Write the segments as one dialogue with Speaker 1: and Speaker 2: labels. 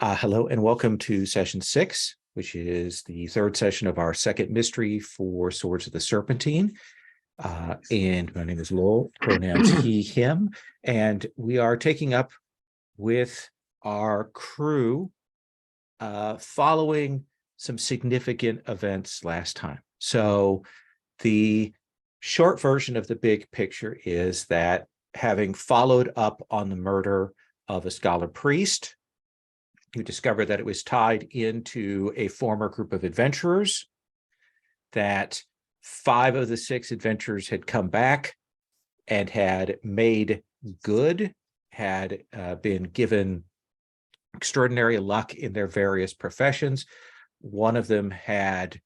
Speaker 1: Hello and welcome to session 6, which is the third session of our second mystery for Swords of the Serpentine. And my name is Lowell, pronouns he, him, and we are taking up with our crew following some significant events last time. So the short version of the big picture is that having followed up on the murder of a scholar priest, you discovered that it was tied into a former group of adventurers, that 5 of the 6 adventurers had come back and had made good, had been given extraordinary luck in their various professions. One of them had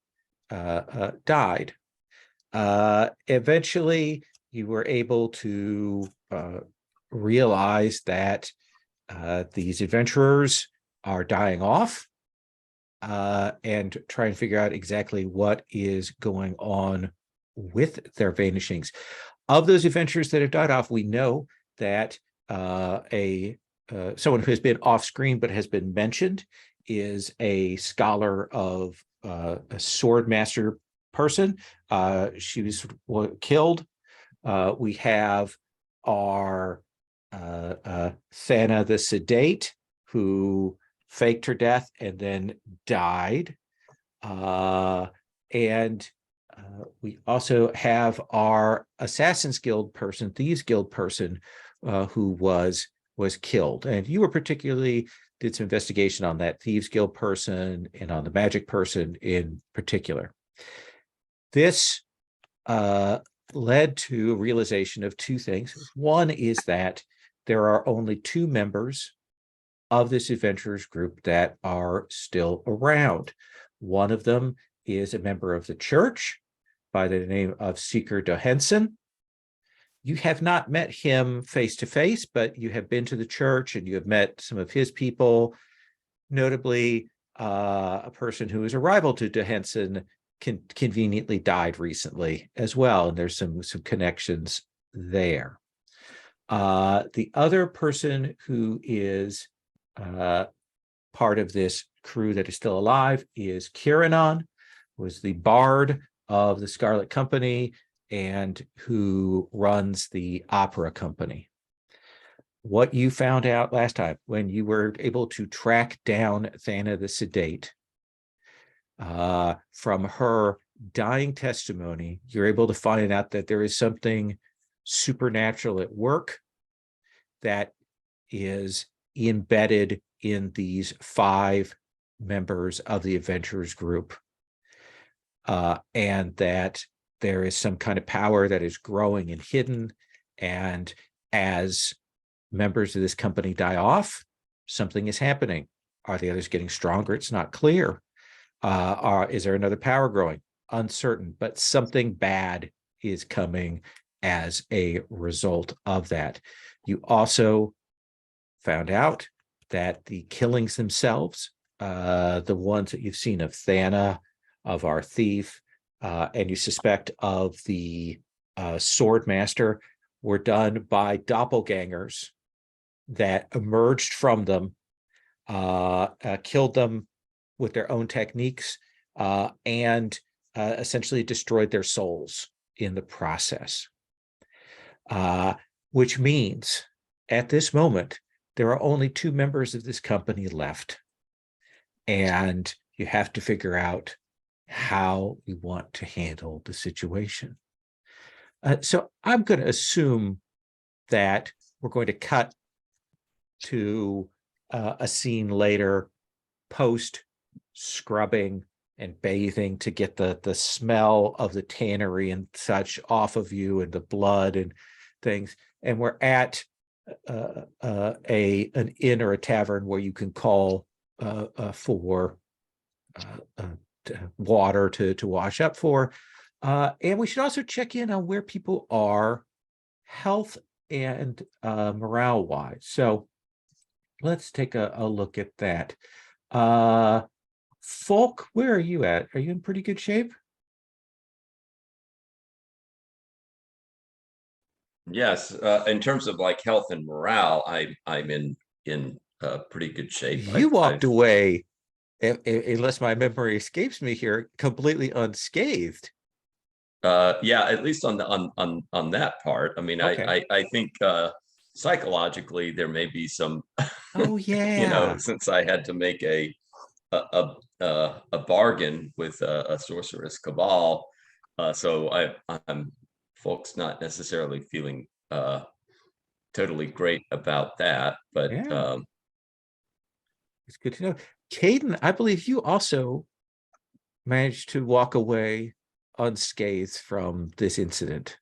Speaker 1: died. Eventually, you were able to realize that these adventurers are dying off and try and figure out exactly what is going on with their vanishings. Of those adventurers that have died off, we know that someone who has been off screen but has been mentioned is a scholar of a sword master person. She was killed. We have our Thana the Sedate, who faked her death and then died. We also have our Assassin's Guild person, Thieves Guild person, who was killed. And you were particularly did some investigation on that Thieves Guild person and on the magic person in particular. This led to a realization of 2 things. One is that there are only 2 members of this adventurers group that are still around. One of them is a member of the church by the name of Seeker Johansson. You have not met him face to face, but you have been to the church and you have met some of his people, notably a person who is a rival to Johansson conveniently died recently as well, and there's some connections there. The other person who is part of this crew that is still alive is Kiranon, who is the bard of the Scarlet Company and who runs the opera company. What you found out last time when you were able to track down Thana the Sedate, from her dying testimony, you're able to find out that there is something supernatural at work that is embedded in these 5 members of the adventurers group, and that there is some kind of power that is growing and hidden, and as members of this company die off, something is happening. Are the others getting stronger? It's not clear. Is there another power growing? Uncertain, but something bad is coming as a result of that. You also found out that the killings themselves, the ones that you've seen of Thana, of our thief, and you suspect of the sword master, were done by doppelgangers that emerged from them, killed them with their own techniques, and essentially destroyed their souls in the process. Which means at this moment, there are only 2 members of this company left. And you have to figure out how you want to handle the situation. So I'm going to assume that we're going to cut to a scene later, post scrubbing and bathing to get the smell of the tannery and such off of you, and the blood and things. And we're at an inn or a tavern where you can call for water to wash up for. And we should also check in on where people are health and morale-wise. So let's take a look at that. Folk, where are you at? Are you in pretty good shape?
Speaker 2: Yes, in terms of like health and morale, I'm in pretty good shape.
Speaker 1: You walked away, unless my memory escapes me here, completely unscathed.
Speaker 2: Yeah, at least on the on that part. I mean,
Speaker 1: Okay.
Speaker 2: I think psychologically there may be some,
Speaker 1: Oh
Speaker 2: you know,
Speaker 1: yeah.
Speaker 2: since I had to make a bargain with a sorceress cabal, so I'm folks not necessarily feeling totally great about that, but
Speaker 1: Yeah. It's good to know. Caden, I believe you also managed to walk away unscathed from this incident.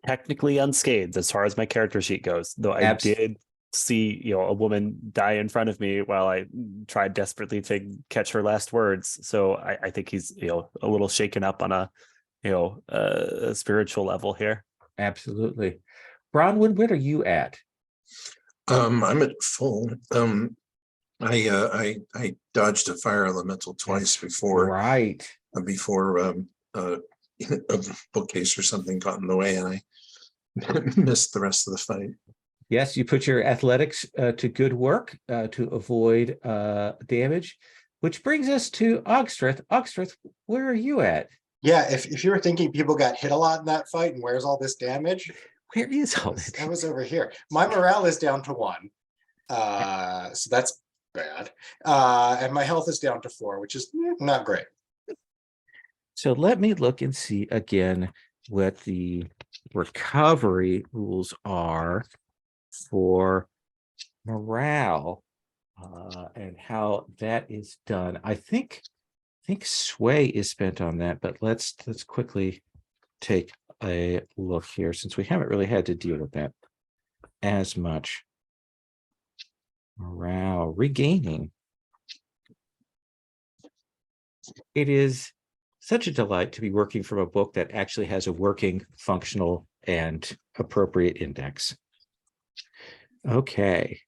Speaker 3: Technically unscathed as far as my character sheet goes, though I did see, you know, a woman die in front of me while I tried desperately to catch her last words. So I think he's, you know, a little shaken up on a, you know, a spiritual level here.
Speaker 1: Absolutely. Bronwyn, where are you at?
Speaker 4: I'm at full. I dodged a fire elemental twice before.
Speaker 1: Right.
Speaker 4: Before a bookcase or something got in the way, and I missed the rest of the fight.
Speaker 1: Yes, you put your athletics to good work to avoid damage, which brings us to Ogstreth. Ogstreth, where are you at?
Speaker 5: Yeah, if you were thinking people got hit a lot in that fight and where's all this damage?
Speaker 1: Where is all that?
Speaker 5: I was over here. My morale is down to 1. So that's bad. And my health is down to 4, which is not great.
Speaker 1: So let me look and see again what the recovery rules are for morale and how that is done. I think sway is spent on that, but let's quickly take a look here since we haven't really had to deal with that as much. Morale regaining. It is such a delight to be working from a book that actually has a working, functional, and appropriate index. Okay.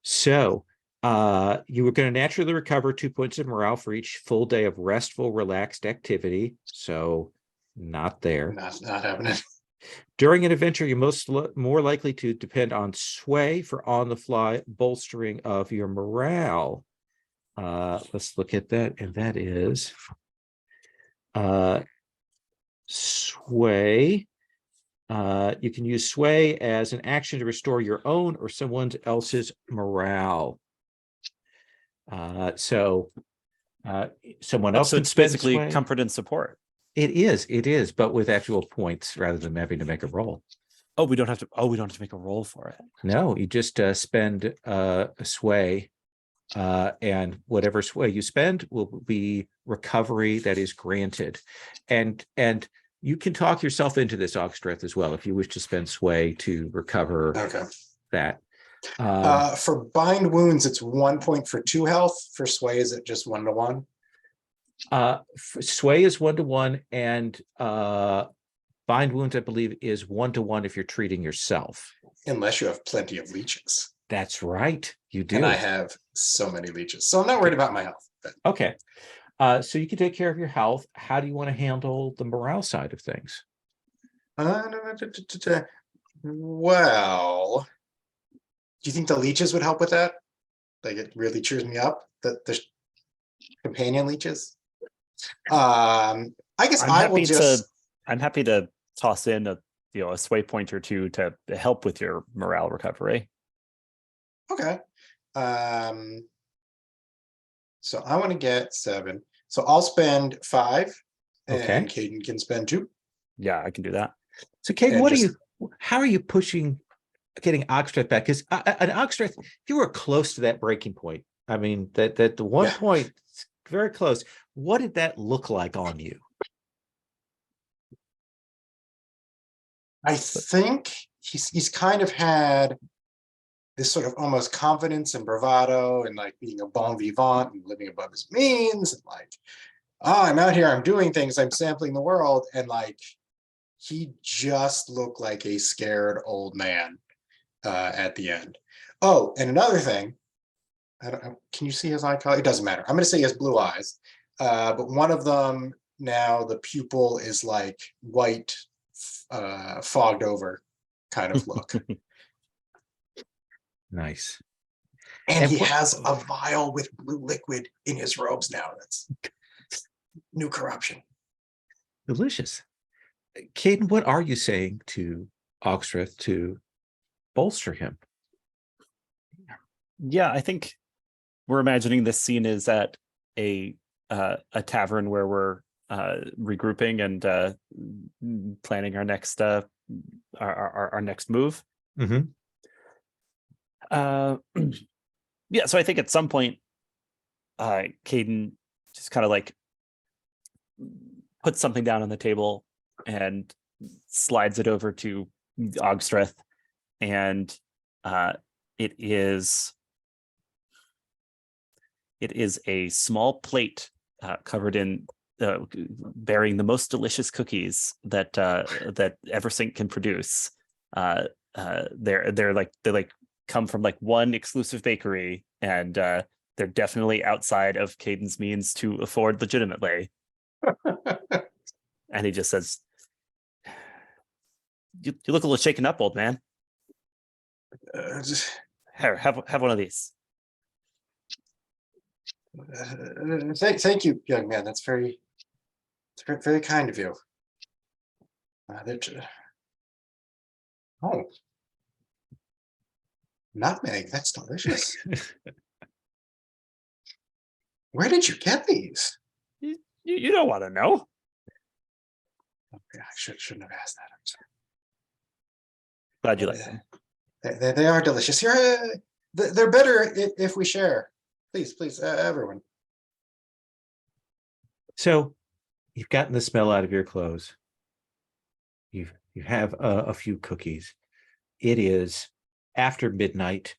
Speaker 1: So you were going to naturally recover 2 points of morale for each full day of restful, relaxed activity. So not there.
Speaker 5: Not happening.
Speaker 1: During an adventure, you're more likely to depend on sway for on-the-fly bolstering of your morale. Let's look at that, and that is sway. You can use sway as an action to restore your own or someone else's morale. So someone else can
Speaker 3: it's
Speaker 1: spend
Speaker 3: basically
Speaker 1: sway.
Speaker 3: Comfort and support.
Speaker 1: It is, but with actual points rather than having to make a roll.
Speaker 3: Oh, we don't have to make a roll for it.
Speaker 1: No, you just spend a sway, and whatever sway you spend will be recovery that is granted, and you can talk yourself into this, Ogstreth, as well if you wish to spend sway to recover that.
Speaker 5: For bind wounds, it's 1 point for 2 health. For sway, is it just 1 to 1?
Speaker 1: Sway is 1 to 1, and bind wounds, I believe, is 1 to 1 if you're treating yourself.
Speaker 5: Unless you have plenty of leeches.
Speaker 1: That's right, you do.
Speaker 5: And I have so many leeches, so I'm not worried about my health. But...
Speaker 1: Okay, so you can take care of your health. How do you want to handle the morale side of things?
Speaker 5: Well, do you think the leeches would help with that? Like, it really cheers me up, the companion leeches. I guess
Speaker 3: I'm happy to toss in a sway point or 2 to help with your morale recovery.
Speaker 5: Okay. So I want to get 7. So I'll spend 5.
Speaker 1: Okay.
Speaker 5: And Caden can spend 2.
Speaker 3: Yeah, I can do that.
Speaker 1: So Caden, how are you getting Ogstreth back? Because an Ogstreth, you were close to that breaking point. I mean, that the 1 point, very close. What did that look like on you?
Speaker 5: I think he's kind of had this sort of almost confidence and bravado and like being a bon vivant and living above his means and like, oh, I'm out here, I'm doing things, I'm sampling the world, and like he just looked like a scared old man at the end. Oh, and another thing, I don't know, can you see his eye color? It doesn't matter. I'm going to say he has blue eyes, but one of them now the pupil is like white, fogged over kind of look.
Speaker 1: Nice.
Speaker 5: And
Speaker 1: And
Speaker 5: he
Speaker 1: what-
Speaker 5: has a vial with blue liquid in his robes now. That's new corruption.
Speaker 1: Delicious. Caden, what are you saying to Ogstreth to bolster him?
Speaker 3: Yeah, I think we're imagining this scene is at a tavern where we're regrouping and planning our next our next move.
Speaker 1: Mm-hmm.
Speaker 3: Yeah, so I think at some point, Caden just kind of like puts something down on the table and slides it over to Ogstreth, and it is a small plate covered in bearing the most delicious cookies that Eversink can produce. They're like come from like one exclusive bakery, and they're definitely outside of Caden's means to afford legitimately. And he just says, "You look a little shaken up, old man. Here, have one of these."
Speaker 5: Thank you, young man. That's very kind of you. Oh, nutmeg. That's delicious. Where did you get these?
Speaker 3: You don't want to know.
Speaker 5: Okay, I shouldn't have asked that. I'm sorry.
Speaker 3: Glad you like them.
Speaker 5: They are delicious. Here, they're better if we share. Please, everyone.
Speaker 1: So you've gotten the smell out of your clothes. You have a few cookies. It is after midnight.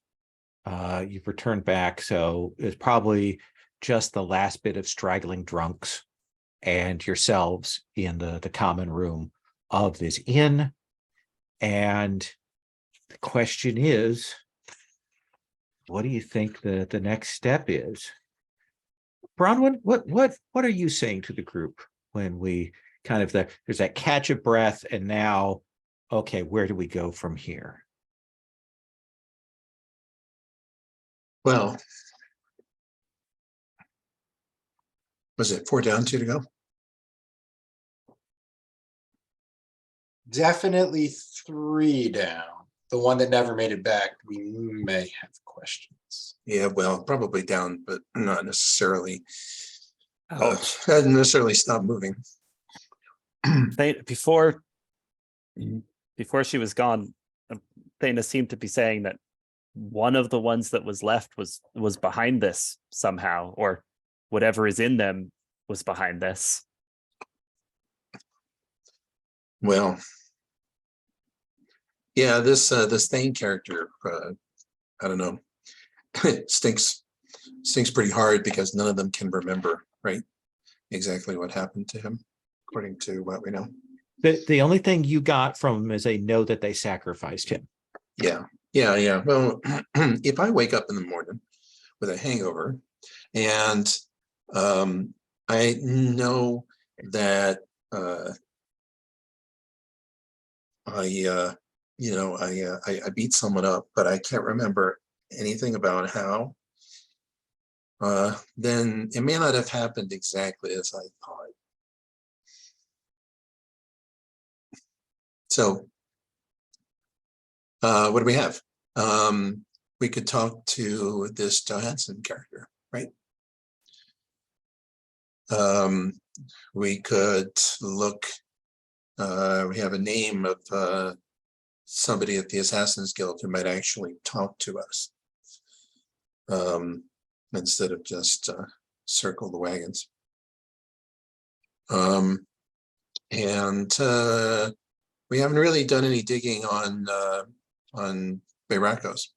Speaker 1: You've returned back, so it's probably just the last bit of straggling drunks and yourselves in the common room of this inn. And the question is, what do you think the next step is? Bronwyn, what are you saying to the group when we kind of there's that catch of breath, and now, okay, where do we go from here?
Speaker 4: Well, was it 4 down, 2 to go?
Speaker 5: Definitely 3 down. The one that never made it back, we may have questions.
Speaker 4: Yeah, well, probably down, but not necessarily.
Speaker 3: Ouch.
Speaker 4: Necessarily stop moving.
Speaker 3: Before she was gone, Thana seemed to be saying that one of the ones that was left was behind this somehow, or whatever is in them was behind this.
Speaker 4: Well, yeah, this Thane character, I don't know, stinks pretty hard because none of them can remember, right, exactly what happened to him, according to what we know.
Speaker 1: The only thing you got from them is a know that they sacrificed him.
Speaker 4: Yeah. Well, if I wake up in the morning with a hangover and I know that I beat someone up, but I can't remember anything about how, then it may not have happened exactly as I thought. So what do we have? We could talk to this Johansson character, right? We could look, we have a name of somebody at the Assassin's Guild who might actually talk to us, instead of just circle the wagons. And we haven't really done any digging on Bayrakos.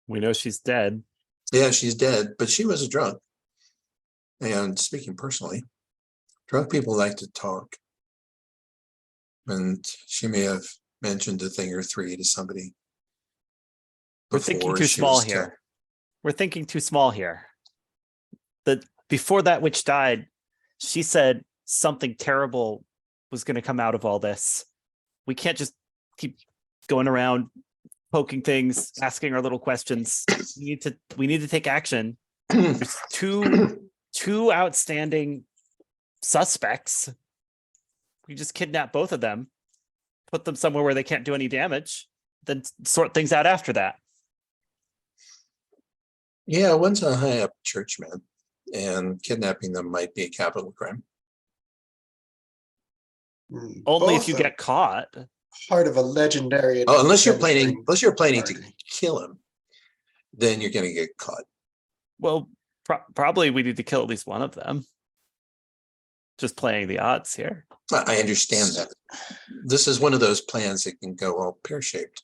Speaker 3: We know she's dead.
Speaker 4: Yeah, she's dead, but she was a drunk. And speaking personally, drunk people like to talk. And she may have mentioned a thing or three to somebody.
Speaker 3: We're thinking
Speaker 4: before
Speaker 3: too
Speaker 4: she
Speaker 3: small
Speaker 4: was
Speaker 3: here.
Speaker 4: killed.
Speaker 3: We're thinking too small here. Before that witch died, she said something terrible was going to come out of all this. We can't just keep going around poking things, asking our little questions. We need to take action. There's two outstanding suspects. We just kidnap both of them, put them somewhere where they can't do any damage, then sort things out after that.
Speaker 4: Yeah, one's a high up churchman, and kidnapping them might be a capital crime.
Speaker 3: Only if
Speaker 5: Both
Speaker 3: you
Speaker 5: are
Speaker 3: get caught.
Speaker 5: part of a legendary.
Speaker 4: Oh, unless you're
Speaker 5: adventuring
Speaker 4: planning to
Speaker 5: party.
Speaker 4: kill him, then you're gonna get caught.
Speaker 3: Well, probably we need to kill at least one of them. Just playing the odds here.
Speaker 4: I understand that. This is one of those plans that can go all pear-shaped.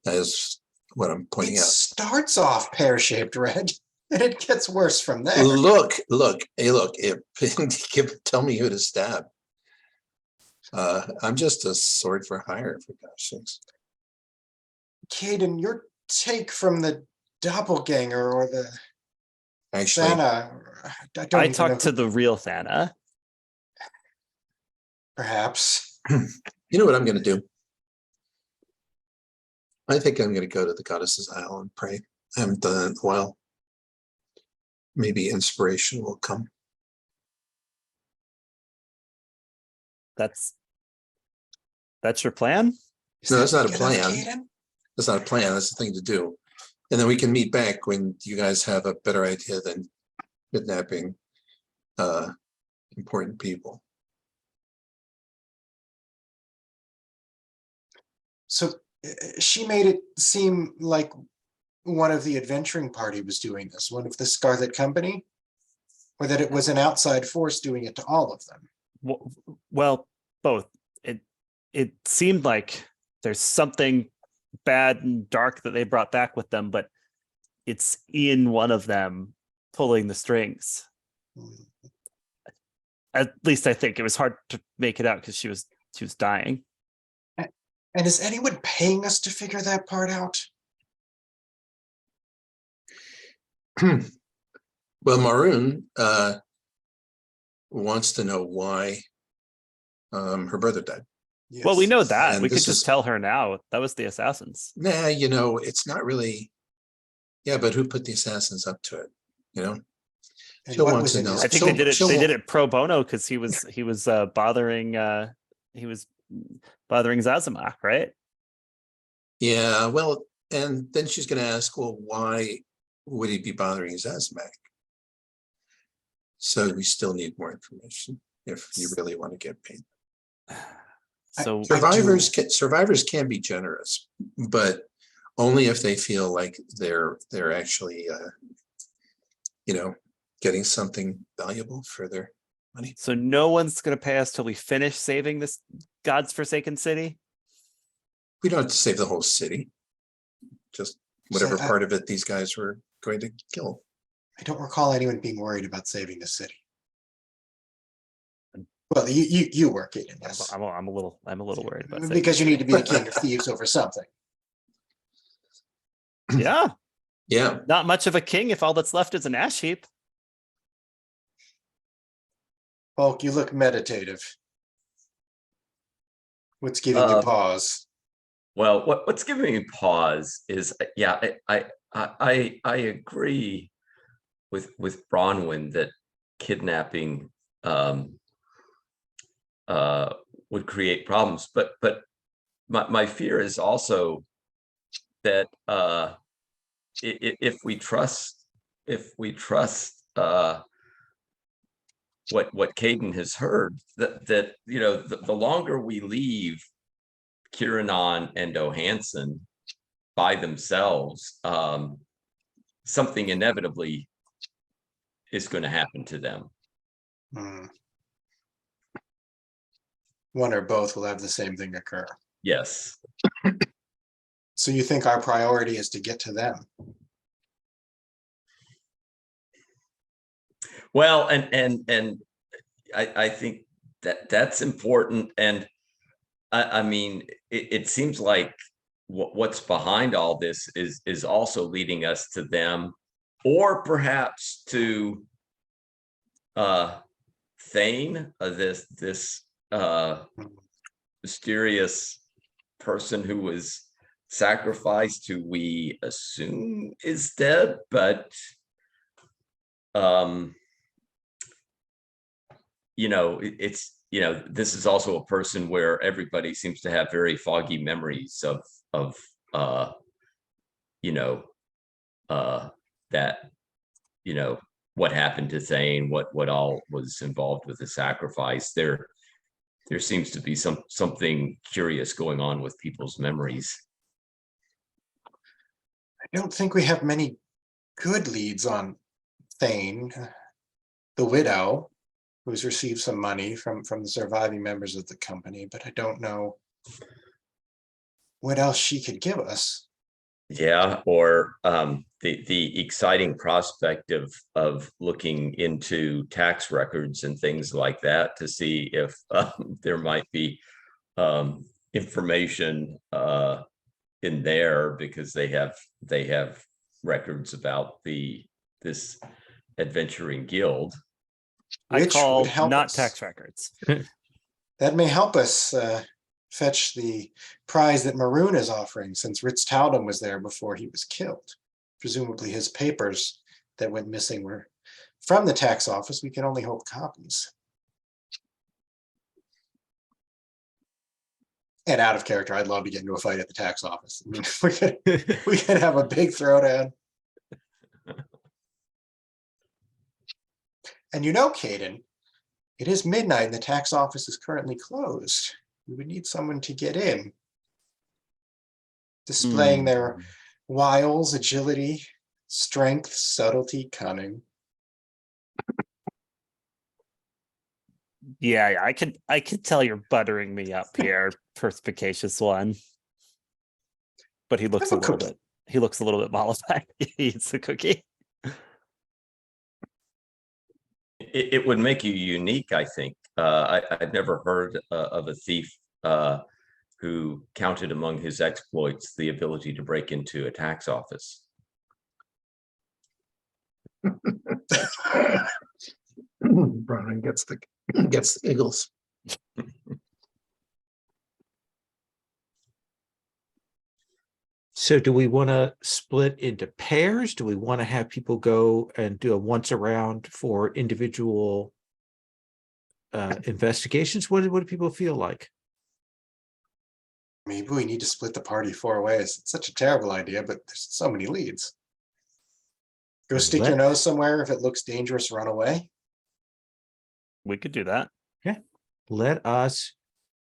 Speaker 4: That is what I'm pointing
Speaker 5: It
Speaker 4: out.
Speaker 5: starts off pear-shaped, Red, and it gets worse from there.
Speaker 4: Look, hey, look, tell me who to stab. I'm just a sword for hire, for gosh sakes.
Speaker 5: Caden, your take from the doppelganger or the
Speaker 4: Actually,
Speaker 5: Thana, I don't
Speaker 3: I
Speaker 5: even know
Speaker 3: talked to the real Thana.
Speaker 5: perhaps.
Speaker 4: you know what I'm gonna do? I think I'm gonna go to the Goddess's Isle and pray. I haven't done it in a while. Maybe inspiration will come.
Speaker 3: That's your plan?
Speaker 5: Is
Speaker 4: No,
Speaker 5: that
Speaker 4: that's not a
Speaker 5: big enough,
Speaker 4: plan.
Speaker 5: Caden?
Speaker 4: That's not a plan, that's the thing to do. And then we can meet back when you guys have a better idea than kidnapping important people.
Speaker 5: So she made it seem like one of the adventuring party was doing this, one of the Scarlet Company, or that it was an outside force doing it to all of them.
Speaker 3: Well, both. It seemed like there's something bad and dark that they brought back with them, but it's in one of them pulling the strings. At least I think. It was hard to make it out because she was dying.
Speaker 5: And is anyone paying us to figure that part out?
Speaker 4: Well, Maroon wants to know why her brother died.
Speaker 3: Well, we know
Speaker 5: Yes.
Speaker 3: that.
Speaker 4: And
Speaker 3: We could
Speaker 4: this
Speaker 3: just
Speaker 4: is-
Speaker 3: tell her now. That was the assassins.
Speaker 4: Nah, it's not really. Yeah, but who put the assassins up to it?
Speaker 5: And
Speaker 4: she'll
Speaker 5: what
Speaker 4: want
Speaker 5: was
Speaker 4: to
Speaker 5: in
Speaker 4: know.
Speaker 5: his
Speaker 3: I think they did it.
Speaker 4: she'll-
Speaker 3: They did it pro bono because he was bothering. He was bothering Zazamak, right?
Speaker 4: Yeah, well, and then she's going to ask, well, why would he be bothering Zazamak? So we still need more information if you really want to get paid.
Speaker 3: So
Speaker 4: Survivors can be generous, but only if they feel like they're actually getting something valuable for their money.
Speaker 3: So no one's gonna pay us till we finish saving this God's forsaken city.
Speaker 4: We don't have to save the whole city, just whatever
Speaker 5: So,
Speaker 4: part of it these guys were going to kill.
Speaker 5: I don't recall anyone being worried about saving the city. Well, you were, Caden, yes.
Speaker 3: I'm a little worried about saving
Speaker 5: Because you
Speaker 3: the
Speaker 5: need to be the king of thieves over something.
Speaker 3: city. Yeah,
Speaker 4: Yeah,
Speaker 3: not much of a king if all that's left is an ash heap.
Speaker 5: Hulk, you look meditative. What's giving you pause?
Speaker 2: Well, what's giving me pause is, yeah, I agree with Bronwyn that kidnapping would create problems, but my fear is also that if we trust what Caden has heard, that the longer we leave Kiranon and O'Hanson by themselves, something inevitably is going to happen to them.
Speaker 5: One or both will have the same thing occur.
Speaker 2: Yes.
Speaker 5: So you think our priority is to get to them?
Speaker 2: Well, and I think that's important. And I mean, it seems like what's behind all this is also leading us to them, or perhaps to Thane, this mysterious person who was sacrificed, who we assume is dead, but you know, this is also a person where everybody seems to have very foggy memories of you know, that, what happened to Thane, what all was involved with the sacrifice. There seems to be something curious going on with people's memories.
Speaker 5: I don't think we have many good leads on Thane, the widow, who's received some money from the surviving members of the company, but I don't know what else she could give us.
Speaker 2: Yeah, or the exciting prospect of looking into tax records and things like that to see if there might be information in there, because they have records about this adventuring guild.
Speaker 3: I
Speaker 5: Which
Speaker 3: call
Speaker 5: would help
Speaker 3: not
Speaker 5: us.
Speaker 3: tax records.
Speaker 5: That may help us fetch the prize that Maroon is offering, since Ritz Taudem was there before he was killed. Presumably his papers that went missing were from the tax office. We can only hope copies. And out of character, I'd love to get into a fight at the tax office. I mean, we could have a big throwdown. And Caden, it is midnight and the tax office is currently closed. We would need someone to get in, displaying their wiles, agility, strength, subtlety, cunning.
Speaker 3: Yeah, I could tell you're buttering me up here, perspicacious one. But he looks
Speaker 5: Have
Speaker 3: a
Speaker 5: a
Speaker 3: little
Speaker 5: cookie.
Speaker 3: bit. He looks a little bit mollified. He eats the cookie.
Speaker 2: It would make you unique, I think. I've never heard of a thief who counted among his exploits the ability to break into a tax office.
Speaker 4: Brian gets the giggles.
Speaker 1: So do we want to split into pairs? Do we want to have people go and do a once around for individual investigations? What do people feel like?
Speaker 5: Maybe we need to split the party 4 ways. It's such a terrible idea, but there's so many leads. Go stick your nose somewhere. If it looks dangerous, run away.
Speaker 3: We could do that.
Speaker 1: Yeah, let us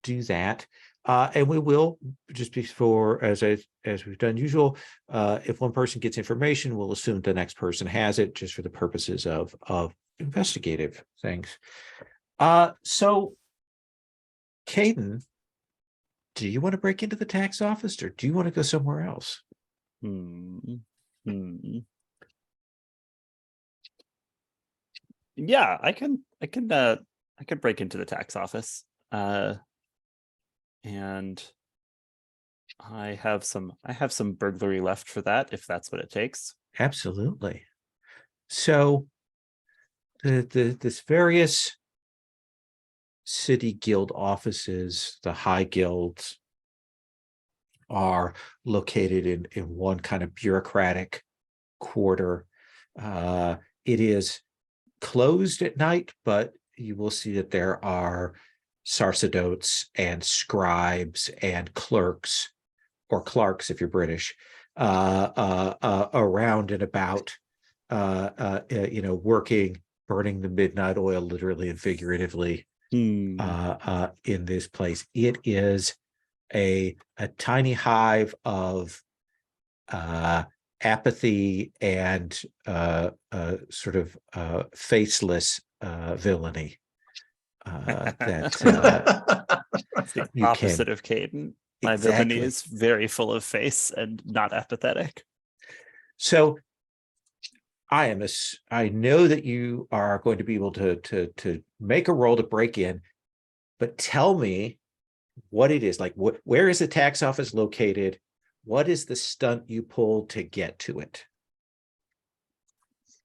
Speaker 1: do that. And we will, just before, as we've done usual, if one person gets information, we'll assume the next person has it, just for the purposes of investigative things. So, Caden, do you want to break into the tax office, or do you want to go somewhere else?
Speaker 3: Yeah, I can break into the tax office. And I have some burglary left for that, if that's what it takes.
Speaker 1: Absolutely. So this various city guild offices, the high guilds, are located in one kind of bureaucratic quarter. It is closed at night, but you will see that there are sacerdotes and scribes and clerks, or clerks if you're British, around and about, working, burning the midnight oil, literally and figuratively, in this place. It is a tiny hive of apathy and sort of faceless villainy.
Speaker 3: It's the
Speaker 1: you
Speaker 3: opposite
Speaker 1: can
Speaker 3: of Caden. My
Speaker 1: exactly.
Speaker 3: villainy is very full of face and not apathetic.
Speaker 1: So I know that you are going to be able to make a roll to break in, but tell me what it is. Like, where is the tax office located? What is the stunt you pulled to get to it?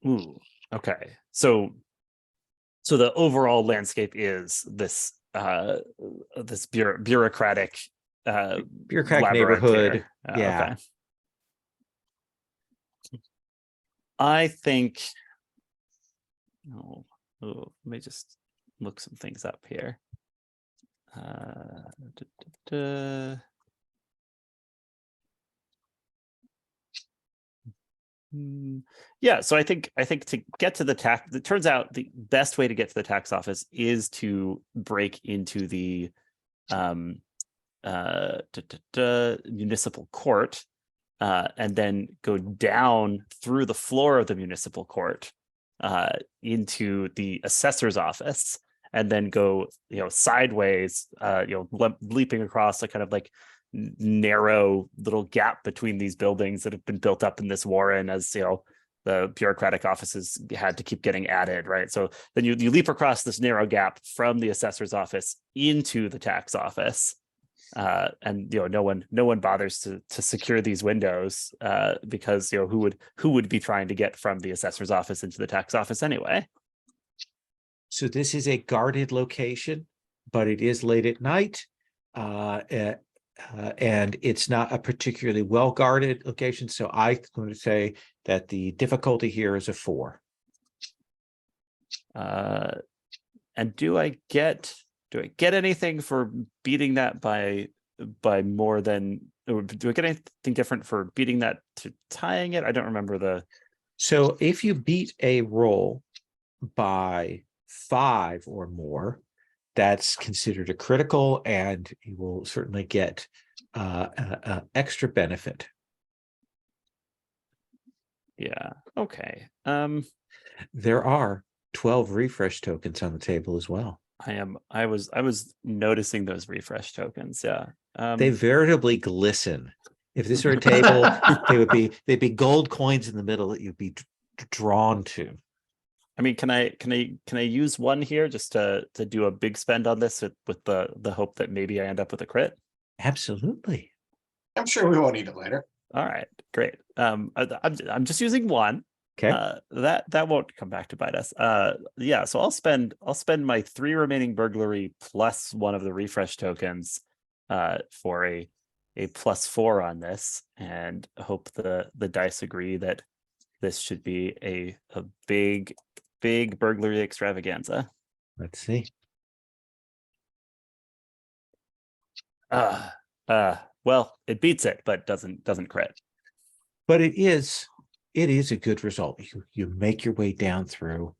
Speaker 3: Ooh, okay. So the overall landscape is this bureaucratic
Speaker 1: bureaucratic
Speaker 3: labyrinth
Speaker 1: neighborhood.
Speaker 3: here.
Speaker 1: Yeah.
Speaker 3: Okay. I think. Oh, let me just look some things up here. Duh, duh, duh. Yeah, so I think to get to the tax, it turns out the best way to get to the tax office is to break into the municipal court, and then go down through the floor of the municipal court into the assessor's office, and then go sideways, leaping across a kind of like narrow little gap between these buildings that have been built up in this warren, as the bureaucratic offices had to keep getting added, right? So then you leap across this narrow gap from the assessor's office into the tax office, and no one bothers to secure these windows, because who would be trying to get from the assessor's office into the tax office anyway?
Speaker 1: So this is a guarded location, but it is late at night. And it's not a particularly well guarded location. So I'm going to say that the difficulty here is a 4.
Speaker 3: And do I get anything for beating that by more than, or do I get anything different for beating that to tying it? I don't remember the.
Speaker 1: So if you beat a roll by 5 or more, that's considered a critical, and you will certainly get extra benefit.
Speaker 3: Yeah. Okay.
Speaker 1: There are 12 refresh tokens on the table as well.
Speaker 3: I was noticing those refresh tokens. Yeah.
Speaker 1: They veritably glisten. If this were a table, they'd be gold coins in the middle that you'd be drawn to.
Speaker 3: I mean, can I use one here just to do a big spend on this with the hope that maybe I end up with a crit?
Speaker 1: Absolutely.
Speaker 5: I'm sure we won't need it later.
Speaker 3: All right, great. I'm just using one.
Speaker 1: Okay.
Speaker 3: That won't come back to bite us. Yeah, so I'll spend my 3 remaining burglary plus 1 of the refresh tokens for a +4 on this, and hope the dice agree that this should be a big burglary extravaganza.
Speaker 1: Let's see.
Speaker 3: Well, it beats it, but doesn't crit.
Speaker 1: But it is a good result. You make your way down through,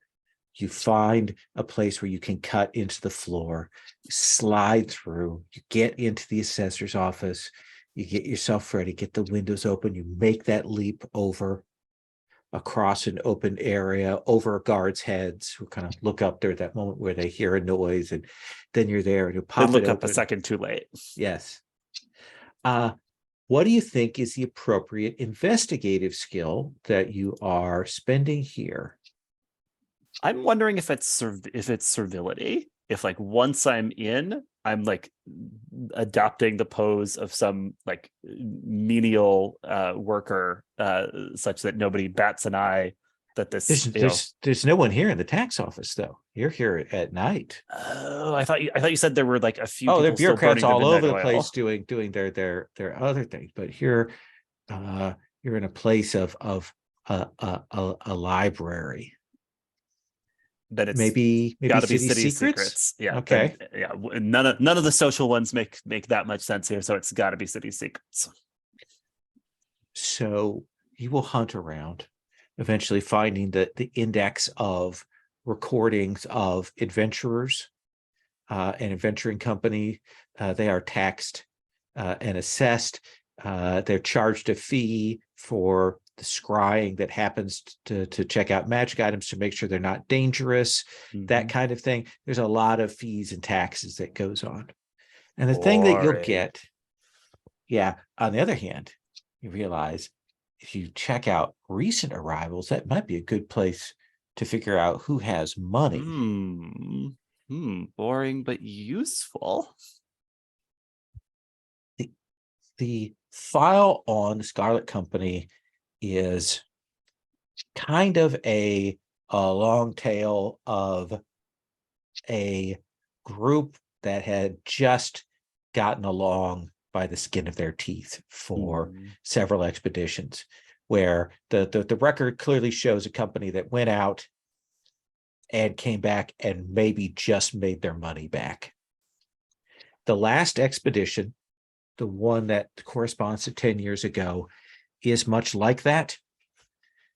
Speaker 1: you find a place where you can cut into the floor, you slide through, you get into the assessor's office, you get yourself ready, get the windows open, you make that leap over across an open area, over guards' heads who kind of look up there at that moment where they hear a noise, and then you're there and you pop
Speaker 3: They
Speaker 1: it
Speaker 3: look up
Speaker 1: open.
Speaker 3: a second too late.
Speaker 1: Yes. What do you think is the appropriate investigative skill that you are spending here?
Speaker 3: I'm wondering if it's servility. If like once I'm in, I'm like adopting the pose of some like menial worker, such that nobody bats an eye that this.
Speaker 1: There's no one here in the tax office though. You're here at night.
Speaker 3: Oh, I thought you said there were like a few.
Speaker 1: Oh, there are
Speaker 3: people still
Speaker 1: bureaucrats
Speaker 3: burning
Speaker 1: all over the
Speaker 3: midnight
Speaker 1: place
Speaker 3: oil.
Speaker 1: doing their other things, but here, you're in a place of a library.
Speaker 3: That it's
Speaker 1: maybe
Speaker 3: gotta be
Speaker 1: city
Speaker 3: city
Speaker 1: secrets.
Speaker 3: Yeah.
Speaker 1: Okay.
Speaker 3: Then, yeah. None of the social ones make that much sense here. So it's got to be city secrets.
Speaker 1: So you will hunt around, eventually finding the index of recordings of adventurers, an adventuring company. They are taxed and assessed. They're charged a fee for the scrying that happens to check out magic items to make sure they're not dangerous, that kind of thing. There's a lot of fees and taxes that goes on. And the thing that you'll get, on the other hand, you realize if you check out recent arrivals, that might be a good place to figure out who has money.
Speaker 3: Boring but useful.
Speaker 1: The file on the Scarlet Company is kind of a long tale of a group that had just gotten along by the skin of their teeth for
Speaker 3: Hmm.
Speaker 1: several expeditions, where the record clearly shows a company that went out and came back and maybe just made their money back. The last expedition, the one that corresponds to 10 years ago, is much like that.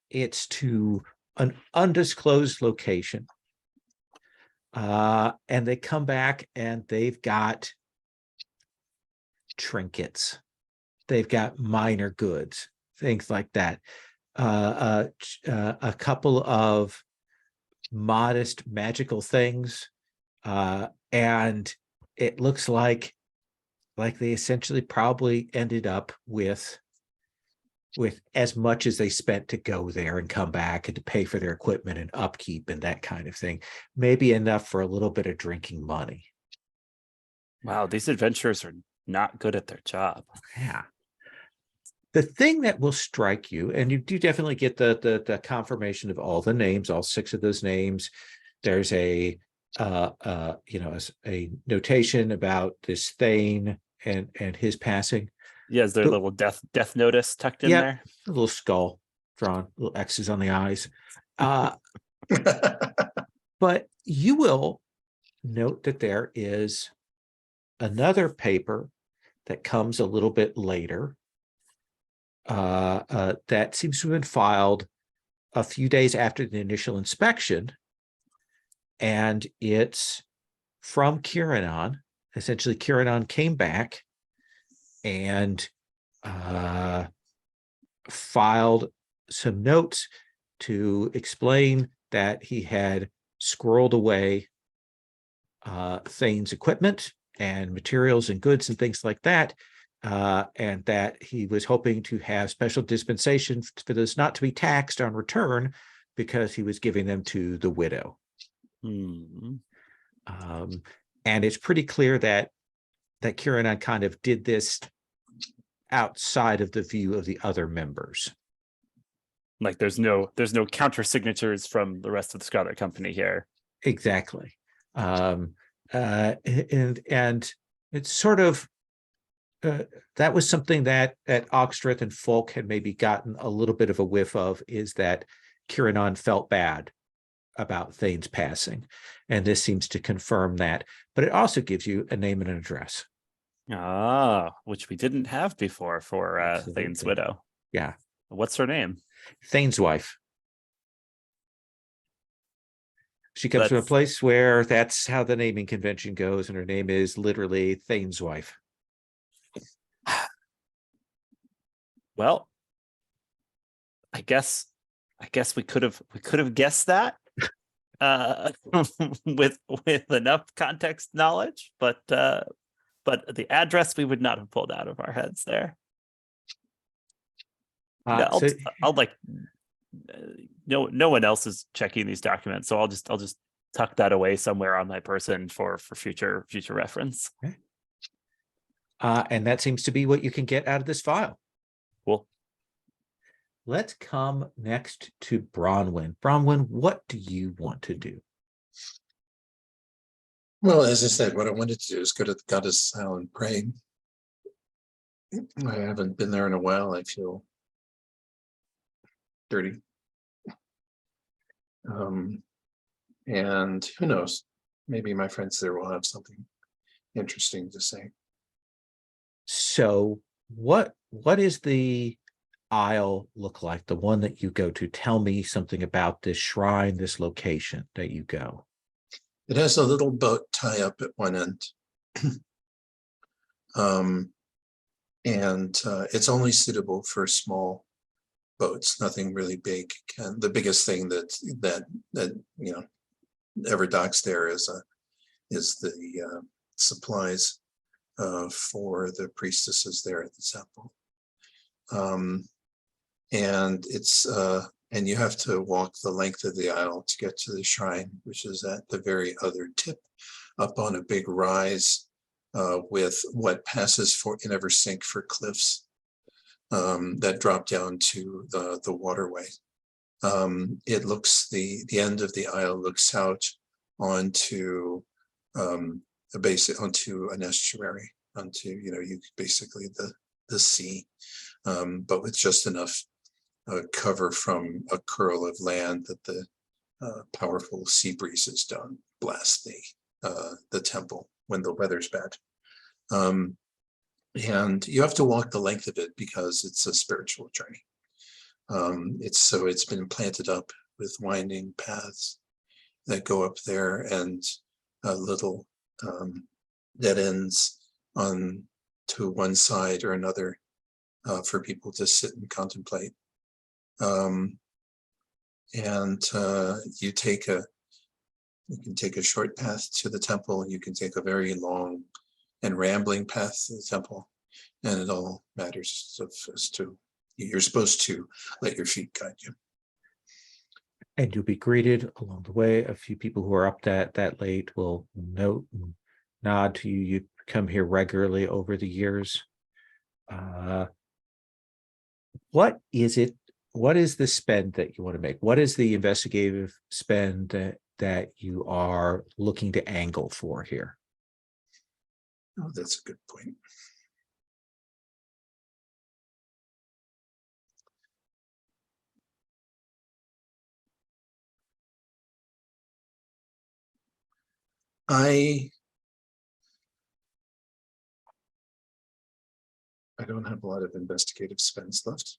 Speaker 1: It's to an undisclosed location. And they come back and they've got trinkets. They've got minor goods, things like that. A couple of modest magical things. And it looks like they essentially probably ended up with as much as they spent to go there and come back and to pay for their equipment and upkeep and that kind of thing. Maybe enough for a little bit of drinking money.
Speaker 3: Wow, these adventurers are not good at their job.
Speaker 1: Yeah. The thing that will strike you, and you do definitely get the confirmation of all the names, all 6 of those names. There's a notation about this Thane and his passing.
Speaker 3: Yeah, is there a
Speaker 1: But-
Speaker 3: little death notice tucked in
Speaker 1: Yep.
Speaker 3: there?
Speaker 1: A little skull drawn, little X's on the eyes. But you will note that there is another paper that comes a little bit later that seems to have been filed a few days after the initial inspection. And it's from Kiranon. Essentially, Kiranon came back and filed some notes to explain that he had squirreled away Thane's equipment and materials and goods and things like that, and that he was hoping to have special dispensation for those not to be taxed on return because he was giving them to the widow.
Speaker 3: Hmm.
Speaker 1: And it's pretty clear that Kiranon kind of did this outside of the view of the other members.
Speaker 3: Like there's no counter signatures from the rest of the Scarlet Company here.
Speaker 1: Exactly. And it's sort of that was something that Oxtreth and Folk had maybe gotten a little bit of a whiff of, is that Kiranon felt bad about Thane's passing. And this seems to confirm that. But it also gives you a name and an address.
Speaker 3: Ah, which we didn't have before for
Speaker 1: Absolutely.
Speaker 3: Thane's widow.
Speaker 1: Yeah.
Speaker 3: What's her name?
Speaker 1: Thane's wife. She comes from a
Speaker 3: That's-
Speaker 1: place where that's how the naming convention goes, and her name is literally Thane's wife.
Speaker 3: Well, I guess we could have guessed that with enough context knowledge, but the address we would not have pulled out of our heads there. Yeah, I'll like no one else is checking these documents, so I'll just tuck that away somewhere on my person for future reference.
Speaker 1: And that seems to be what you can get out of this file.
Speaker 3: Cool.
Speaker 1: Let's come next to Bronwyn. Bronwyn, what do you want to do?
Speaker 4: Well, as I said, what I wanted to do is go to the Goddess Island pray. I haven't been there in a while. I feel dirty. And who knows? Maybe my friends there will have something interesting to say.
Speaker 1: So what is the aisle look like? The one that you go to? Tell me something about this shrine, this location that you go.
Speaker 4: It has a little boat tie up at one end. And it's only suitable for small boats, nothing really big. And the biggest thing that you know ever docks there is the supplies for the priestesses there at the temple. And it's and you have to walk the length of the aisle to get to the shrine, which is at the very other tip, up on a big rise with what passes for in Eversink for cliffs that drop down to the waterway. It looks the end of the aisle looks out onto onto an estuary, onto, you basically the sea, but with just enough cover from a curl of land that the powerful sea breezes don't blast the temple when the weather's bad. And you have to walk the length of it because it's a spiritual journey. It's been planted up with winding paths that go up there, and little dead ends on to one side or another for people to sit and contemplate. And you can take a short path to the temple. You can take a very long and rambling path to the temple, and it all matters as to you're supposed to let your feet guide you.
Speaker 1: And you'll be greeted along the way. A few people who are up that late will note and nod to you. You come here regularly over the years. What is it? What is the spend that you want to make? What is the investigative spend that you are looking to angle for here?
Speaker 4: Oh, that's a good point. I don't have a lot of investigative spends left,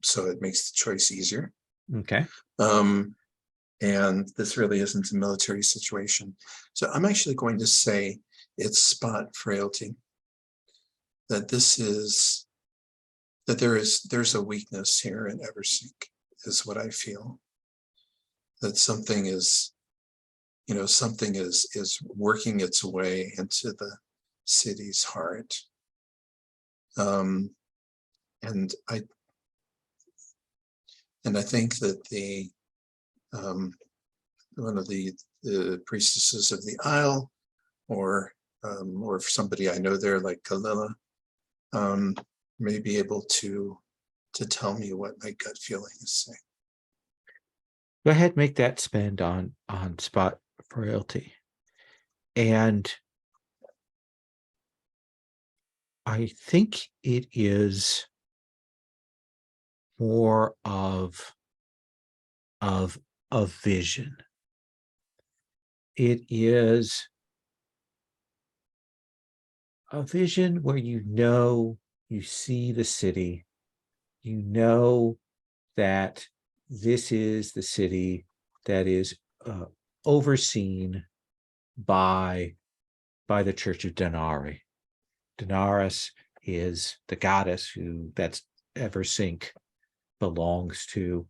Speaker 4: so it makes the choice easier.
Speaker 1: Okay.
Speaker 4: And this really isn't a military situation. So I'm actually going to say it's spot frailty. That there's a weakness here in Eversink, is what I feel. That something is working its way into the city's heart. And I think that one of the priestesses of the Isle, or somebody I know there like Kalila, may be able to tell me what my gut feeling is saying.
Speaker 1: Go ahead, make that spend on spot frailty. And I think it is more of vision. It is a vision where you see the city, you know that this is the city that is overseen by the Church of Denari. Denaris is the goddess that's Eversink belongs to.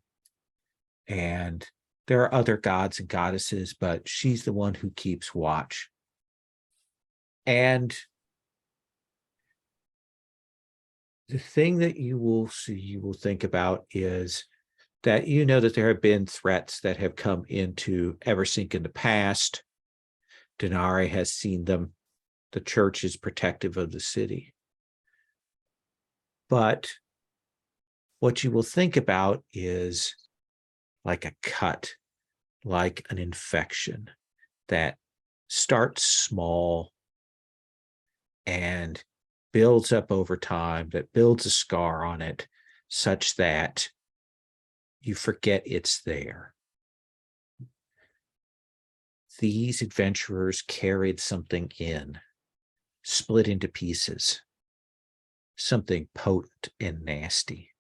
Speaker 1: And there are other gods and goddesses, but she's the one who keeps watch. And the thing that you will think about is that that there have been threats that have come into Eversink in the past. Denari has seen them. The church is protective of the city. But what you will think about is like a cut, like an infection that starts small and builds up over time, that builds a scar on it such that you forget it's there. These adventurers carried something in, split into pieces, something potent and nasty.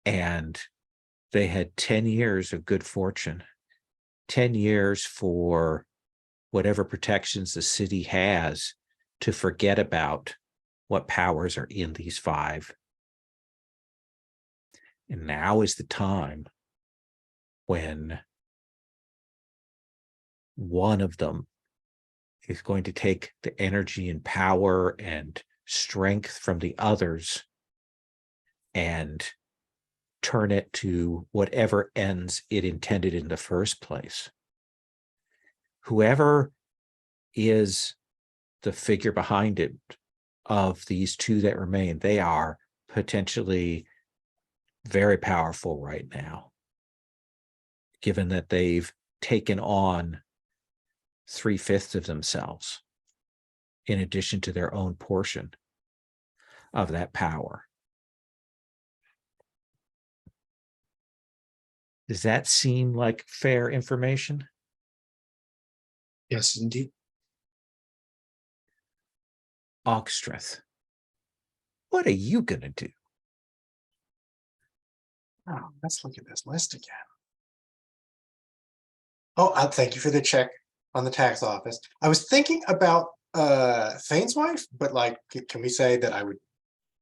Speaker 1: And they had 10 years of good fortune, 10 years for whatever protections the city has to forget about what powers are in these five. And now is the time when one of them is going to take the energy and power and strength from the others and turn it to whatever ends it intended in the first place. Whoever is the figure behind it of these two that remain, they are potentially very powerful right now, given that they've taken on 3/5 of themselves. in addition to their own portion of that power. Does that seem like fair information?
Speaker 4: Yes, indeed.
Speaker 1: Ogstreth, what are you gonna do?
Speaker 5: Oh, let's look at this list again. Oh, thank you for the check on the tax office. I was thinking about Thane's wife, but like, can we say that I would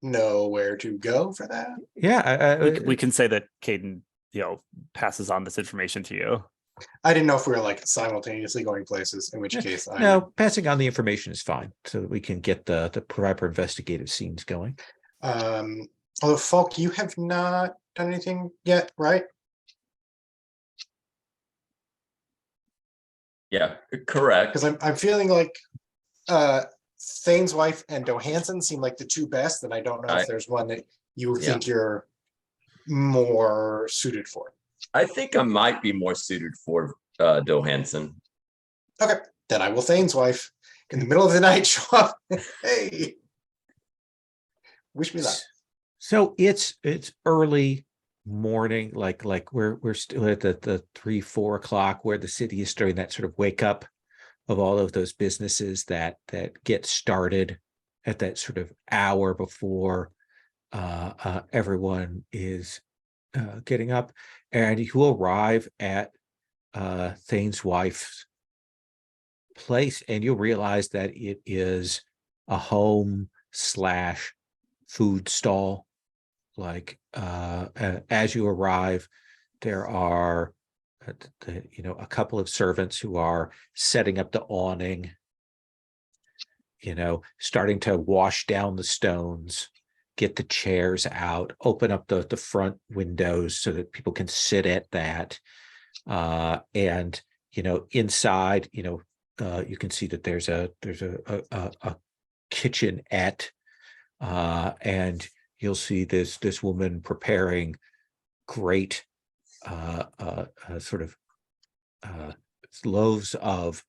Speaker 5: know where to go for that?
Speaker 1: Yeah,
Speaker 3: We can say that Caden, passes on this information to you.
Speaker 5: I didn't know if we were like simultaneously going places, in which case I
Speaker 1: no,
Speaker 5: would,
Speaker 1: passing on the information is fine, so that we can get the proper investigative scenes going.
Speaker 5: although Falk, you have not done anything yet, right?
Speaker 2: Yeah, correct.
Speaker 5: Because I'm feeling like Thane's wife and Johansson seem like the two best, and I don't know if there's one that you think you're more suited for.
Speaker 2: I think I might be more suited for Johansson.
Speaker 5: Okay, then I will Thane's wife in the middle of the night show up. Hey, wish me luck.
Speaker 1: So it's early morning, like we're still at the 3-4 o'clock, where the city is starting that sort of wake up of all of those businesses that get started at that sort of hour before everyone is getting up, and you arrive at Thane's wife's place, and you'll realize that it is a home / food stall. Like as you arrive, there are a couple of servants who are setting up the awning, starting to wash down the stones, get the chairs out, open up the front windows so that people can sit at that. And inside, you can see that there's a kitchenette, and you'll see this woman preparing great sort of loaves of,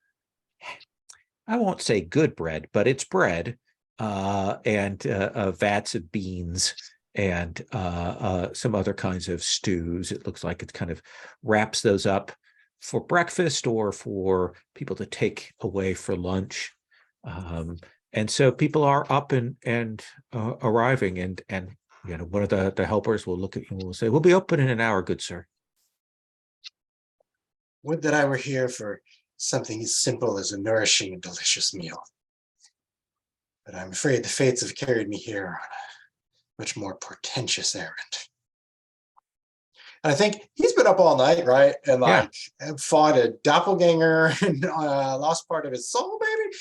Speaker 1: I won't say good bread, but it's bread, and vats of beans, and some other kinds of stews. It looks like it kind of wraps those up for breakfast or for people to take away for lunch. And so people are up and arriving, and one of the helpers will look at you and will say, "We'll be open in an hour, good sir."
Speaker 5: Would that I were here for something as simple as a nourishing and delicious meal. But I'm afraid the fates have carried me here on a much more portentous errand. And I think he's been up all night, right? And like fought a doppelganger and lost part of his soul, maybe.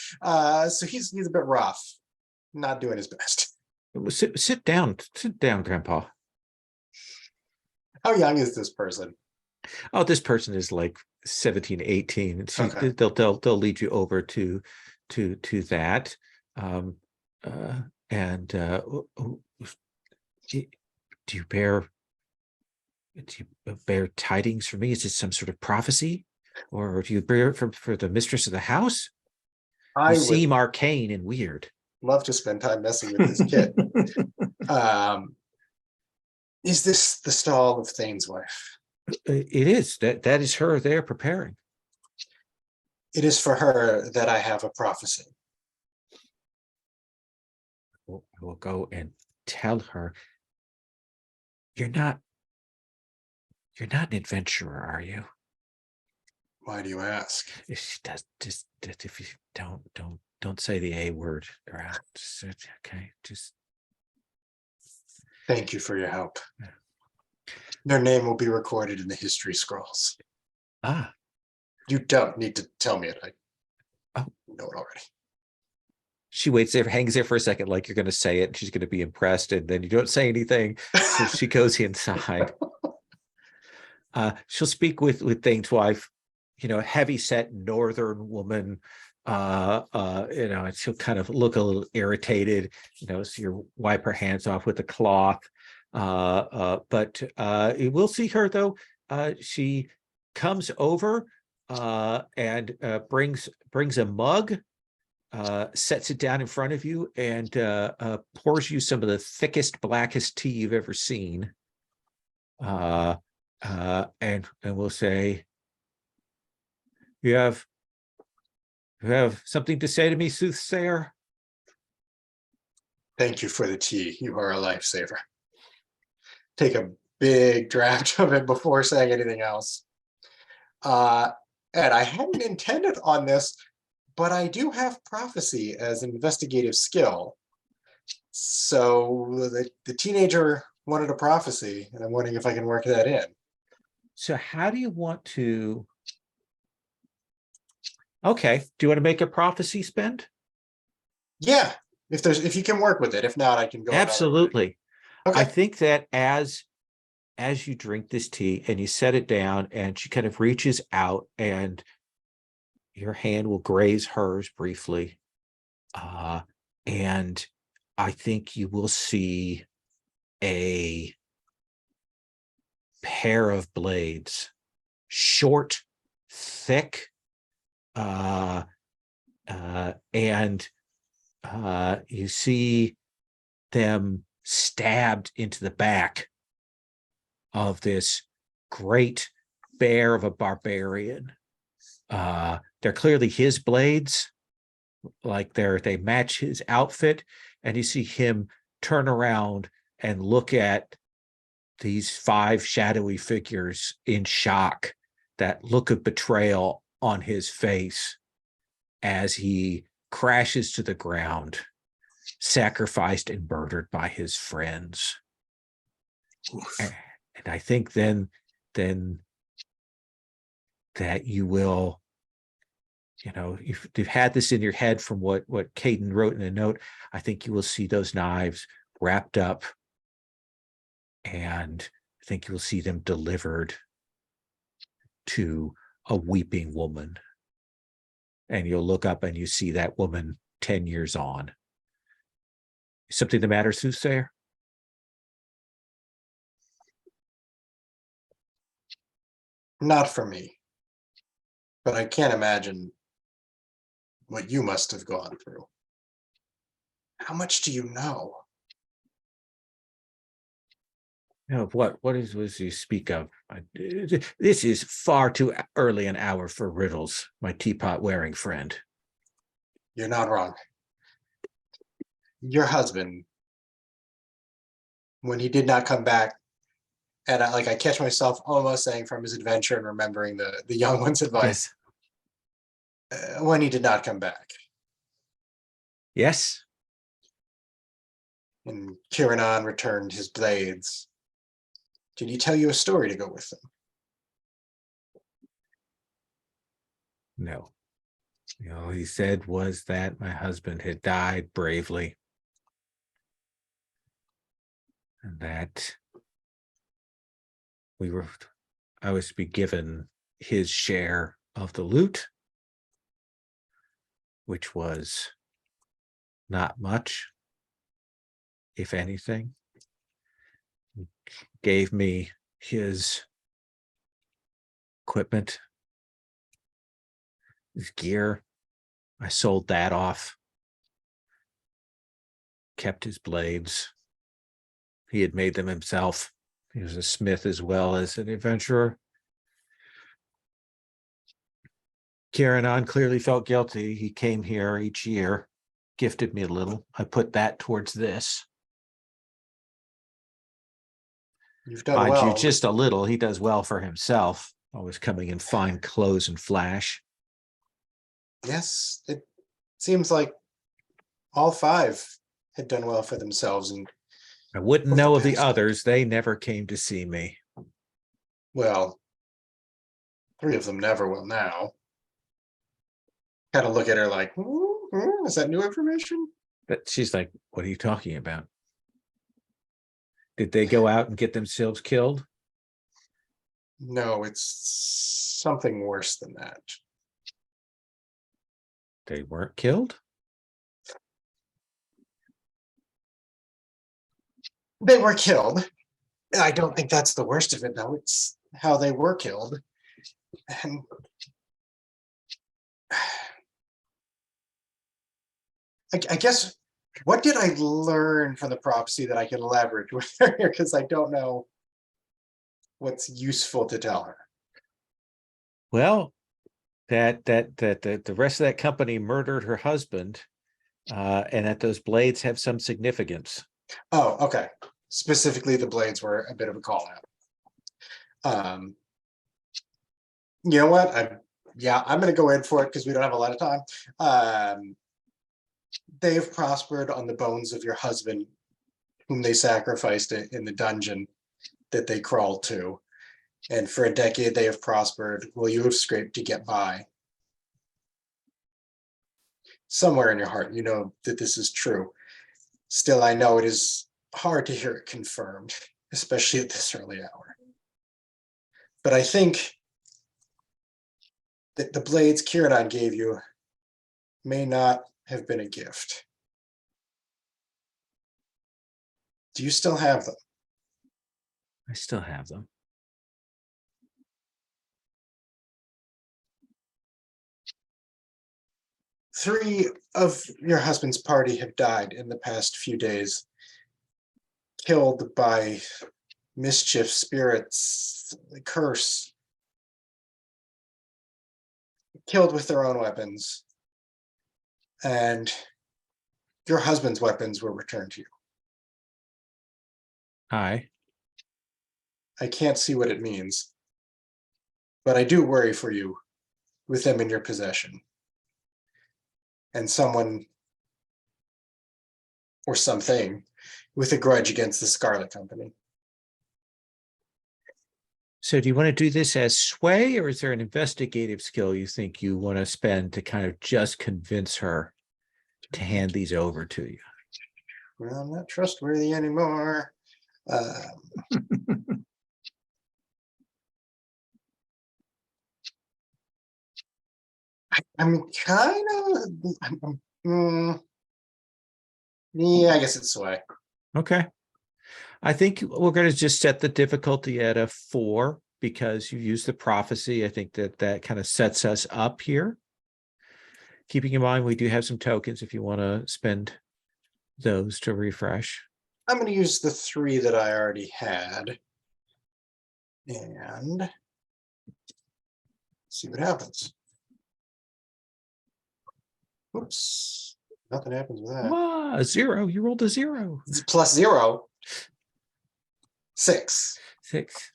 Speaker 5: So he's a bit rough, not doing his best.
Speaker 1: Sit down, Grandpa.
Speaker 5: How young is this person?
Speaker 1: Oh, this person is like 17, 18. And
Speaker 5: Okay.
Speaker 1: they'll lead you over to that. Do you bear tidings for me? Is it some sort of prophecy, or do you bear it for the mistress of the house?
Speaker 5: I
Speaker 1: You
Speaker 5: would
Speaker 1: seem arcane and weird.
Speaker 5: love to spend time messing with this kid. Is this the stall of Thane's wife?
Speaker 1: It is. That is her there preparing.
Speaker 5: It is for her that I have a prophecy.
Speaker 1: I will go and tell her. You're not an adventurer, are you?
Speaker 5: Why do you ask?
Speaker 1: If she does, just if you don't say the A word around. Okay, just
Speaker 5: Thank you for your help. Their name will be recorded in the history scrolls.
Speaker 1: ah.
Speaker 5: You don't need to tell me it. I
Speaker 1: Oh.
Speaker 5: know it already.
Speaker 1: She waits there, hangs there for a second, like you're going to say it, and she's going to be impressed, and then you don't say anything. So she goes inside. She'll speak with Thane's wife, heavy-set northern woman, and she'll kind of look a little irritated, so you wipe her hands off with a cloth. But we'll see her though. She comes over and brings a mug sets it down in front of you and pours you some of the thickest, blackest tea you've ever seen. And we'll say, you have something to say to me, soothsayer?
Speaker 5: Thank you for the tea. You are a lifesaver. Take a big draught of it before saying anything else. And I hadn't intended on this, but I do have prophecy as an investigative skill. So the teenager wanted a prophecy, and I'm wondering if I can work that in.
Speaker 1: So how do you want to? Okay, do you want to make a prophecy spend?
Speaker 5: Yeah, if you can work with it. If not, I can go another way.
Speaker 1: Absolutely.
Speaker 5: Okay.
Speaker 1: I think that as you drink this tea and you set it down and she kind of reaches out and your hand will graze hers briefly. And I think you will see a pair of blades, short, thick, and you see them stabbed into the back of this great bear of a barbarian. They're clearly his blades, like they match his outfit, and you see him turn around and look at these 5 shadowy figures in shock, that look of betrayal on his face as he crashes to the ground, sacrificed and murdered by his friends. And I think then that you will, if you've had this in your head from what Caden wrote in a note, I think you will see those knives wrapped up, and I think you will see them delivered to a weeping woman. And you'll look up and you see that woman 10 years on. Something the matter, soothsayer?
Speaker 5: Not for me. But I can't imagine what you must have gone through. How much do you know?
Speaker 1: What was you speak of? This is far too early an hour for riddles, my teapot wearing friend.
Speaker 5: You're not wrong. Your husband, when he did not come back, and I catch myself almost saying from his adventure and remembering the young one's advice. Yes. When he did not come back.
Speaker 1: Yes.
Speaker 5: And Kiranan returned his blades. Did he tell you a story to go with them?
Speaker 1: No. All he said was that my husband had died bravely, and that I was to be given his share of the loot, which was not much, if anything. He gave me his equipment, his gear. I sold that off, kept his blades. He had made them himself. He was a smith as well as an adventurer. Kiranan clearly felt guilty. He came here each year, gifted me a little. I put that towards this.
Speaker 5: You've done
Speaker 1: Mind
Speaker 5: well.
Speaker 1: you, just a little. He does well for himself, always coming in fine clothes and flash.
Speaker 5: Yes, it seems like all 5 had done well for themselves. And
Speaker 1: I wouldn't know of the others. They never came to see me.
Speaker 5: Well, 3 of them never will now. Kind of look at her like, is that new information?
Speaker 1: But she's like, what are you talking about? Did they go out and get themselves killed?
Speaker 5: No, it's something worse than that.
Speaker 1: They weren't killed?
Speaker 5: They were killed. I don't think that's the worst of it, though. It's how they were killed. And I guess, what did I learn from the prophecy that I can leverage with her here? Because I don't know what's useful to tell her.
Speaker 1: Well, that the rest of that company murdered her husband, and that those blades have some significance.
Speaker 5: Oh, okay. Specifically, the blades were a bit of a call out. You know what? I'm going to go in for it because we don't have a lot of time. They have prospered on the bones of your husband, whom they sacrificed in the dungeon that they crawled to. And for a decade, they have prospered. Well, you have scraped to get by. Somewhere in your heart, you know that this is true. Still, I know it is hard to hear it confirmed, especially at this early hour. But I think that the blades Kieran gave you may not have been a gift. Do you still have them?
Speaker 1: I still have them.
Speaker 5: Three of your husband's party have died in the past few days, killed by mischief, spirits, curse, killed with their own weapons. And your husband's weapons were returned to you.
Speaker 1: Hi.
Speaker 5: I can't see what it means, but I do worry for you with them in your possession. And someone or something with a grudge against the Scarlet Company.
Speaker 1: So do you want to do this as sway, or is there an investigative skill you think you want to spend to kind of just convince her to hand these over to you?
Speaker 5: Well, I'm not trustworthy anymore. I'm kind of, yeah, I guess it's sway.
Speaker 1: Okay. I think we're going to just set the difficulty at a 4 because you used the prophecy. I think that kind of sets us up here. Keeping in mind, we do have some tokens if you want to spend those to refresh.
Speaker 5: I'm going to use the 3 that I already had. And see what happens. Oops, nothing happens with that.
Speaker 1: Wow, a 0. You rolled a 0.
Speaker 5: It's +0. 6.
Speaker 1: 6.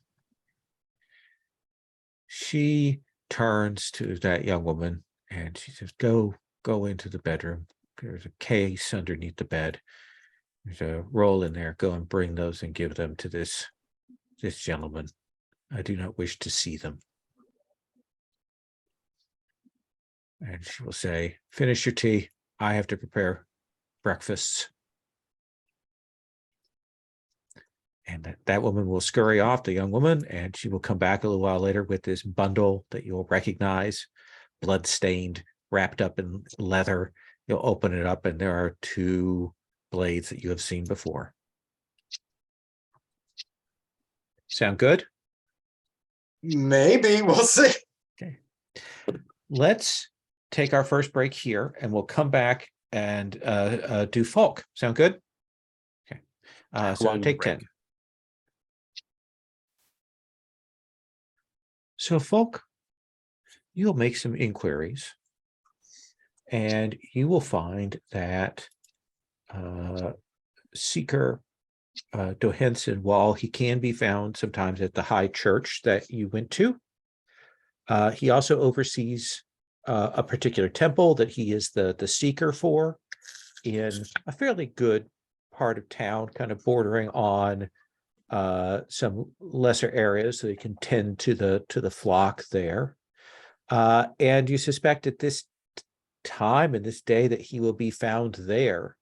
Speaker 1: She turns to that young woman and she says, go into the bedroom. There's a case underneath the bed. There's a roll in there. Go and bring those and give them to this gentleman. I do not wish to see them. And she will say, finish your tea. I have to prepare breakfast. And that woman will scurry off, the young woman, and she will come back a little while later with this bundle that you'll recognize, blood-stained, wrapped up in leather. You'll open it up, and there are 2 blades that you have seen before. Sound good?
Speaker 5: Maybe, we'll see.
Speaker 1: Okay. Let's take our first break here, and we'll come back and do Folk. Sound good? Okay. So
Speaker 3: Long
Speaker 1: take
Speaker 3: break.
Speaker 1: 10. So Folk, you'll make some inquiries, and you will find that Seeker Dohenson, while he can be found sometimes at the high church that you went to, he also oversees a particular temple that he is the seeker for in a fairly good part of town, kind of bordering on some lesser areas so they can tend to the flock there. And you suspect at this time and this day that he will be found there.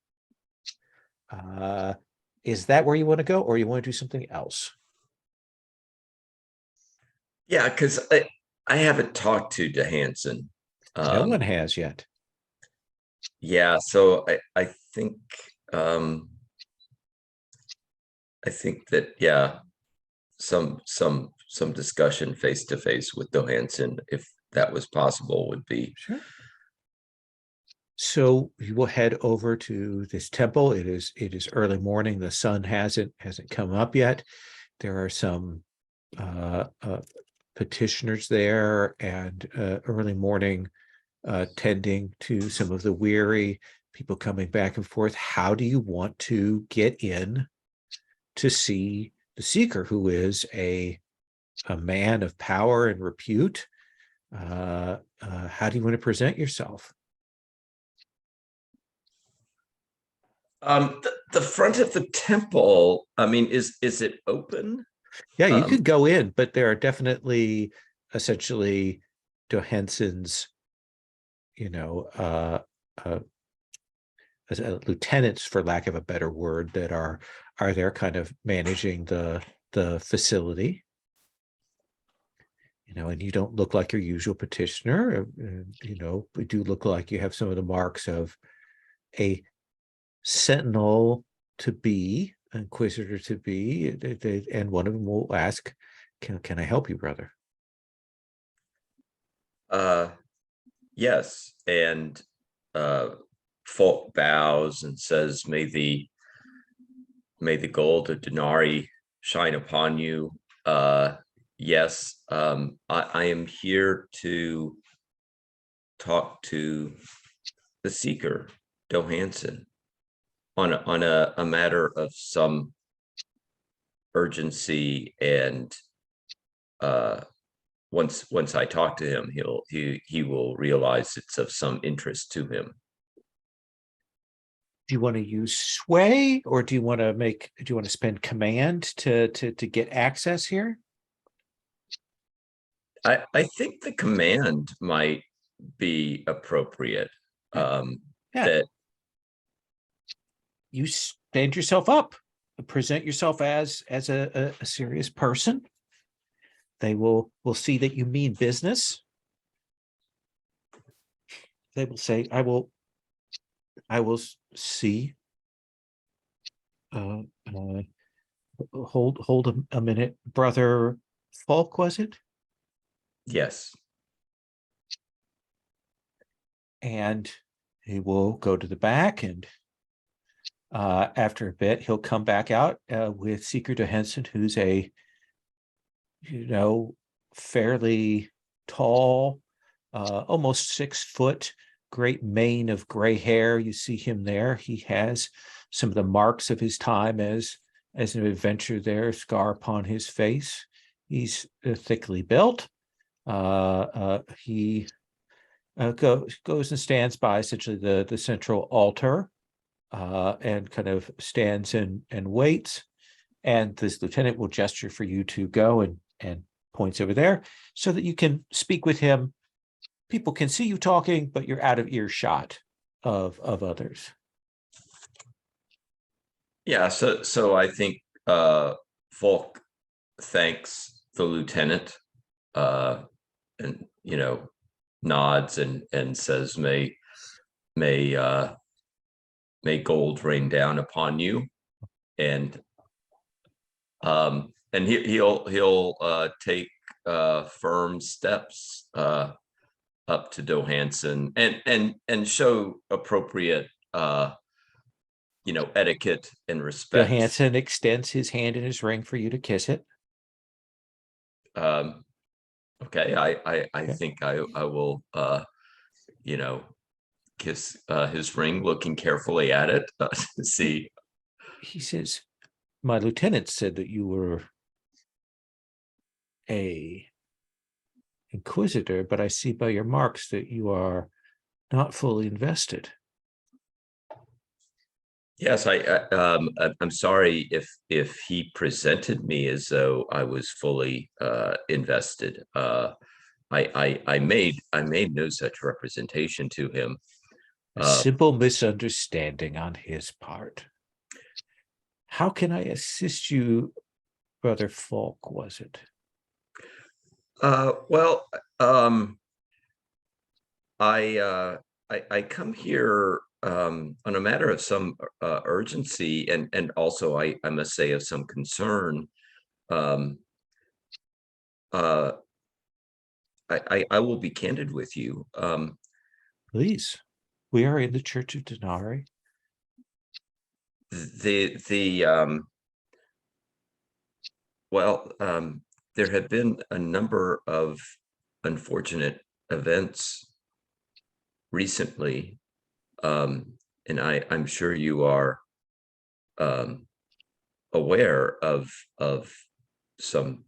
Speaker 1: Is that where you want to go, or you want to do something else?
Speaker 2: Yeah, because I haven't talked to DeHanson.
Speaker 1: No one has yet.
Speaker 2: Yeah, so I think that, yeah, some discussion face to face with Johansson, if that was possible, would be
Speaker 1: Sure. So you will head over to this temple. It is early morning. The sun hasn't come up yet. There are some petitioners there, and early morning tending to some of the weary people coming back and forth. How do you want to get in to see the seeker, who is a man of power and repute? How do you want to present yourself?
Speaker 2: The front of the temple, I mean, is it open?
Speaker 1: Yeah, you
Speaker 2: Um,
Speaker 1: could go in, but there are definitely essentially Johansson's, you know, uh, lieutenants, for lack of a better word, that are there kind of managing the facility. And you don't look like your usual petitioner. We do look like you have some of the marks of a sentinel to be, inquisitor to be, and one of them will ask, can I help you, brother?
Speaker 2: yes, and Falk bows and says, may the gold of denarii shine upon you. Yes, I am here to talk to the seeker, Johansson, on a matter of some urgency, and once I talk to him, he will realize it's of some interest to him.
Speaker 1: Do you want to use sway, or do you want to spend command to get access here?
Speaker 2: I think the command might be appropriate.
Speaker 1: Yeah.
Speaker 2: That
Speaker 1: You stand yourself up, present yourself as a serious person. They will see that you mean business. They will say, I will see. Hold a minute, brother Falk, was it?
Speaker 2: yes,
Speaker 1: And he will go to the back, and after a bit, he'll come back out with Seeker Johansson, who's a fairly tall, almost 6 foot, great mane of gray hair. You see him there. He has some of the marks of his time as an adventurer there, scar upon his face. He's thickly built. He goes and stands by essentially the central altar, and kind of stands and waits. And this lieutenant will gesture for you to go, and points over there so that you can speak with him. People can see you talking, but you're out of earshot of others.
Speaker 2: yeah. So I think Falk thanks the lieutenant, and nods and says, may gold rain down upon you, and he'll take firm steps up to Johansson, and show appropriate etiquette and respect.
Speaker 1: Johansson extends his hand in his ring for you to kiss it.
Speaker 2: Okay, I
Speaker 1: Okay.
Speaker 2: think I will kiss his ring, looking carefully at it to see.
Speaker 1: He says, my lieutenant said that you were a inquisitor, but I see by your marks that you are not fully invested.
Speaker 2: Yes, I'm sorry if he presented me as though I was fully invested. I made no such representation to him.
Speaker 1: A simple misunderstanding on his part. How can I assist you, Brother Falk, was it?
Speaker 2: Well, I come here on a matter of some urgency, and also I must say of some concern. I will be candid with you.
Speaker 1: Please. We are in the Church of Denari.
Speaker 2: Well, there have been a number of unfortunate events recently, and I'm sure you are aware of some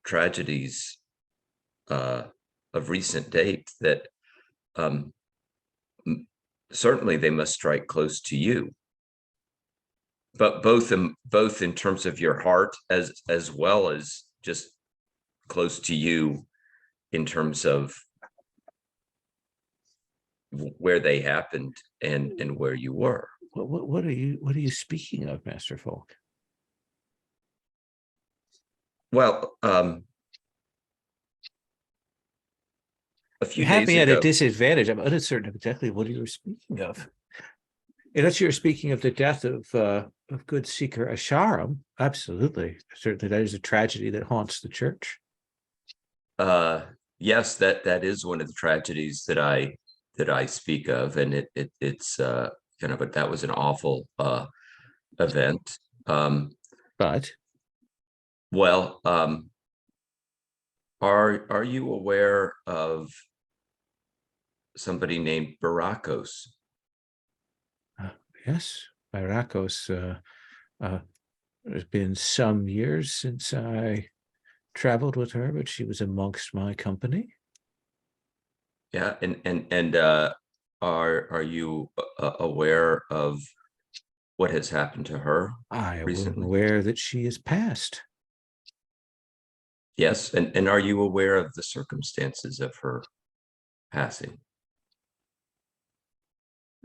Speaker 2: tragedies of recent date that certainly they must strike close to you, but both in terms of your heart as well as just close to you in terms of where they happened and where you were.
Speaker 1: What are you speaking of, Master Folk?
Speaker 2: Well, a few
Speaker 1: You have
Speaker 2: days
Speaker 1: me at a
Speaker 2: ago,
Speaker 1: disadvantage. I'm uncertain of exactly what you were speaking of. Unless you're speaking of the death of good seeker Asharim, absolutely, certainly that is a tragedy that haunts the church.
Speaker 2: yes, that is one of the tragedies that I speak of, and it's kind of, but that was an awful event.
Speaker 1: But
Speaker 2: Well, are you aware of somebody named Barakos?
Speaker 1: yes, Barakos. It's been some years since I traveled with her, but she was amongst my company.
Speaker 2: Yeah, and are you aware of what has happened to her
Speaker 1: I am
Speaker 2: recently?
Speaker 1: aware that she is passed.
Speaker 2: Yes, and are you aware of the circumstances of her passing?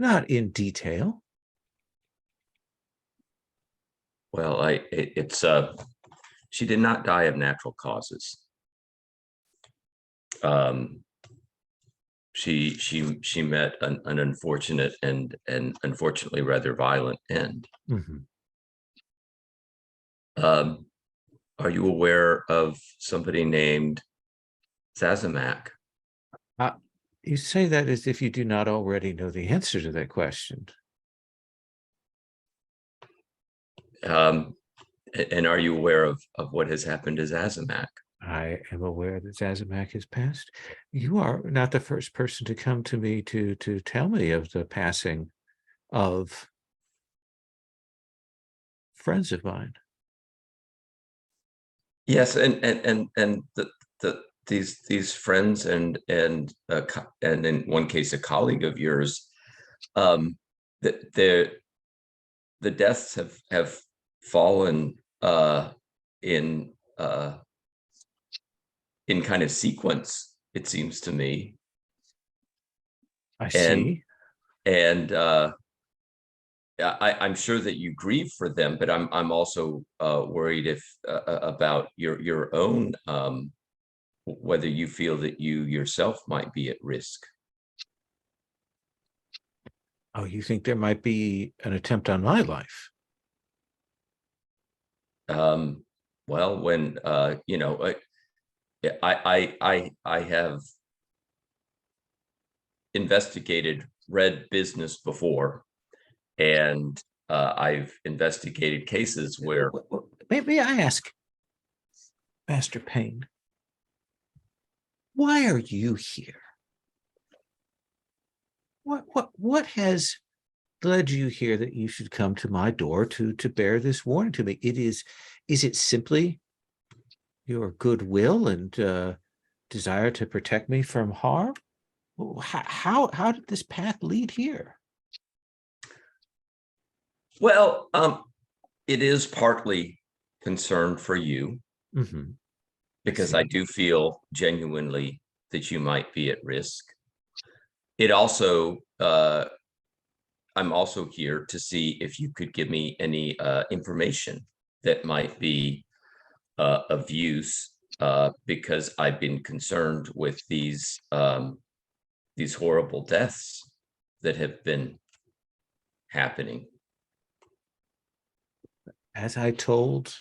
Speaker 1: Not in detail.
Speaker 2: Well, it's she did not die of natural causes. She met an unfortunate and unfortunately rather violent end.
Speaker 1: Mhm.
Speaker 2: Are you aware of somebody named Zazamak?
Speaker 1: You say that as if you do not already know the answer to that question.
Speaker 2: And are you aware of what has happened to Zazamak?
Speaker 1: I am aware that Zazamak has passed. You are not the first person to come to me to tell me of the passing of friends of mine.
Speaker 2: Yes, and these friends and in one case a colleague of yours, that the deaths have fallen in kind of sequence, it seems to me.
Speaker 1: I
Speaker 2: And
Speaker 1: see.
Speaker 2: I'm sure that you grieve for them, but I'm also worried if about your own whether you feel that you yourself might be at risk.
Speaker 1: Oh, you think there might be an attempt on my life?
Speaker 2: Well, when you know, I have investigated red business before, and I've investigated cases where.
Speaker 1: May I ask, Master Payne, why are you here? What has led you here that you should come to my door to bear this warning to me? Is it simply your goodwill and desire to protect me from harm? How did this path lead here?
Speaker 2: Well, it is partly concern for you,
Speaker 1: Mm-hmm.
Speaker 2: because I do feel genuinely that you might be at risk. It also, I'm also here to see if you could give me any information that might be of use, because I've been concerned with these horrible deaths that have been happening.
Speaker 1: As I told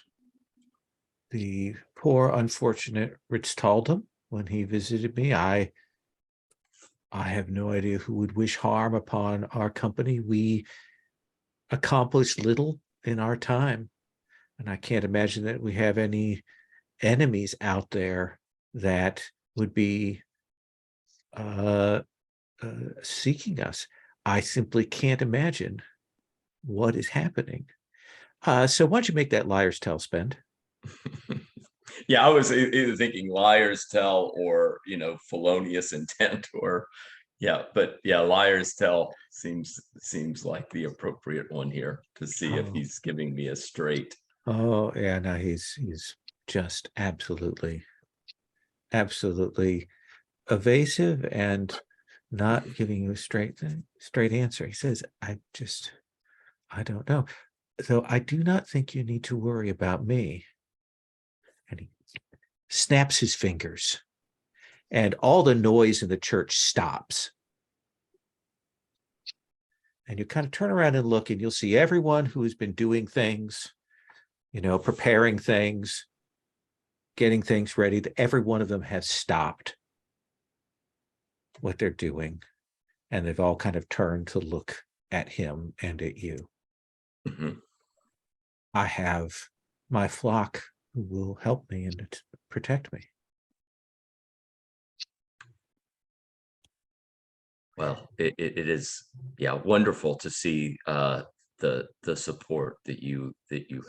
Speaker 1: the poor unfortunate Rich Taldum when he visited me, I I have no idea who would wish harm upon our company. We accomplished little in our time, and I can't imagine that we have any enemies out there that would be seeking us. I simply can't imagine what is happening. So why don't you make that liar's tale spend?
Speaker 2: Yeah, I was either thinking liar's tell or, felonious intent or, yeah, but yeah, liar's tell seems like the appropriate one here to see if
Speaker 1: Oh.
Speaker 2: he's giving me a straight.
Speaker 1: Oh yeah, no, he's just absolutely evasive and not giving you a straight answer. He says, I don't know. So I do not think you need to worry about me. And he snaps his fingers, and all the noise in the church stops. And you kind of turn around and look, and you'll see everyone who has been doing things, preparing things, getting things ready. Every one of them has stopped what they're doing, and they've all kind of turned to look at him and at you.
Speaker 2: Mhm.
Speaker 1: I have my flock who will help me and protect me.
Speaker 2: Well, it is, yeah, wonderful to see the support that you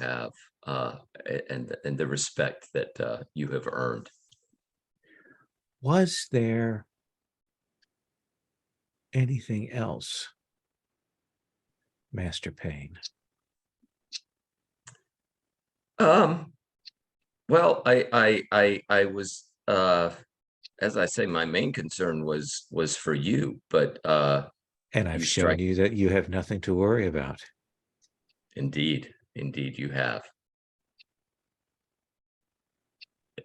Speaker 2: have and the respect that you have earned.
Speaker 1: Was there anything else, Master Payne?
Speaker 2: Well, I was as I say, my main concern was for you, but
Speaker 1: And I've
Speaker 2: you
Speaker 1: shown
Speaker 2: strike.
Speaker 1: you that you have nothing to worry about.
Speaker 2: Indeed, you have.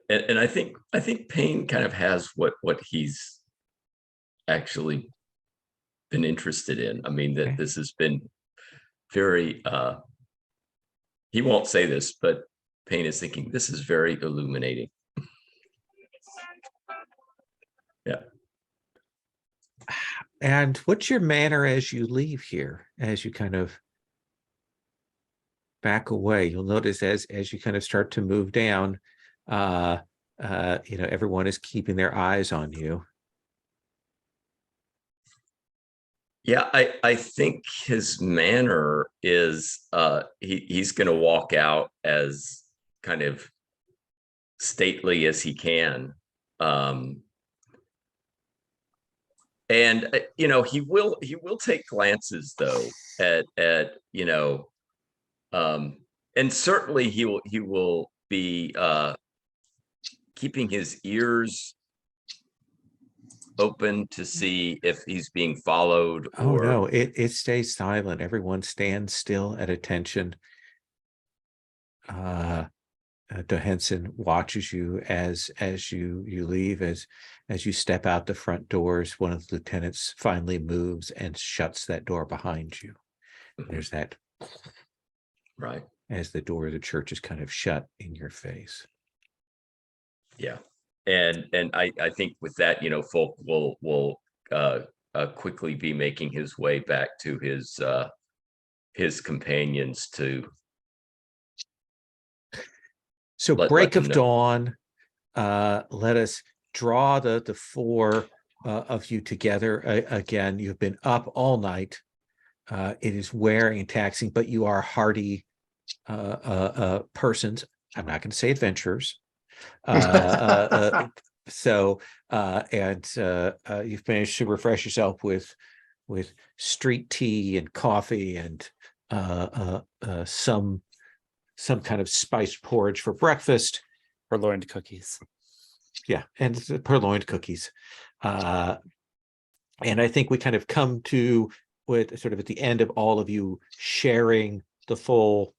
Speaker 2: And I think Payne kind of has what he's actually been interested in. I mean, that
Speaker 1: Okay.
Speaker 2: this has been very he won't say this, but Payne is thinking this is very illuminating. Yeah.
Speaker 1: And what's your manner as you leave here, as you kind of back away? You'll notice as you kind of start to move down, everyone is keeping their eyes on you.
Speaker 2: Yeah, I think his manner is he's going to walk out as kind of stately as he can. And he will take glances though at and certainly he will be keeping his ears open to see if he's being followed
Speaker 1: Oh
Speaker 2: or
Speaker 1: no, it stays silent. Everyone stands still at attention. De Henson watches you as you leave, as you step out the front doors. One of the lieutenants finally moves and shuts that door behind you. There's that
Speaker 2: right.
Speaker 1: as the door of the church is kind of shut in your face.
Speaker 2: Yeah. And I think with that, Folk will quickly be making his way back to his companions to
Speaker 1: So
Speaker 2: let
Speaker 1: break
Speaker 2: them
Speaker 1: of
Speaker 2: know.
Speaker 1: dawn, let us draw the four of you together. Again, you've been up all night. It is wearing and taxing, but you are hardy persons. I'm not going to say adventurers. So you've managed to refresh yourself with street tea and coffee and some kind of spiced porridge for breakfast.
Speaker 3: Purloined cookies.
Speaker 1: Yeah, and purloined cookies. And I think we kind of come to with sort of at the end of all of you sharing the full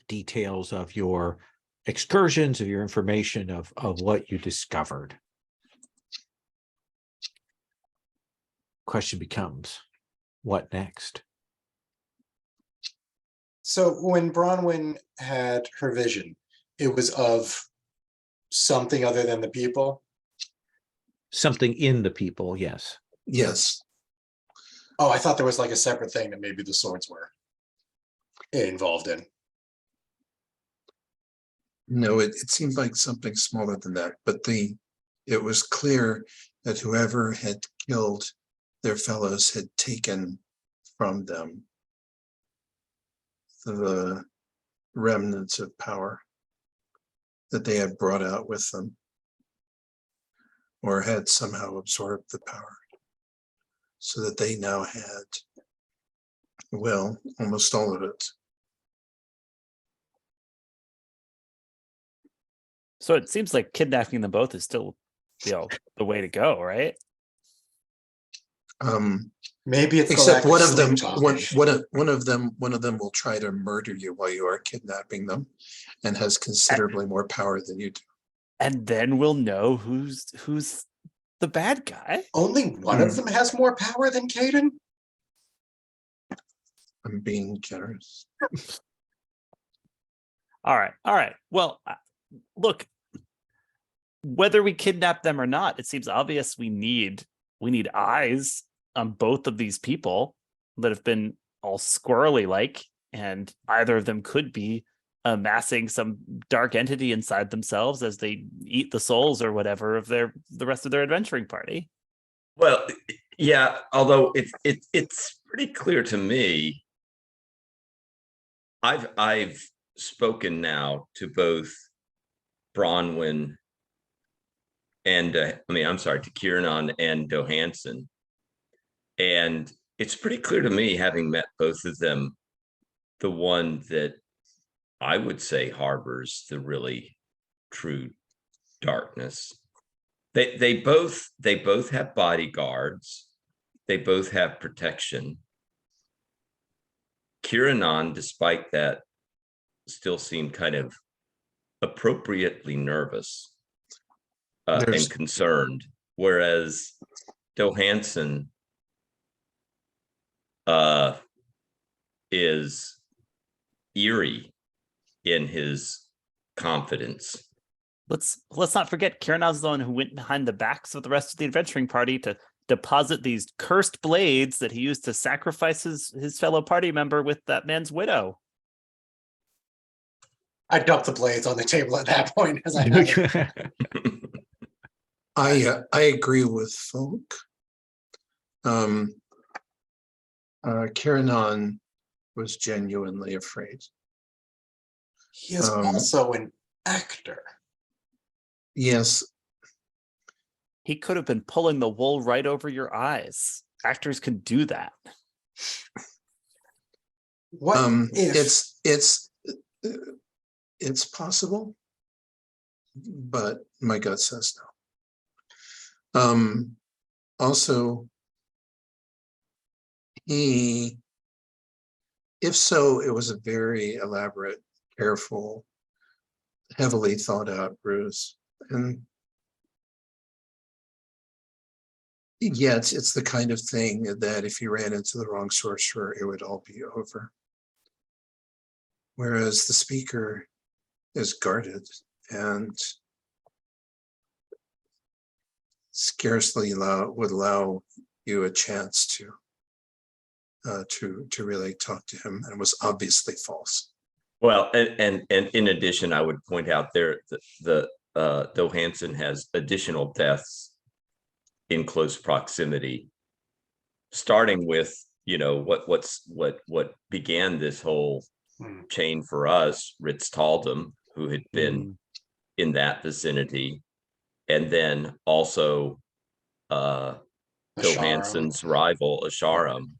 Speaker 1: details of your excursions, of your information, of what you discovered. Question becomes, what next?
Speaker 5: So when Bronwyn had her vision, it was of something other than the people.
Speaker 1: Something in the people, yes.
Speaker 4: Yes.
Speaker 5: Oh, I thought there was like a separate thing that maybe the swords were involved in.
Speaker 4: No, it seemed like something smaller than that, but it was clear that whoever had killed their fellows had taken from them the remnants of power that they had brought out with them, or had somehow absorbed the power, so that they now had, well, almost all of it.
Speaker 3: So it seems like kidnapping them both is still, the way to go, right?
Speaker 5: Maybe it's the
Speaker 4: Except
Speaker 5: lack
Speaker 4: one of them,
Speaker 5: sleep
Speaker 4: one of them will try to murder you while you are kidnapping them, and has considerably more power than you do.
Speaker 3: And then we'll know who's the bad guy.
Speaker 5: Only one of them has more power than Caden?
Speaker 4: I'm being generous.
Speaker 3: All right. Well, look, whether we kidnap them or not, it seems obvious we need eyes on both of these people that have been all squirrely like, and either of them could be amassing some dark entity inside themselves as they eat the souls or whatever of the rest of their adventuring party.
Speaker 2: Well, yeah, although it's pretty clear to me. I've spoken now to both Bronwyn and to Kiernan and Johansson. And it's pretty clear to me, having met both of them, the one that I would say harbors the really true darkness. They both have bodyguards. They both have protection. Kiernan, despite that, still seemed kind of appropriately nervous and concerned, whereas Johansson is eerie in his confidence.
Speaker 3: Let's not forget Kiernan's the one who went behind the backs of the rest of the adventuring party to deposit these cursed blades that he used to sacrifice his fellow party member with that man's widow.
Speaker 5: I dumped the blades on the table at that point as I had it.
Speaker 4: I agree with Folk. Kiernan was genuinely afraid.
Speaker 5: He is also an actor.
Speaker 4: Yes.
Speaker 3: He could have been pulling the wool right over your eyes. Actors can do that.
Speaker 5: What if
Speaker 4: it's possible, but my gut says no. Also, if so, it was a very elaborate, careful, heavily thought out ruse. And yet it's the kind of thing that if you ran into the wrong sorcerer, it would all be over. Whereas the speaker is guarded and scarcely would allow you a chance to really talk to him, and was obviously false.
Speaker 2: Well, and in addition, I would point out there the Johansson has additional deaths in close proximity, starting with what began this whole chain for us, Ritz Taldum, who had been in that vicinity, and then also Johansson's rival Asharum.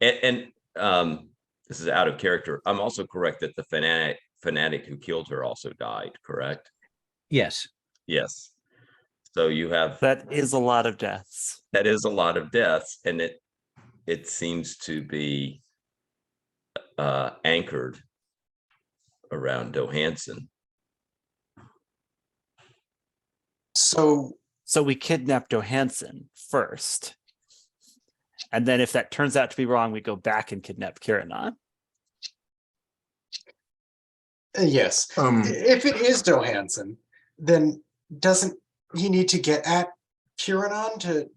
Speaker 2: And this is out of character. I'm also correct that the fanatic who killed her also died, correct?
Speaker 1: Yes.
Speaker 2: Yes. So you have
Speaker 3: that is a lot of deaths.
Speaker 2: That is a lot of deaths, and it seems to be anchored around Johansson.
Speaker 5: So
Speaker 3: we kidnap Johansson first. And then if that turns out to be wrong, we go back and kidnap Kiernan.
Speaker 5: Yes. If it is Johansson, then doesn't he need to get at Kiernan to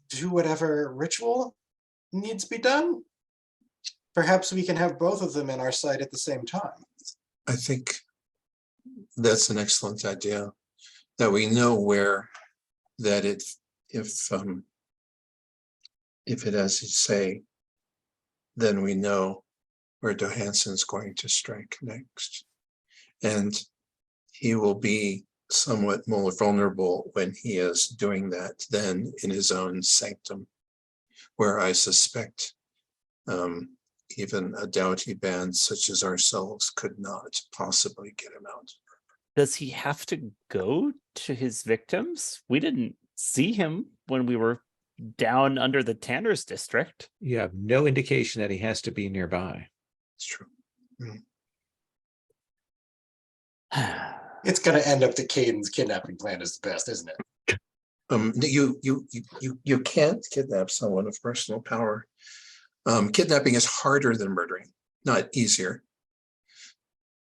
Speaker 5: do whatever ritual needs to be done. Perhaps we can have both of them in our sight at the same time.
Speaker 4: I think that's an excellent idea, that we know where, that if it, as you say, then we know where Johansson's going to strike next. And he will be somewhat more vulnerable when he is doing that than in his own sanctum, where I suspect even a doughty band such as ourselves could not possibly get him out.
Speaker 3: Does he have to go to his victims? We didn't see him when we were down under the Tanner's district.
Speaker 1: You have no indication that he has to be nearby.
Speaker 4: It's true.
Speaker 5: It's going to end up that Caden's kidnapping plan is the best, isn't it?
Speaker 4: You can't kidnap someone of personal power. Kidnapping is harder than murdering, not easier.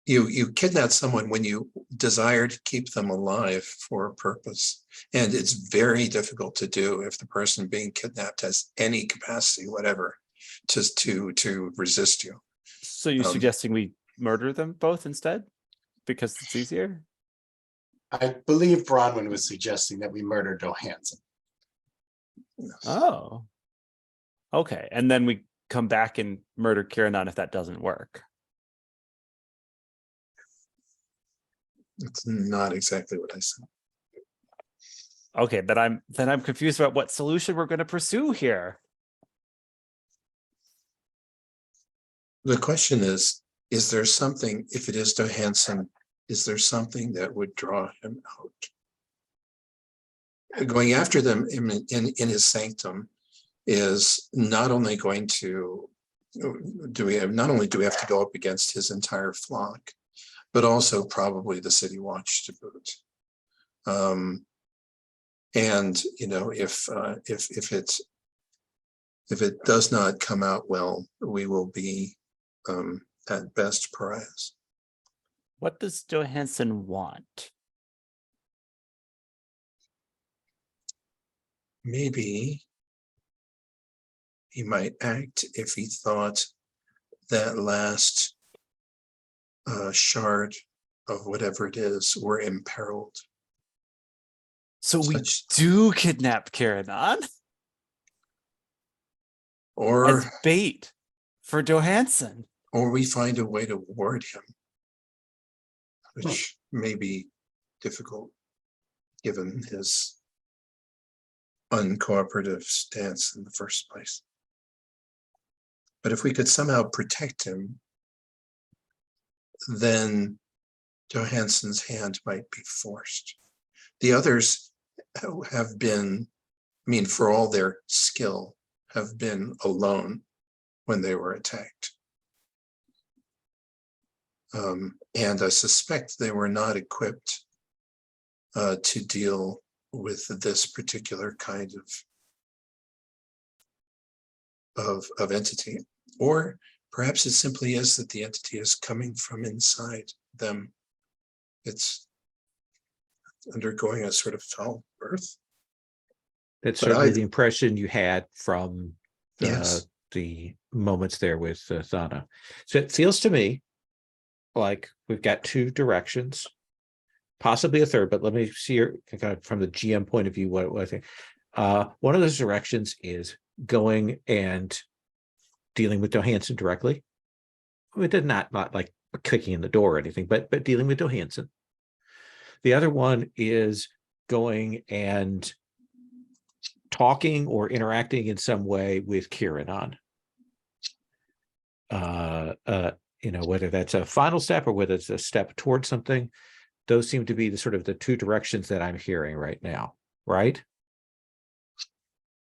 Speaker 4: You kidnap someone when you desire to keep them alive for a purpose, and it's very difficult to do if the person being kidnapped has any capacity, whatever, just to resist you.
Speaker 3: So you're suggesting we murder them both instead? Because it's easier?
Speaker 5: I believe Bronwyn was suggesting that we murder Johansson.
Speaker 3: Oh. Okay, and then we come back and murder Kiranon if that doesn't work.
Speaker 4: It's not exactly what I said.
Speaker 3: Okay, but I'm confused about what solution we're going to pursue here.
Speaker 4: The question is there something, if it is Johansson, is there something that would draw him out? Going after them in his sanctum is not only going to, not only do we have to go up against his entire flock, but also probably the city watch to boot. And you know, if it does not come out well, we will be at best pariahs.
Speaker 3: What does Johansson want?
Speaker 4: Maybe he might act if he thought that last shard of whatever it is were imperiled.
Speaker 3: So we do kidnap Kiranon
Speaker 4: or
Speaker 3: as bait for Johansson.
Speaker 4: Or we find a way to ward him, which may be difficult given his uncooperative stance in the first place. But if we could somehow protect him, then Johansson's hand might be forced. The others have been, I mean, for all their skill, have been alone when they were attacked. And I suspect they were not equipped to deal with this particular kind of entity. Or perhaps it simply is that the entity is coming from inside them. It's undergoing a sort of foul birth.
Speaker 1: That's
Speaker 4: But
Speaker 1: certainly
Speaker 4: I-
Speaker 1: the impression you had from
Speaker 4: Yes.
Speaker 1: the moments there with Thana. So it feels to me like we've got two directions, possibly a third, but let me see your, kind of from the GM point of view, what I think. One of those directions is going and dealing with Johansson directly. I mean, it did not like kicking in the door or anything, but dealing with Johansson. The other one is going and talking or interacting in some way with Kiranon. You know, whether that's a final step or whether it's a step towards something, those seem to be the sort of the two directions that I'm hearing right now, right?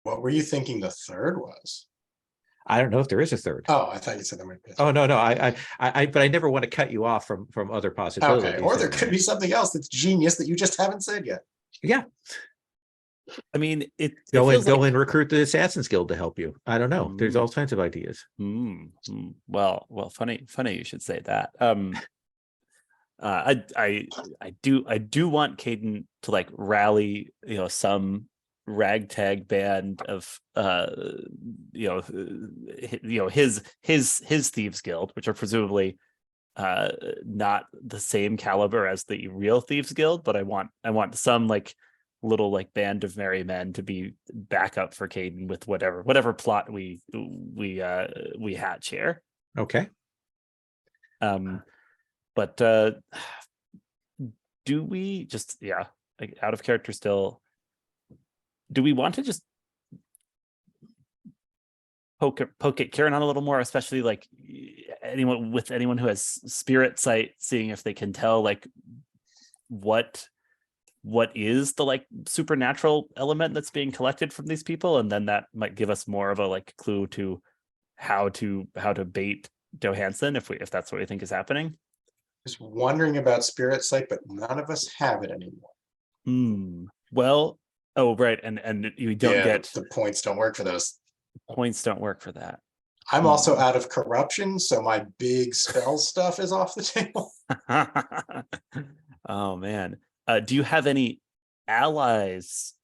Speaker 5: What were you thinking the third was?
Speaker 1: I don't know if there is a third.
Speaker 5: Oh, I thought you said there might be.
Speaker 1: Oh, no, but I never want to cut you off from other possibilities.
Speaker 5: Okay, or there could be something else that's genius that you just haven't said yet.
Speaker 1: Yeah,
Speaker 3: I mean, it
Speaker 1: go
Speaker 3: feels like-
Speaker 1: and recruit the Assassin's Guild to help you. I don't know. There's all kinds of ideas.
Speaker 3: Well, funny you should say that. I do want Caden to like rally, you know, some ragtag band of his thieves guild, which are presumably not the same caliber as the real thieves guild, but I want some like little like band of merry men to be backup for Caden with whatever plot we hatch here.
Speaker 1: Okay.
Speaker 3: But do we just like out of character still, do we want to just poke at Kieran a little more, especially like anyone who has spirit sight, seeing if they can tell like what is the like supernatural element that's being collected from these people, and then that might give us more of a like clue to how to bait Johansson if that's what we think is happening.
Speaker 5: Just wondering about spirit sight, but none of us have it anymore.
Speaker 3: Well, oh right, and you don't get
Speaker 5: the points don't work for those.
Speaker 3: Points don't work for that.
Speaker 5: I'm also out of corruption, so my big spell stuff is off the table.
Speaker 3: Oh man, do you have any allies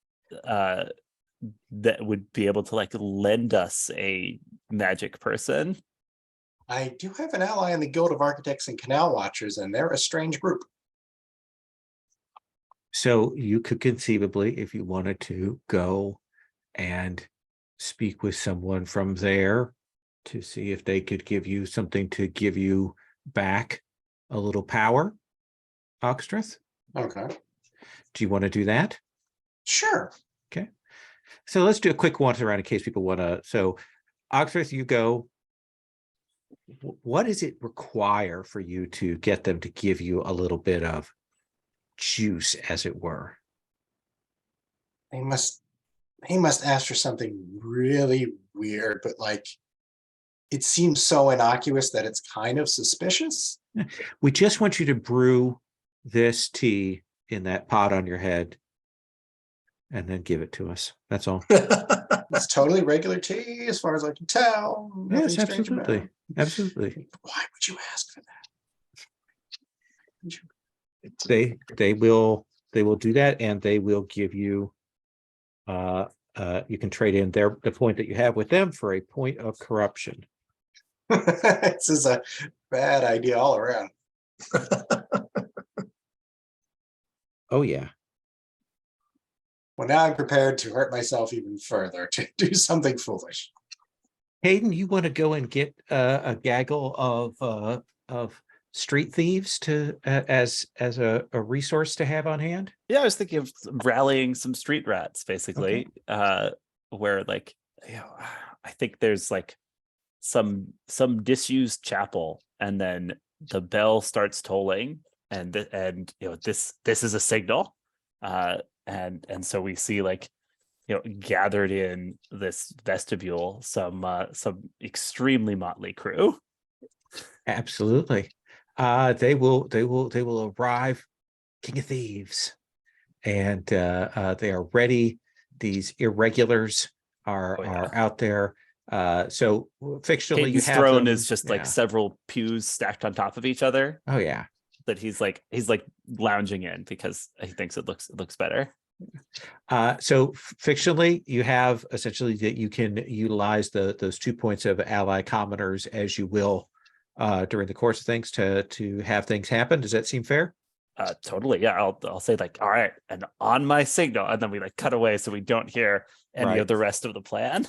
Speaker 3: that would be able to like lend us a magic person?
Speaker 5: I do have an ally in the Guild of Architects and Canal Watchers, and they're a strange group.
Speaker 1: So you could conceivably, if you wanted to, go and speak with someone from there to see if they could give you something to give you back a little power, Oxtreth.
Speaker 5: Okay.
Speaker 1: Do you want to do that?
Speaker 5: Sure.
Speaker 1: Okay. So let's do a quick once around in case people want to. So Oxtreth, you go. What does it require for you to get them to give you a little bit of juice, as it were?
Speaker 5: They must ask for something really weird, but like it seems so innocuous that it's kind of suspicious.
Speaker 1: We just want you to brew this tea in that pot on your head and then give it to us. That's all.
Speaker 5: It's totally regular tea, as far as I can tell. Nothing
Speaker 1: Yes,
Speaker 5: strange about
Speaker 1: absolutely.
Speaker 5: it.
Speaker 1: Absolutely.
Speaker 5: Why would you ask for that?
Speaker 1: They will do that, and they will give you you can trade in the point that you have with them for a point of corruption.
Speaker 5: This is a bad idea all around.
Speaker 1: Oh yeah.
Speaker 5: Well, now I'm prepared to hurt myself even further to do something foolish.
Speaker 1: Hayden, you want to go and get a gaggle of street thieves to as a resource to have on hand?
Speaker 3: Yeah, I was thinking of rallying some street rats, basically, where like, I think there's like some disused chapel, and then the bell starts tolling, and this is a signal, and so we see like gathered in this vestibule some extremely motley crew.
Speaker 1: Absolutely. They will arrive, King of Thieves, and they are ready. These irregulars are out there. So fictionally, you
Speaker 3: Caden's
Speaker 1: have
Speaker 3: throne
Speaker 1: them,
Speaker 3: is just like several pews stacked on top of each other.
Speaker 1: Oh yeah.
Speaker 3: That he's like lounging in because he thinks it looks better.
Speaker 1: So fictionally, you have essentially that you can utilize those 2 points of ally commoners as you will during the course of things to have things happen. Does that seem fair?
Speaker 3: Totally. Yeah, I'll say like, all right, and on my signal, and then we like cut away so we don't hear any of the rest of the plan.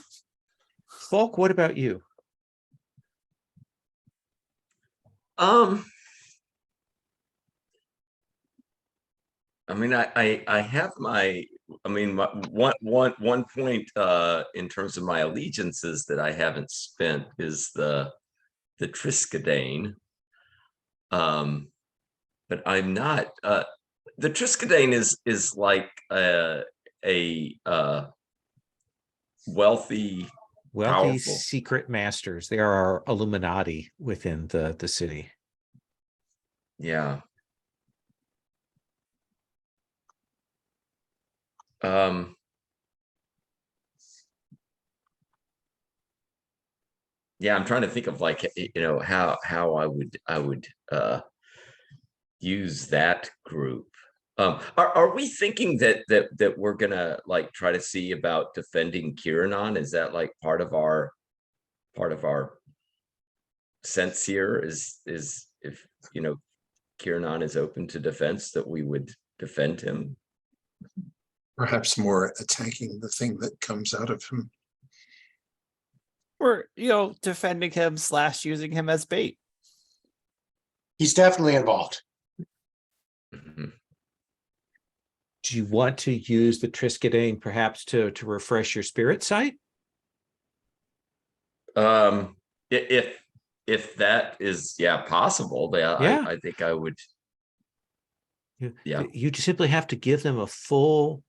Speaker 1: Folk, what about you?
Speaker 2: I mean, I have one point in terms of my allegiances that I haven't spent is the Triskadane. But I'm not the Triskadane is like a wealthy powerful
Speaker 1: secret masters. They are our Illuminati within the city.
Speaker 2: Yeah. Yeah, I'm trying to think of like how I would use that group. Are we thinking that we're gonna like try to see about defending Kiranon? Is that like part of our sense here? Is if Kiranon is open to defense, that we would defend him?
Speaker 4: Perhaps more attacking the thing that comes out of him.
Speaker 3: Or, defending him / using him as bait.
Speaker 5: He's definitely involved.
Speaker 2: Mhm.
Speaker 1: Do you want to use the Triskelion perhaps to refresh your spirit sight?
Speaker 2: If that is possible,
Speaker 1: Yeah.
Speaker 2: I think I would. Yeah.
Speaker 1: You just simply have to give them a full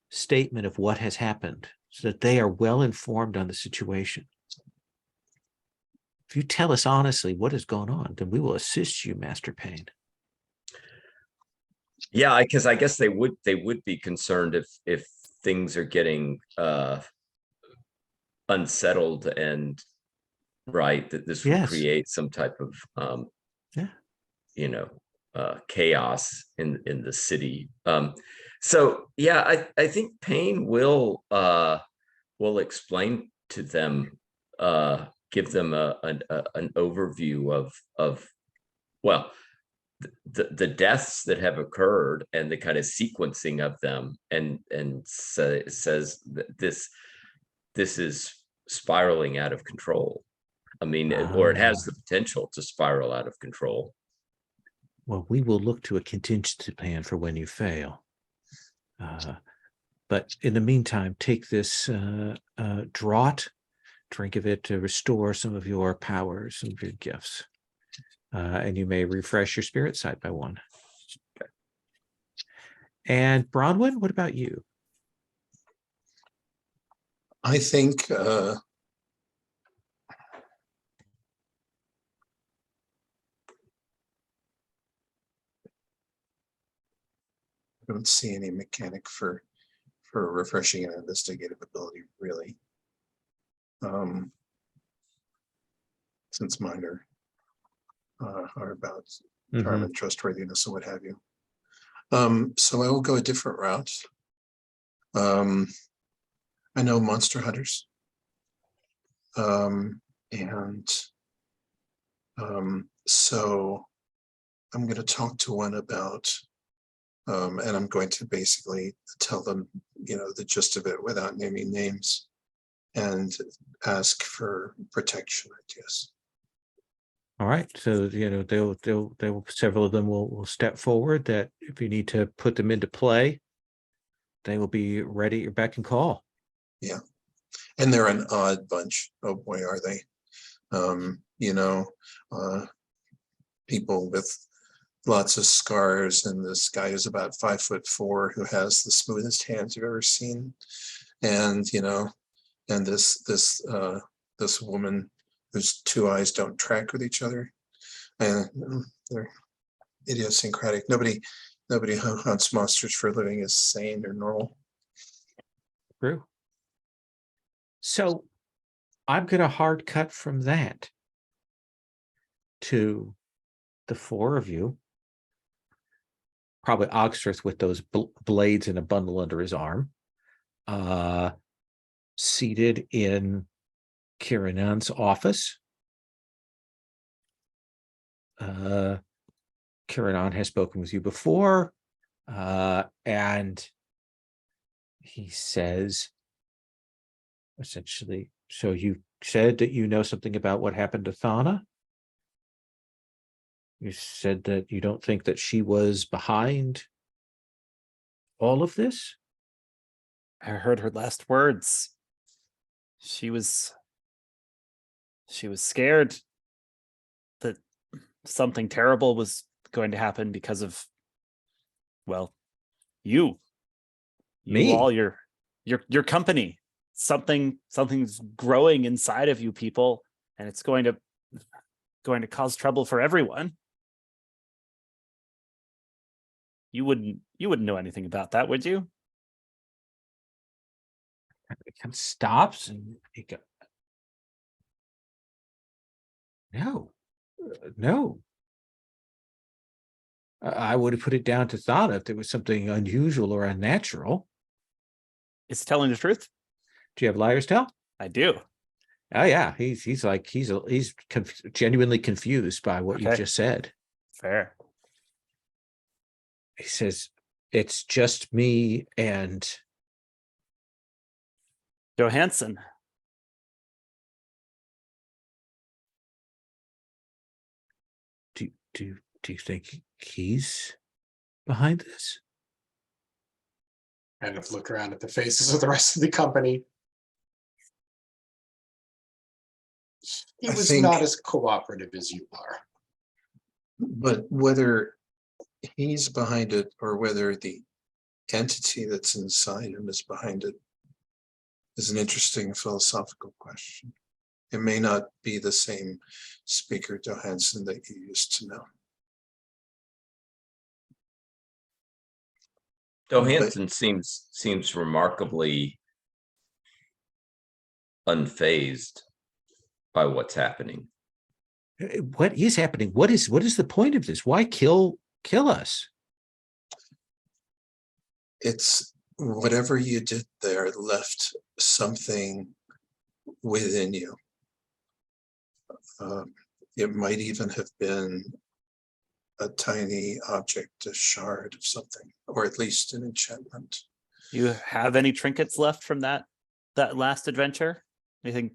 Speaker 1: statement of what has happened so that they are well informed on the situation. If you tell us honestly what has gone on, then we will assist you, Master Payne.
Speaker 2: Yeah, because I guess they would be concerned if things are getting unsettled, and right, that this would
Speaker 1: Yes.
Speaker 2: create some type of
Speaker 1: Yeah.
Speaker 2: chaos in the city. So yeah, I think Payne will explain to them, give them an overview of well, the deaths that have occurred and the kind of sequencing of them, and says that this is spiraling out of control. I mean, or it has the potential to spiral out of control.
Speaker 1: Well, we will look to a contingency plan for when you fail. But in the meantime, take this draught, drink of it to restore some of your powers, some of your gifts. And you may refresh your spirit sight by 1.
Speaker 2: Okay.
Speaker 1: And Bronwyn, what about you?
Speaker 4: I think I don't see any mechanic for refreshing an investigative ability, really. Since mine are about charm and trustworthiness and what have you. So I will go a different route. I know monster hunters. So I'm going to talk to one about, and I'm going to basically tell them, the gist of it without naming names, and ask for protection, I guess.
Speaker 1: All right. So, they'll several of them will step forward, that if you need to put them into play, they will be ready at your beck and call.
Speaker 4: Yeah. And they're an odd bunch. Oh boy, are they. People with lots of scars, and this guy is about 5'4" who has the smoothest hands you've ever seen. And, and this woman whose 2 eyes don't track with each other. And they're idiosyncratic. Nobody who hunts monsters for a living is sane or normal.
Speaker 1: True. So I'm going to hard cut from that to the 4 of you, probably Ogstrith with those blades in a bundle under his arm, seated in Kiranon's office. Kiranon has spoken with you before, and he says, essentially, so you said that you know something about what happened to Thana. You said that you don't think that she was behind all of this?
Speaker 3: I heard her last words. She was scared that something terrible was going to happen because of, well, you
Speaker 1: Me?
Speaker 3: all, your company. Something's growing inside of you people, and it's going to cause trouble for everyone. You wouldn't know anything about that, would you?
Speaker 1: It kind of stops, and he goes, no. I would have put it down to Thana if there was something unusual or unnatural.
Speaker 3: Is he telling the truth?
Speaker 1: Do you have liar's tell?
Speaker 3: I do.
Speaker 1: Oh yeah, he's genuinely confused by what you
Speaker 3: Okay.
Speaker 1: just said.
Speaker 3: Fair.
Speaker 1: He says, "It's just me and
Speaker 3: Johansson.
Speaker 1: do you think he's behind this?"
Speaker 5: Kind of look around at the faces of the rest of the company. He
Speaker 4: I
Speaker 5: was
Speaker 4: think-
Speaker 5: not as cooperative as you are.
Speaker 4: But whether he's behind it or whether the entity that's inside him is behind it is an interesting philosophical question. It may not be the same speaker Johansson that you used to know.
Speaker 2: Johansson seems remarkably unfazed by what's happening.
Speaker 1: What is happening? What is the point of this? Why kill us?
Speaker 4: It's whatever you did there left something within you. It might even have been a tiny object, a shard of something, or at least an enchantment.
Speaker 3: Do you have any trinkets left from that last adventure? Anything,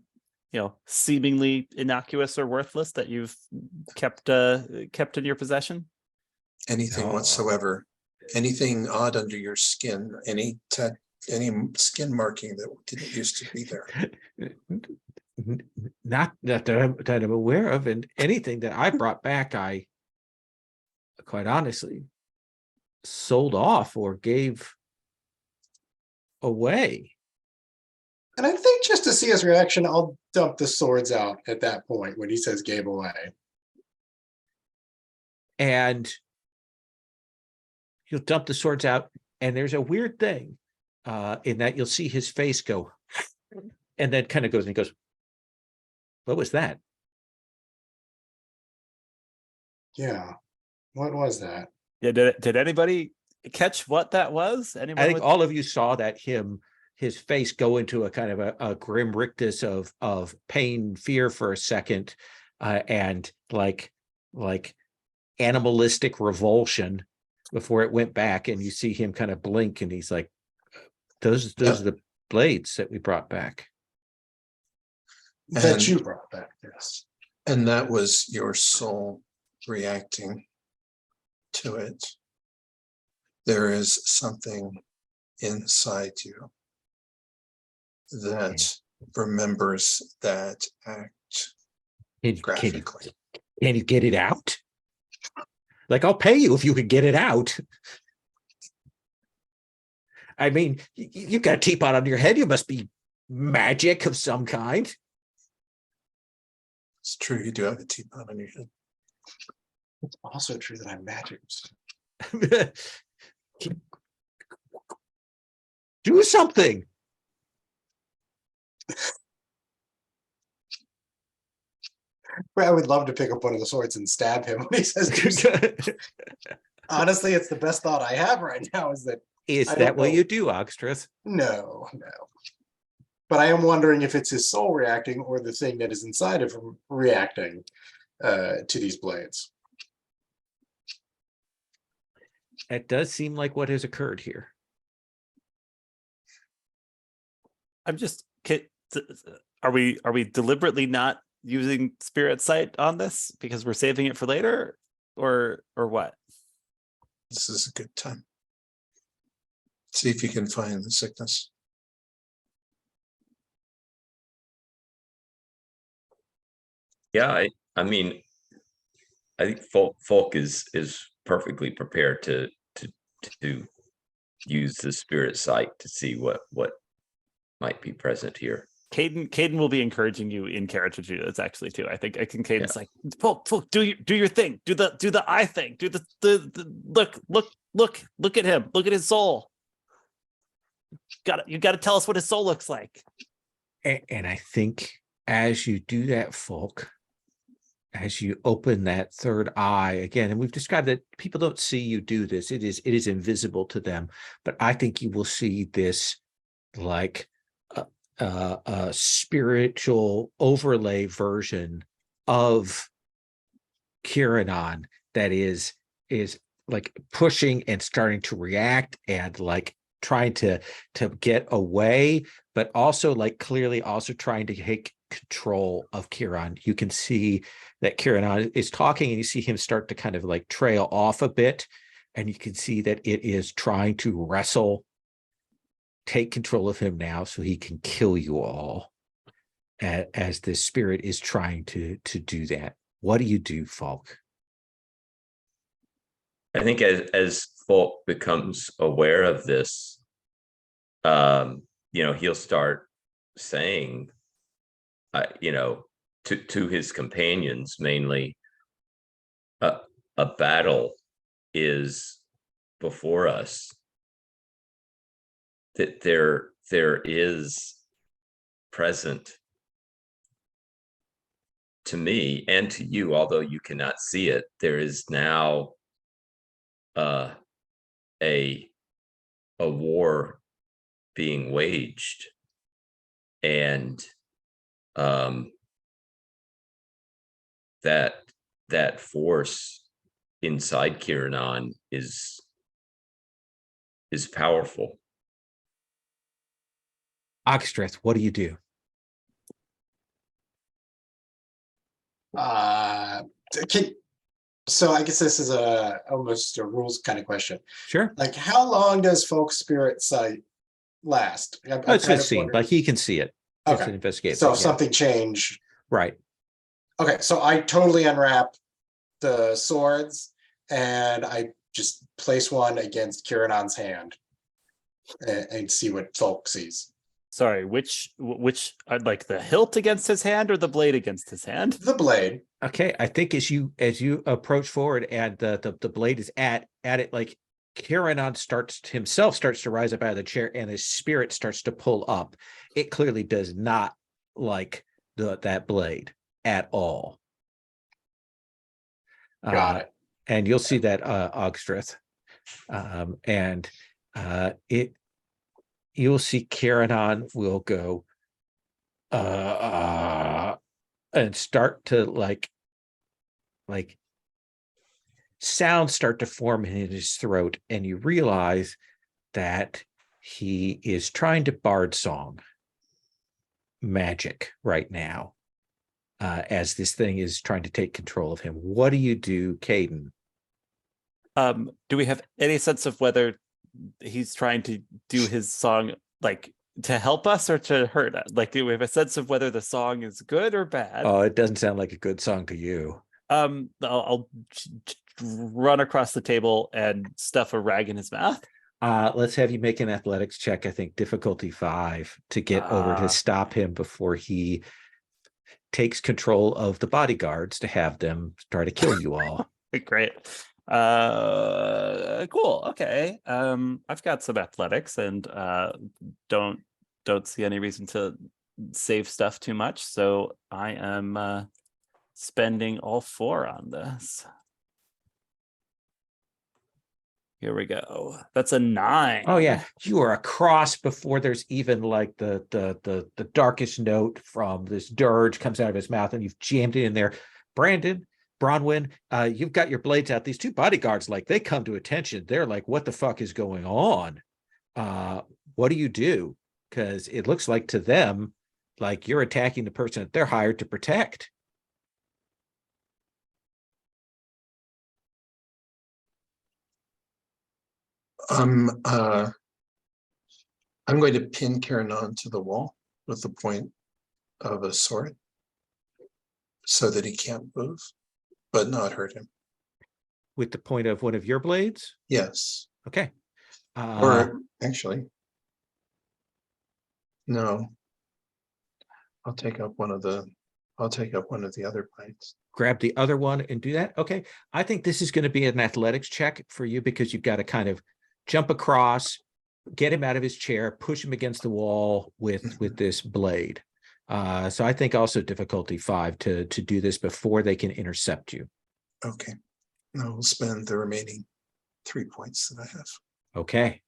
Speaker 3: seemingly innocuous or worthless that you've kept in your possession?
Speaker 4: Anything
Speaker 1: No.
Speaker 4: whatsoever, anything odd under your skin, any skin marking that didn't used to be there.
Speaker 1: Not that I'm aware of, and anything that I brought back, I quite honestly sold off or gave away.
Speaker 5: And I think just to see his reaction, I'll dump the swords out at that point when he says gave away.
Speaker 1: And you'll dump the swords out, and there's a weird thing in that you'll see his face go, and then kind of goes, and he goes, "What was that?"
Speaker 5: Yeah. What was that?
Speaker 3: Yeah. Did anybody catch what that was? Anyone?
Speaker 1: I think all of you saw that his face go into a kind of a grim rictus of pain, fear for a second, and like animalistic revulsion before it went back, and you see him kind of blink, and he's like, those are the blades that we brought back.
Speaker 5: That you brought back, yes.
Speaker 4: And that was your soul reacting to it. There is something inside you that remembers that act graphically.
Speaker 1: Can you get it out? Like, I'll pay you if you can get it out. I mean, you've got a teapot on your head. You must be magic of some kind.
Speaker 4: It's true, you do have a teapot on your head.
Speaker 5: It's also true that I'm magic.
Speaker 1: Do something.
Speaker 5: I would love to pick up one of the swords and stab him when he says do something. Honestly, it's the best thought I have right now is that
Speaker 1: Is
Speaker 5: I
Speaker 1: that
Speaker 5: don't
Speaker 1: what
Speaker 5: know.
Speaker 1: you do, Oxtreth?
Speaker 5: no. But I am wondering if it's his soul reacting or the thing that is inside of him reacting to these blades.
Speaker 1: It does seem like what has occurred here.
Speaker 3: I'm just. Are we deliberately not using spirit sight on this because we're saving it for later, or what?
Speaker 4: This is a good time. See if you can find the sickness.
Speaker 2: Yeah, I mean, I think Folk is perfectly prepared to use the spirit sight to see what might be present here.
Speaker 3: Caden will be encouraging you in character to do this actually too. I think Caden's like, Folk, do your thing, do the eye thing, do the look at him, look at his soul. You got to tell us what his soul looks like.
Speaker 1: And I think as you do that, Folk, as you open that third eye again, and we've described that people don't see you do this. It is invisible to them, but I think you will see this like a spiritual overlay version of Kiranon that is like pushing and starting to react and like trying to get away, but also like clearly also trying to take control of Kiran. You can see that Kiran is talking and you see him start to kind of like trail off a bit, and you can see that it is trying to wrestle, take control of him now so he can kill you all, as the spirit is trying to do that. What do you do, Falk?
Speaker 2: I think as Falk becomes aware of this, he'll start saying, to his companions mainly, a battle is before us. That there is present to me and to you, although you cannot see it. There is now a war being waged, and that force inside Kiranon is powerful.
Speaker 1: Oxtreth, what do you do?
Speaker 5: So I guess this is almost a rules kind of question.
Speaker 1: Sure.
Speaker 5: Like, how long does Folk's spirit sight last?
Speaker 1: Let's just see. Like he can see it. It's an
Speaker 5: Okay.
Speaker 1: investigation.
Speaker 5: So
Speaker 1: Yeah.
Speaker 5: if something changed.
Speaker 1: Right.
Speaker 5: Okay, so I totally unwrap the swords and I just place one against Kiranon's hand and see what Folk sees.
Speaker 3: Sorry, which like the hilt against his hand or the blade against his hand?
Speaker 5: The blade.
Speaker 1: Okay. I think as you approach forward and the blade is at it, like Kiranon starts to rise up out of the chair and his spirit starts to pull up. It clearly does not like that blade at all.
Speaker 5: Got it.
Speaker 1: And you'll see that Ogstreth. You'll see Kiranon will go and start to like sounds start to form in his throat, and you realize that he is trying to bard song magic right now, as this thing is trying to take control of him. What do you do, Caden?
Speaker 3: Do we have any sense of whether he's trying to do his song like to help us or to hurt us? Like, do we have a sense of whether the song is good or bad?
Speaker 1: Oh, it doesn't sound like a good song to you.
Speaker 3: I'll run across the table and stuff a rag in his mouth.
Speaker 1: Let's have you make an athletics check. I think difficulty 5 to get over to stop him before he takes control of the bodyguards to have them try to kill you all.
Speaker 3: Great. Cool. Okay. I've got some athletics and don't see any reason to save stuff too much, so I am spending all 4 on this. Here we go. That's a 9.
Speaker 1: Oh yeah, you are across before there's even like the darkest note from this dirge comes out of his mouth, and you've jammed it in there. Brandon, Bronwyn, you've got your blades out. These 2 bodyguards, like they come to attention. They're like, "What the fuck is going on?" What do you do? Because it looks like to them, like you're attacking the person that they're hired to protect.
Speaker 4: I'm going to pin Kiranon to the wall with the point of a sword so that he can't move, but not hurt him.
Speaker 1: With the point of one of your blades?
Speaker 4: Yes.
Speaker 1: Okay.
Speaker 4: Or actually, no. I'll take up one of the other blades.
Speaker 1: Grab the other one and do that. Okay. I think this is going to be an athletics check for you, because you've got to kind of jump across, get him out of his chair, push him against the wall with this blade. So I think also difficulty 5 to do this before they can intercept you.
Speaker 4: Okay. I will spend the remaining 3 points that I have.
Speaker 1: Okay.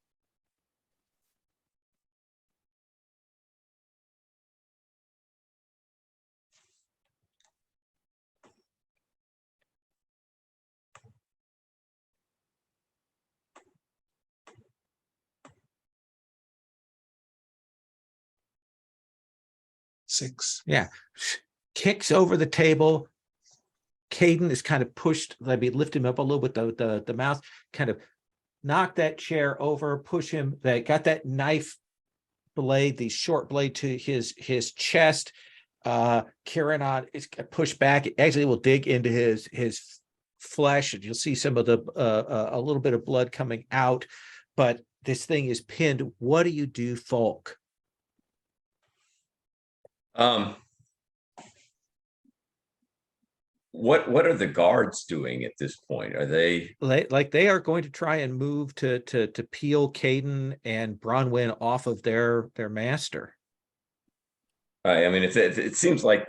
Speaker 4: Six.
Speaker 1: Yeah. Kicks over the table. Caden is kind of pushed, maybe lift him up a little bit, the mouth, kind of knock that chair over, push him, they got that knife blade, the short blade to his chest. Kieran is pushed back. It actually will dig into his flesh, and you'll see some of the a little bit of blood coming out, but this thing is pinned. What do you do, Falk?
Speaker 2: What are the guards doing at this point? Are they?
Speaker 1: They are going to try and move to peel Caden and Bronwyn off of their master.
Speaker 2: I mean, it seems like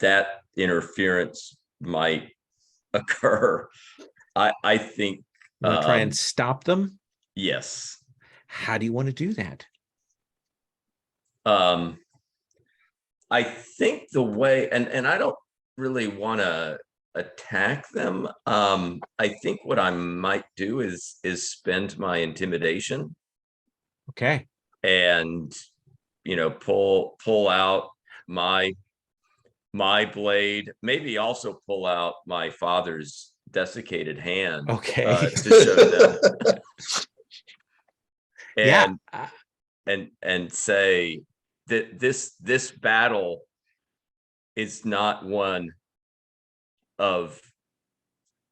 Speaker 2: that interference might occur. I think.
Speaker 1: You want to try and stop them?
Speaker 2: Yes.
Speaker 1: How do you want to do that?
Speaker 2: I think the way, and I don't really want to attack them. I think what I might do is spend my intimidation.
Speaker 1: Okay.
Speaker 2: And pull out my blade, maybe also pull out my father's desiccated hand.
Speaker 1: Okay.
Speaker 2: To show them. And
Speaker 1: yeah.
Speaker 2: and say that this battle is not one of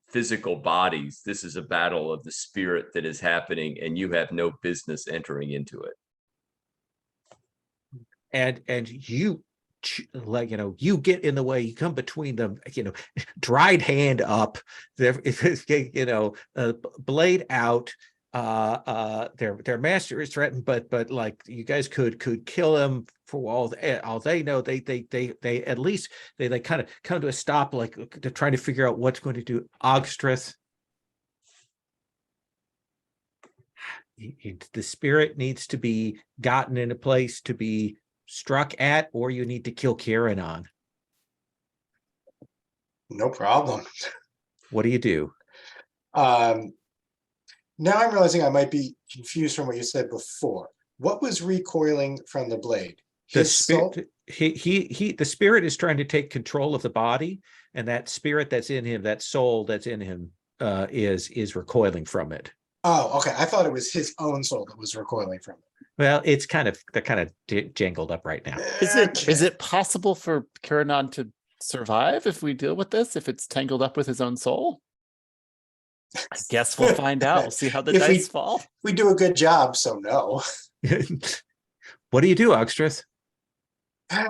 Speaker 2: physical bodies. This is a battle of the spirit that is happening, and you have no business entering into it.
Speaker 1: And you, like, you get in the way, you come between them, dried hand up, blade out. Their master is threatened, but like, you guys could kill him for all they know. They at least they kind of come to a stop, like they're trying to figure out what's going to do. Ogstreth, the spirit needs to be gotten in a place to be struck at, or you need to kill Kieran on.
Speaker 5: No problem.
Speaker 1: What do you do?
Speaker 5: Now I'm realizing I might be confused from what you said before. What was recoiling from the blade?
Speaker 1: The spirit, the spirit is trying to take control of the body, and that spirit that's in him, that soul that's in him, is recoiling from it.
Speaker 5: Oh, okay. I thought it was his own soul that was recoiling from it.
Speaker 1: Well, they're kind of jangled up right now.
Speaker 3: Is it possible for Kiranon to survive if we deal with this? If it's tangled up with his own soul? I guess we'll find out. We'll see how the dice fall.
Speaker 5: We do a good job, so no.
Speaker 1: What do you do, Ogstreth?
Speaker 5: I've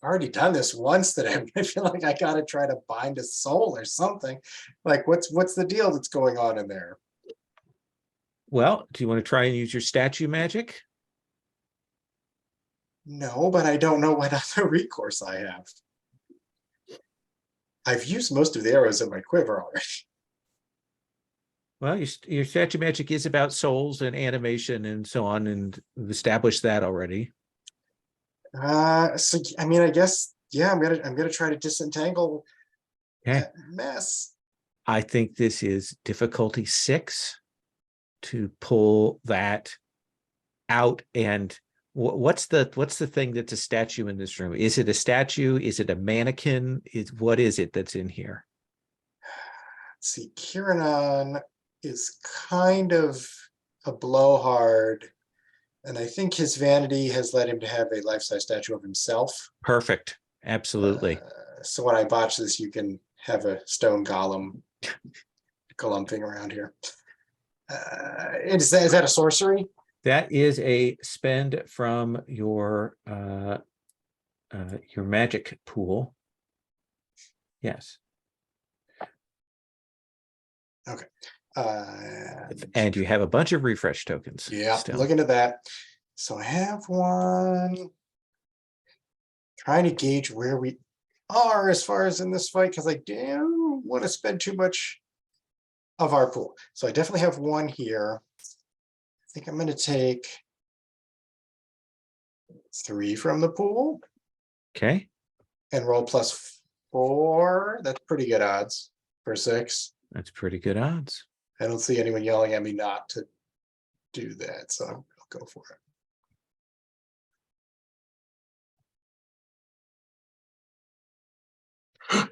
Speaker 5: already done this once today. I feel like I gotta try to bind a soul or something. Like, what's the deal that's going on in there?
Speaker 1: Well, do you want to try and use your statue magic?
Speaker 5: No, but I don't know what other recourse I have. I've used most of the arrows in my quiver already.
Speaker 1: Well, your statue magic is about souls and animation and so on, and we've established that already.
Speaker 5: So I mean, I guess, yeah, I'm gonna try to disentangle that mess.
Speaker 1: I think this is difficulty 6 to pull that out. And what's the thing that's a statue in this room? Is it a statue? Is it a mannequin? What is it that's in here?
Speaker 5: Let's see, Kiranon is kind of a blowhard, and I think his vanity has led him to have a life-size statue of himself.
Speaker 1: Perfect. Absolutely.
Speaker 5: So when I botch this, you can have a stone golem galumphing around here. Is that a sorcery?
Speaker 1: That is a spend from your magic pool. Yes.
Speaker 5: Okay.
Speaker 1: And you have a bunch of refresh tokens.
Speaker 5: Yeah,
Speaker 1: still.
Speaker 5: look into that. So I have one. Trying to gauge where we are as far as in this fight, because I don't want to spend too much of our pool. So I definitely have one here. I think I'm going to take 3 from the pool
Speaker 1: Okay.
Speaker 5: and roll +4. That's pretty good odds for 6.
Speaker 1: That's pretty good odds.
Speaker 5: I don't see anyone yelling at me not to do that, so I'll go for it.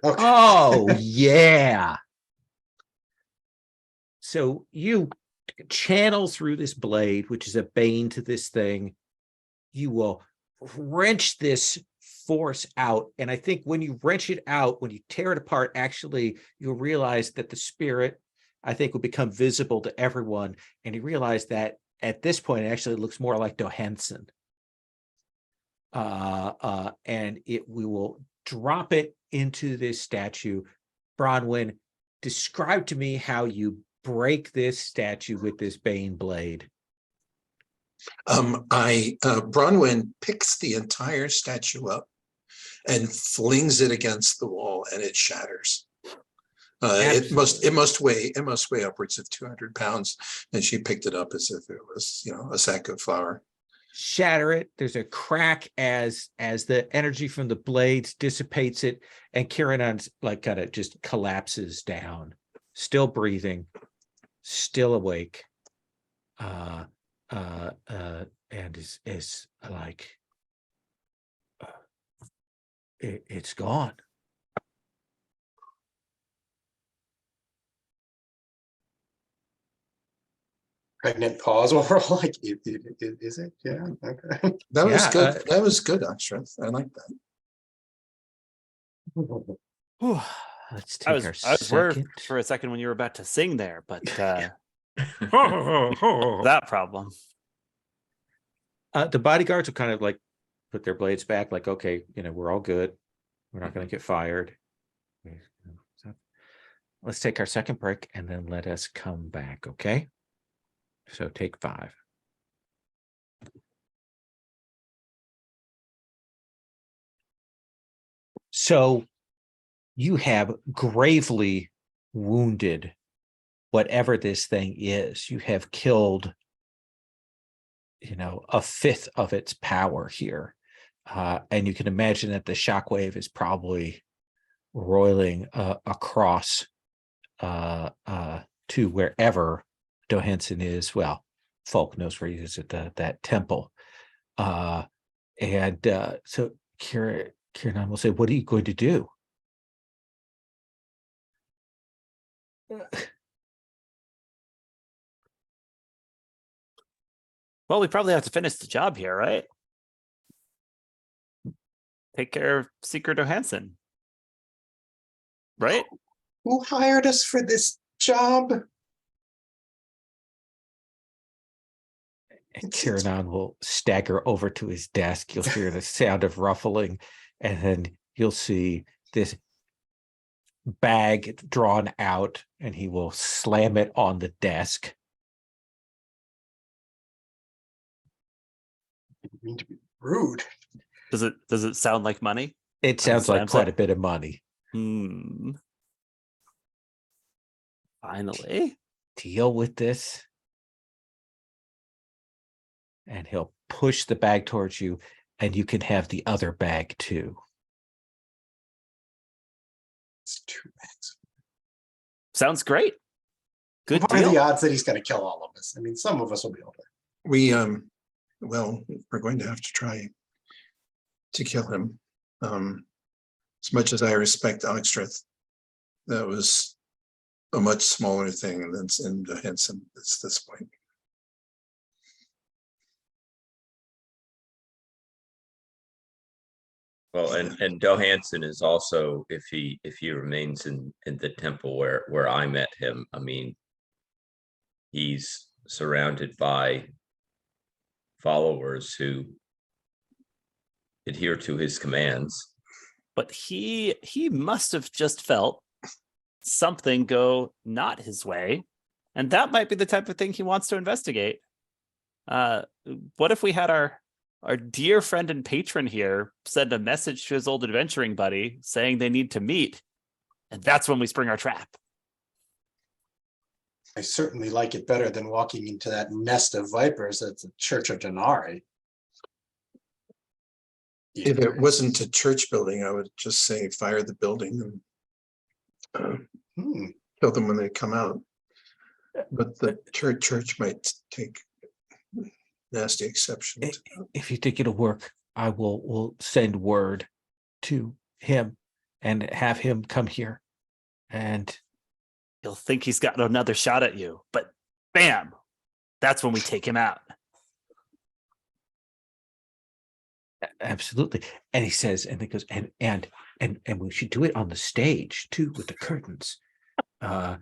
Speaker 5: Okay.
Speaker 1: Oh, yeah. So you channel through this blade, which is a bane to this thing. You will wrench this force out. And I think when you wrench it out, when you tear it apart, actually, you'll realize that the spirit, I think, will become visible to everyone. And you realize that at this point, it actually looks more like Johansson. And we will drop it into this statue. Bronwyn, describe to me how you break this statue with this bane blade.
Speaker 4: Bronwyn picks the entire statue up and flings it against the wall, and it shatters. It must weigh upwards of 200 pounds, and she picked it up as if it was, a sack of flour.
Speaker 1: Shatter it. There's a crack as the energy from the blades dissipates it, and Kieran's like kind of just collapses down, still breathing, still awake, and is like it's gone.
Speaker 5: Pregnant pause overall. Like, is it? Yeah. Okay.
Speaker 4: That was
Speaker 1: Yeah,
Speaker 4: good. That was good, Akshraf. I like that.
Speaker 1: Let's
Speaker 3: I
Speaker 1: take
Speaker 3: was
Speaker 1: our
Speaker 3: worried
Speaker 1: second.
Speaker 3: for a second when you were about to sing there, but that problem.
Speaker 1: The bodyguards will kind of like put their blades back, like, okay, we're all good. We're not going to get fired. Let's take our second break and then let us come back, okay? So take 5. So you have gravely wounded whatever this thing is. You have killed, a fifth of its power here. And you can imagine that the shockwave is probably roiling across to wherever Johansson is. Well, Folk knows where he is at that temple. So Kieran will say, what are you going to do?
Speaker 3: Well, we probably have to finish the job here, right? Take care of Secret Johansson. Right?
Speaker 5: Who hired us for this job?
Speaker 1: And Kieran will stagger over to his desk. You'll hear the sound of ruffling, and then you'll see this bag drawn out, and he will slam it on the desk.
Speaker 5: I mean to be rude.
Speaker 3: Does it sound like money?
Speaker 1: It sounds like quite a bit of money.
Speaker 3: Finally.
Speaker 1: Deal with this. And he'll push the bag towards you, and you can have the other bag too.
Speaker 5: It's 2 bags.
Speaker 3: Sounds great. Good
Speaker 5: What are
Speaker 3: deal.
Speaker 5: the odds that he's going to kill all of us? I mean, some of us will be able to.
Speaker 4: We're going to have to try to kill him. As much as I respect Oxtreth, that was a much smaller thing than in Johansson at this point.
Speaker 2: Well, and Johansson is also, if he remains in the temple where I met him, I mean, he's surrounded by followers who adhere to his commands.
Speaker 3: But he must have just felt something go not his way, and that might be the type of thing he wants to investigate. What if we had our dear friend and patron here send a message to his old adventuring buddy saying they need to meet, and that's when we spring our trap.
Speaker 5: I certainly like it better than walking into that nest of vipers at the Church of Denari.
Speaker 4: If it wasn't a church building, I would just say fire the building and kill them when they come out. But the church might take nasty exception to that.
Speaker 1: If you think it'll work, I will send word to him and have him come here. And
Speaker 3: He'll think he's got another shot at you, but bam, that's when we take him out.
Speaker 1: absolutely. And he says, and he goes, and we should do it on the stage too, with the curtains. And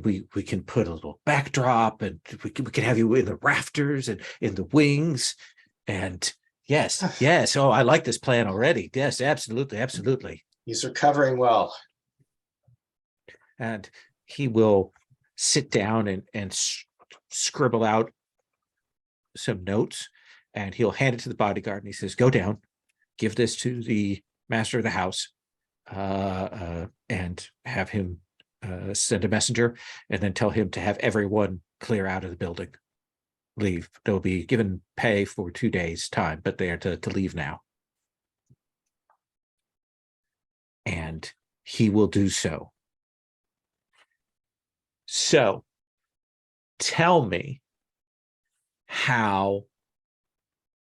Speaker 1: we can put a little backdrop, and we can have you in the rafters and in the wings. And yes. Oh, I like this plan already. Yes, absolutely.
Speaker 5: He's recovering well.
Speaker 1: And he will sit down and scribble out some notes, and he'll hand it to the bodyguard, and he says, go down, give this to the master of the house, and have him send a messenger, and then tell him to have everyone clear out of the building, leave. They'll be given pay for 2 days time, but they are to leave now. And he will do so. So tell me how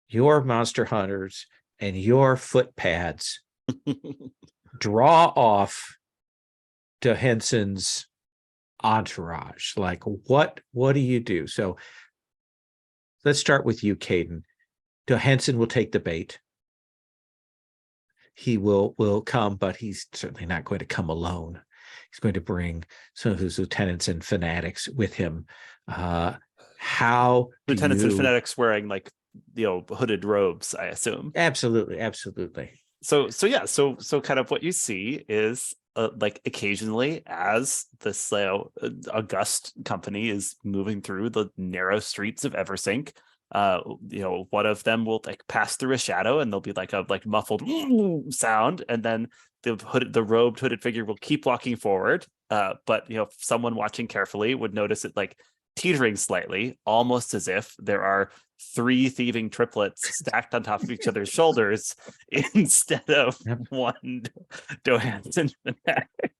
Speaker 1: your monster hunters and your footpads draw off de Henson's entourage. Like, what do you do? So let's start with you, Caden. De Henson will take the bait. He will come, but he's certainly not going to come alone. He's going to bring some of his lieutenants and fanatics with him. How
Speaker 3: lieutenants and fanatics wearing like hooded robes, I assume.
Speaker 1: Absolutely.
Speaker 3: So kind of what you see is like occasionally as this august company is moving through the narrow streets of Eversink, one of them will like pass through a shadow, and there'll be like a muffled sound, and then the robed hooded figure will keep walking forward. But someone watching carefully would notice it like teetering slightly, almost as if there are 3 thieving triplets stacked on top of each other's shoulders instead of one Johansson fanatic.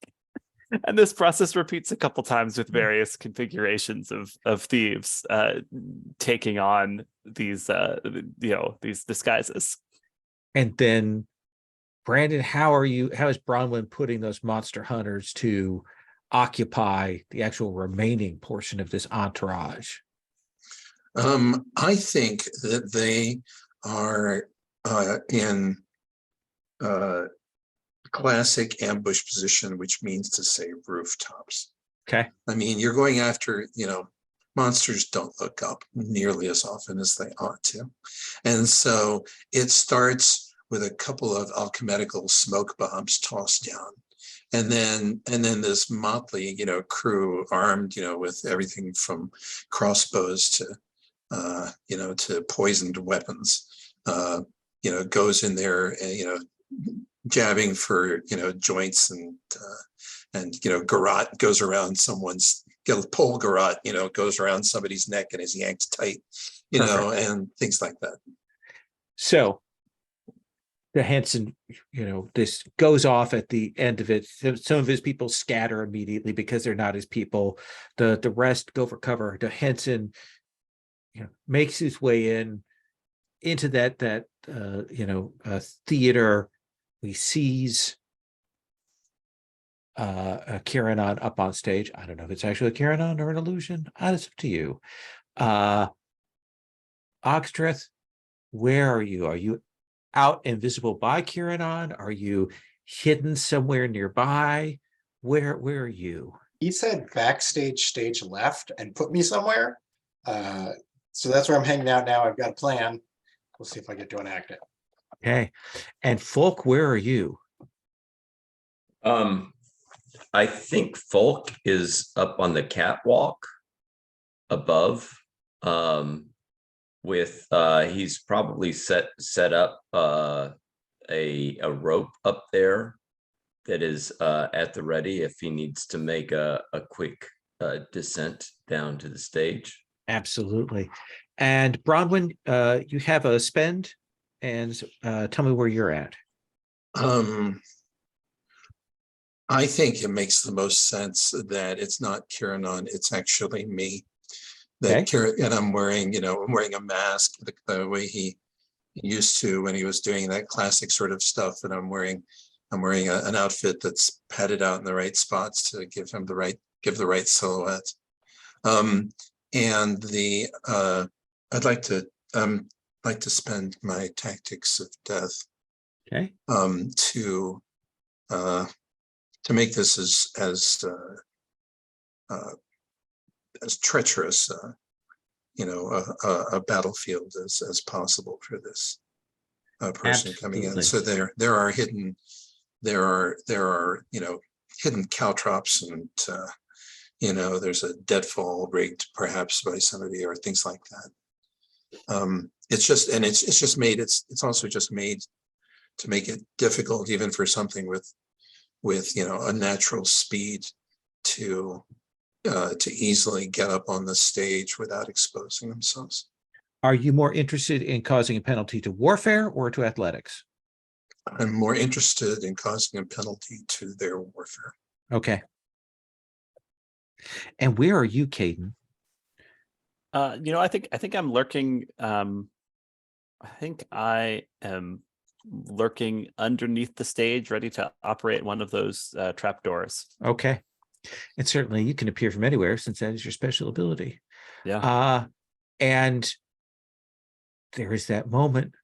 Speaker 3: And this process repeats a couple times with various configurations of thieves taking on these disguises.
Speaker 1: And then, Brandon, how is Bronwyn putting those monster hunters to occupy the actual remaining portion of this entourage?
Speaker 4: I think that they are in classic ambush position, which means to say rooftops.
Speaker 1: Okay.
Speaker 4: I mean, you're going after, monsters don't look up nearly as often as they ought to. And so it starts with a couple of alchemical smoke bombs tossed down. And then this motley, crew armed, with everything from crossbows to, to poisoned weapons, goes in there, jabbing for, joints and garrote goes around someone's, pole garrote, goes around somebody's neck and is yanked tight, and things like that.
Speaker 1: So the Hanson, this goes off at the end of it. Some of his people scatter immediately because they're not his people. The rest go for cover. The Hanson, makes his way into that theater. He sees Kiranon up on stage. I don't know if it's actually a Kiranon or an illusion. It's up to you. Oxtreth, where are you? Are you out invisible by Kiranon? Are you hidden somewhere nearby? Where are you?
Speaker 5: He said backstage, stage left, and put me somewhere. So that's where I'm hanging out now. I've got a plan. We'll see if I get to enact it.
Speaker 1: Okay. And Folk, where are you?
Speaker 2: I think Folk is up on the catwalk above. with he's probably set up a rope up there that is at the ready if he needs to make a quick descent down to the stage.
Speaker 1: Absolutely. And Bronwyn, you have a spend, and tell me where you're at.
Speaker 4: I think it makes the most sense that it's not Kiranon, it's actually me. That
Speaker 1: Okay.
Speaker 4: and I'm wearing, I'm wearing a mask the way he used to when he was doing that classic sort of stuff, and I'm wearing an outfit that's padded out in the right spots to give him the right silhouette. And I'd like to spend my tactics of death
Speaker 1: Okay.
Speaker 4: to make this as treacherous a battlefield as possible for this person coming in. So there are hidden hidden caltrops, and there's a deadfall rigged perhaps by somebody or things like that. It's also just made to make it difficult even for something with a natural speed to easily get up on the stage without exposing themselves.
Speaker 1: Are you more interested in causing a penalty to warfare or to athletics?
Speaker 4: I'm more interested in causing a penalty to their warfare.
Speaker 1: Okay. And where are you, Caden?
Speaker 3: I think I'm lurking. I think I am lurking underneath the stage, ready to operate one of those trapdoors.
Speaker 1: Okay. And certainly you can appear from anywhere, since that is your special ability.
Speaker 3: Yeah.
Speaker 1: And there is that moment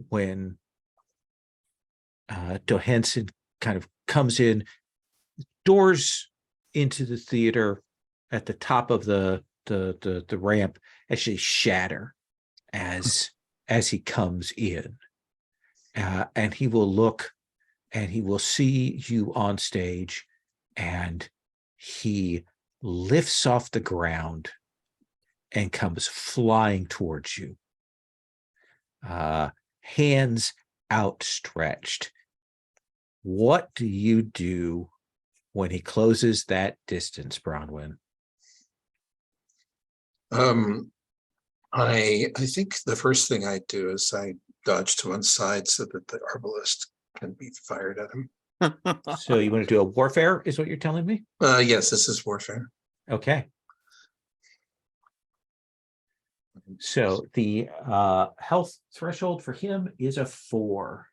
Speaker 1: when Johansson kind of comes in, doors into the theater at the top of the ramp actually shatter as he comes in, and he will look and he will see you on stage, and he lifts off the ground and comes flying towards you, hands outstretched. What do you do when he closes that distance, Bronwyn?
Speaker 4: I think the first thing I do is I dodge to one side so that the arbalist can be fired at him.
Speaker 1: So you want to do a warfare, is what you're telling me?
Speaker 4: Yes, this is warfare.
Speaker 1: Okay. So the health threshold for him is a 4.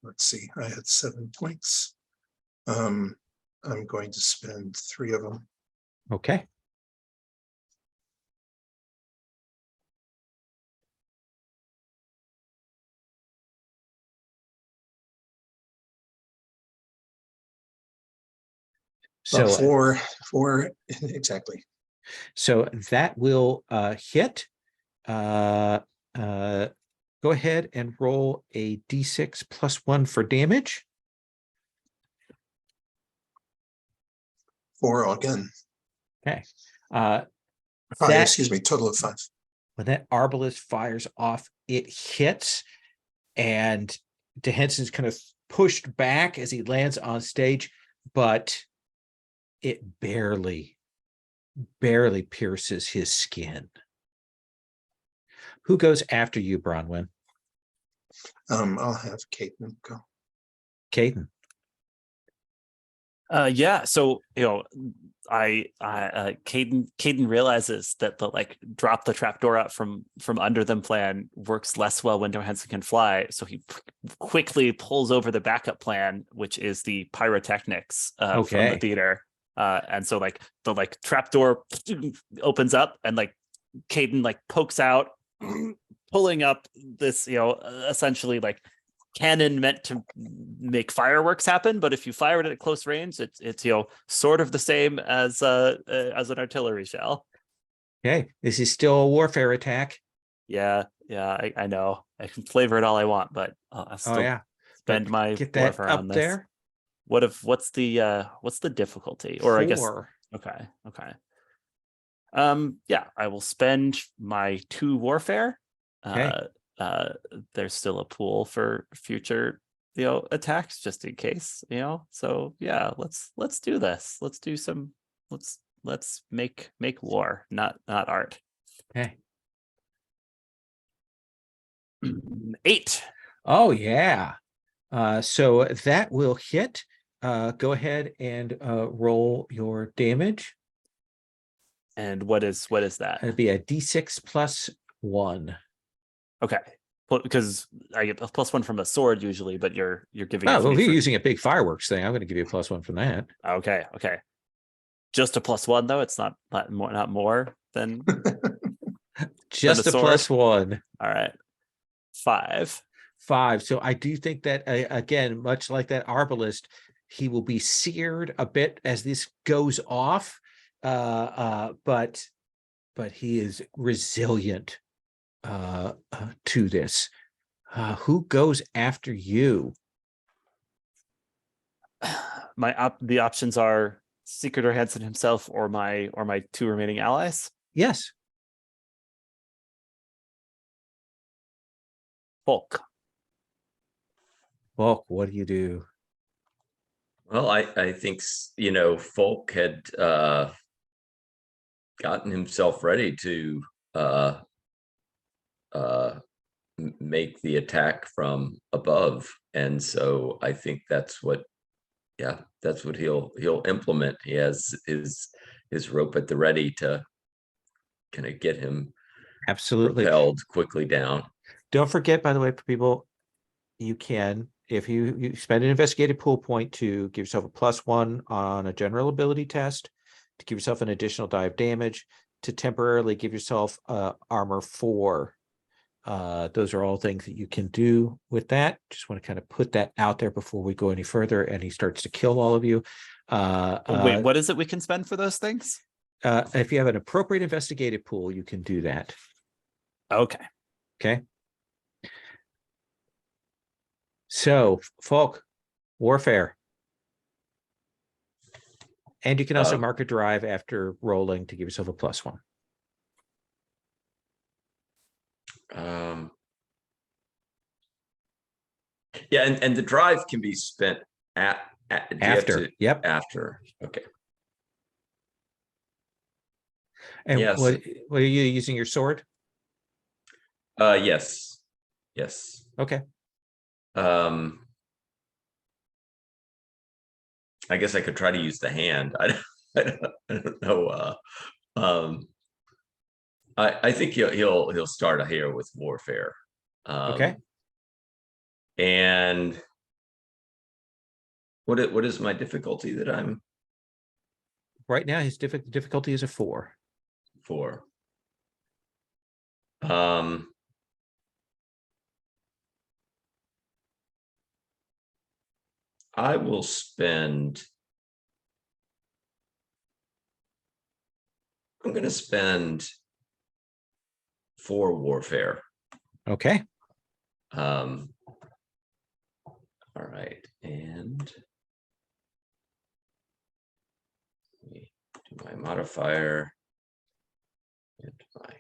Speaker 4: Let's see, I had 7 points. I'm going to spend 3 of them.
Speaker 1: Okay. So
Speaker 4: four exactly.
Speaker 1: So that will hit. Go ahead and roll a d6 plus 1 for damage.
Speaker 4: 4 again.
Speaker 1: Okay.
Speaker 4: 5, excuse me, total of 5.
Speaker 1: When that arbalist fires off, it hits, and DeHenson's kind of pushed back as he lands on stage, but it barely pierces his skin. Who goes after you, Bronwyn?
Speaker 4: I'll have Caden go.
Speaker 1: Caden.
Speaker 3: Yeah. So Caden realizes that the drop the trapdoor out from under them plan works less well when Johansson can fly. So he quickly pulls over the backup plan, which is the pyrotechnics from the theater. And so the trapdoor opens up, and Caden pokes out, pulling up this essentially cannon meant to make fireworks happen, but if you fire it at close range, it's sort of the same as an artillery shell.
Speaker 1: Okay, this is still a warfare attack.
Speaker 3: Yeah, I know. I can flavor it all I want, but
Speaker 1: Oh yeah,
Speaker 3: spend my
Speaker 1: Get that
Speaker 3: warfare on
Speaker 1: up
Speaker 3: this.
Speaker 1: there.
Speaker 3: What's the difficulty? Or I guess
Speaker 1: 4.
Speaker 3: okay. Yeah, I will spend my 2 warfare.
Speaker 1: Okay.
Speaker 3: There's still a pool for future, attacks just in case, So yeah, let's do this. Let's do some. Let's make war, not art.
Speaker 1: Okay.
Speaker 3: 8.
Speaker 1: Oh yeah. So that will hit. Go ahead and roll your damage.
Speaker 3: And what is that?
Speaker 1: It'd be a D6 plus 1.
Speaker 3: Okay, because I get a +1 from a sword usually, but you're giving it
Speaker 1: Oh,
Speaker 3: to
Speaker 1: well,
Speaker 3: me
Speaker 1: if you're
Speaker 3: for-
Speaker 1: using a big fireworks thing, I'm going to give you a +1 from that.
Speaker 3: Okay. Just a +1 though. It's not more than
Speaker 1: Just a
Speaker 3: sword?
Speaker 1: +1.
Speaker 3: all right. 5.
Speaker 1: 5. So I do think that again, much like that arbalist, he will be seared a bit as this goes off. But he is resilient to this. Who goes after you?
Speaker 3: The options are Secret or Hanson himself or my 2 remaining allies.
Speaker 1: Yes.
Speaker 3: Folk.
Speaker 1: Volk, what do you do?
Speaker 2: Well, I think, Folk had gotten himself ready to make the attack from above. And so I think that's what he'll implement. He has his rope at the ready to kind of get him
Speaker 1: Absolutely.
Speaker 2: propelled quickly down.
Speaker 1: Don't forget, by the way, for people, you can, if you spend an investigative pool point to give yourself a +1 on a general ability test, to give yourself an additional die of damage, to temporarily give yourself armor 4. Those are all things that you can do with that. Just want to kind of put that out there before we go any further and he starts to kill all of you.
Speaker 3: Wait, what is it we can spend for those things?
Speaker 1: If you have an appropriate investigative pool, you can do that.
Speaker 3: Okay.
Speaker 1: Okay. So, Folk, warfare. And you can also mark a drive after rolling to give yourself a +1.
Speaker 2: Yeah, and the drive can be spent
Speaker 1: After. Yep.
Speaker 2: after. Okay.
Speaker 1: And
Speaker 2: Yes.
Speaker 1: what are you using, your sword?
Speaker 2: Yes.
Speaker 1: Okay.
Speaker 2: I guess I could try to use the hand. I don't know. I think he'll start here with warfare.
Speaker 1: Okay.
Speaker 2: And what is my difficulty that I'm
Speaker 1: Right now, his difficulty is a 4.
Speaker 2: for? I will spend. I'm going to spend 4 warfare.
Speaker 1: Okay.
Speaker 2: All right, and let me do my modifier and my.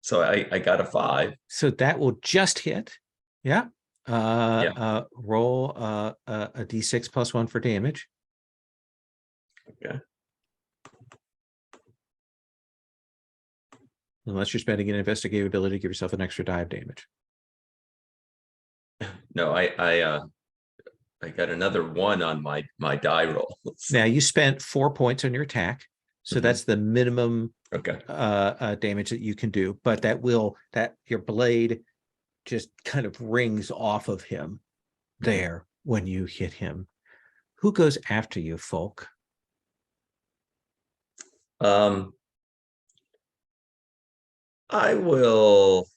Speaker 2: So I got a 5.
Speaker 1: So that will just hit. Yeah.
Speaker 2: Yeah.
Speaker 1: Roll a D6 +1 for damage.
Speaker 2: Okay.
Speaker 1: Unless you're spending an investigative ability to give yourself an extra die of damage.
Speaker 2: No, I got another 1 on my die roll.
Speaker 1: Now you spent 4 points on your attack. So
Speaker 2: Mhm.
Speaker 1: that's the minimum
Speaker 2: Okay.
Speaker 1: damage that you can do, but that your blade just kind of rings off of him there when you hit him. Who goes after you, Folk?
Speaker 2: I will.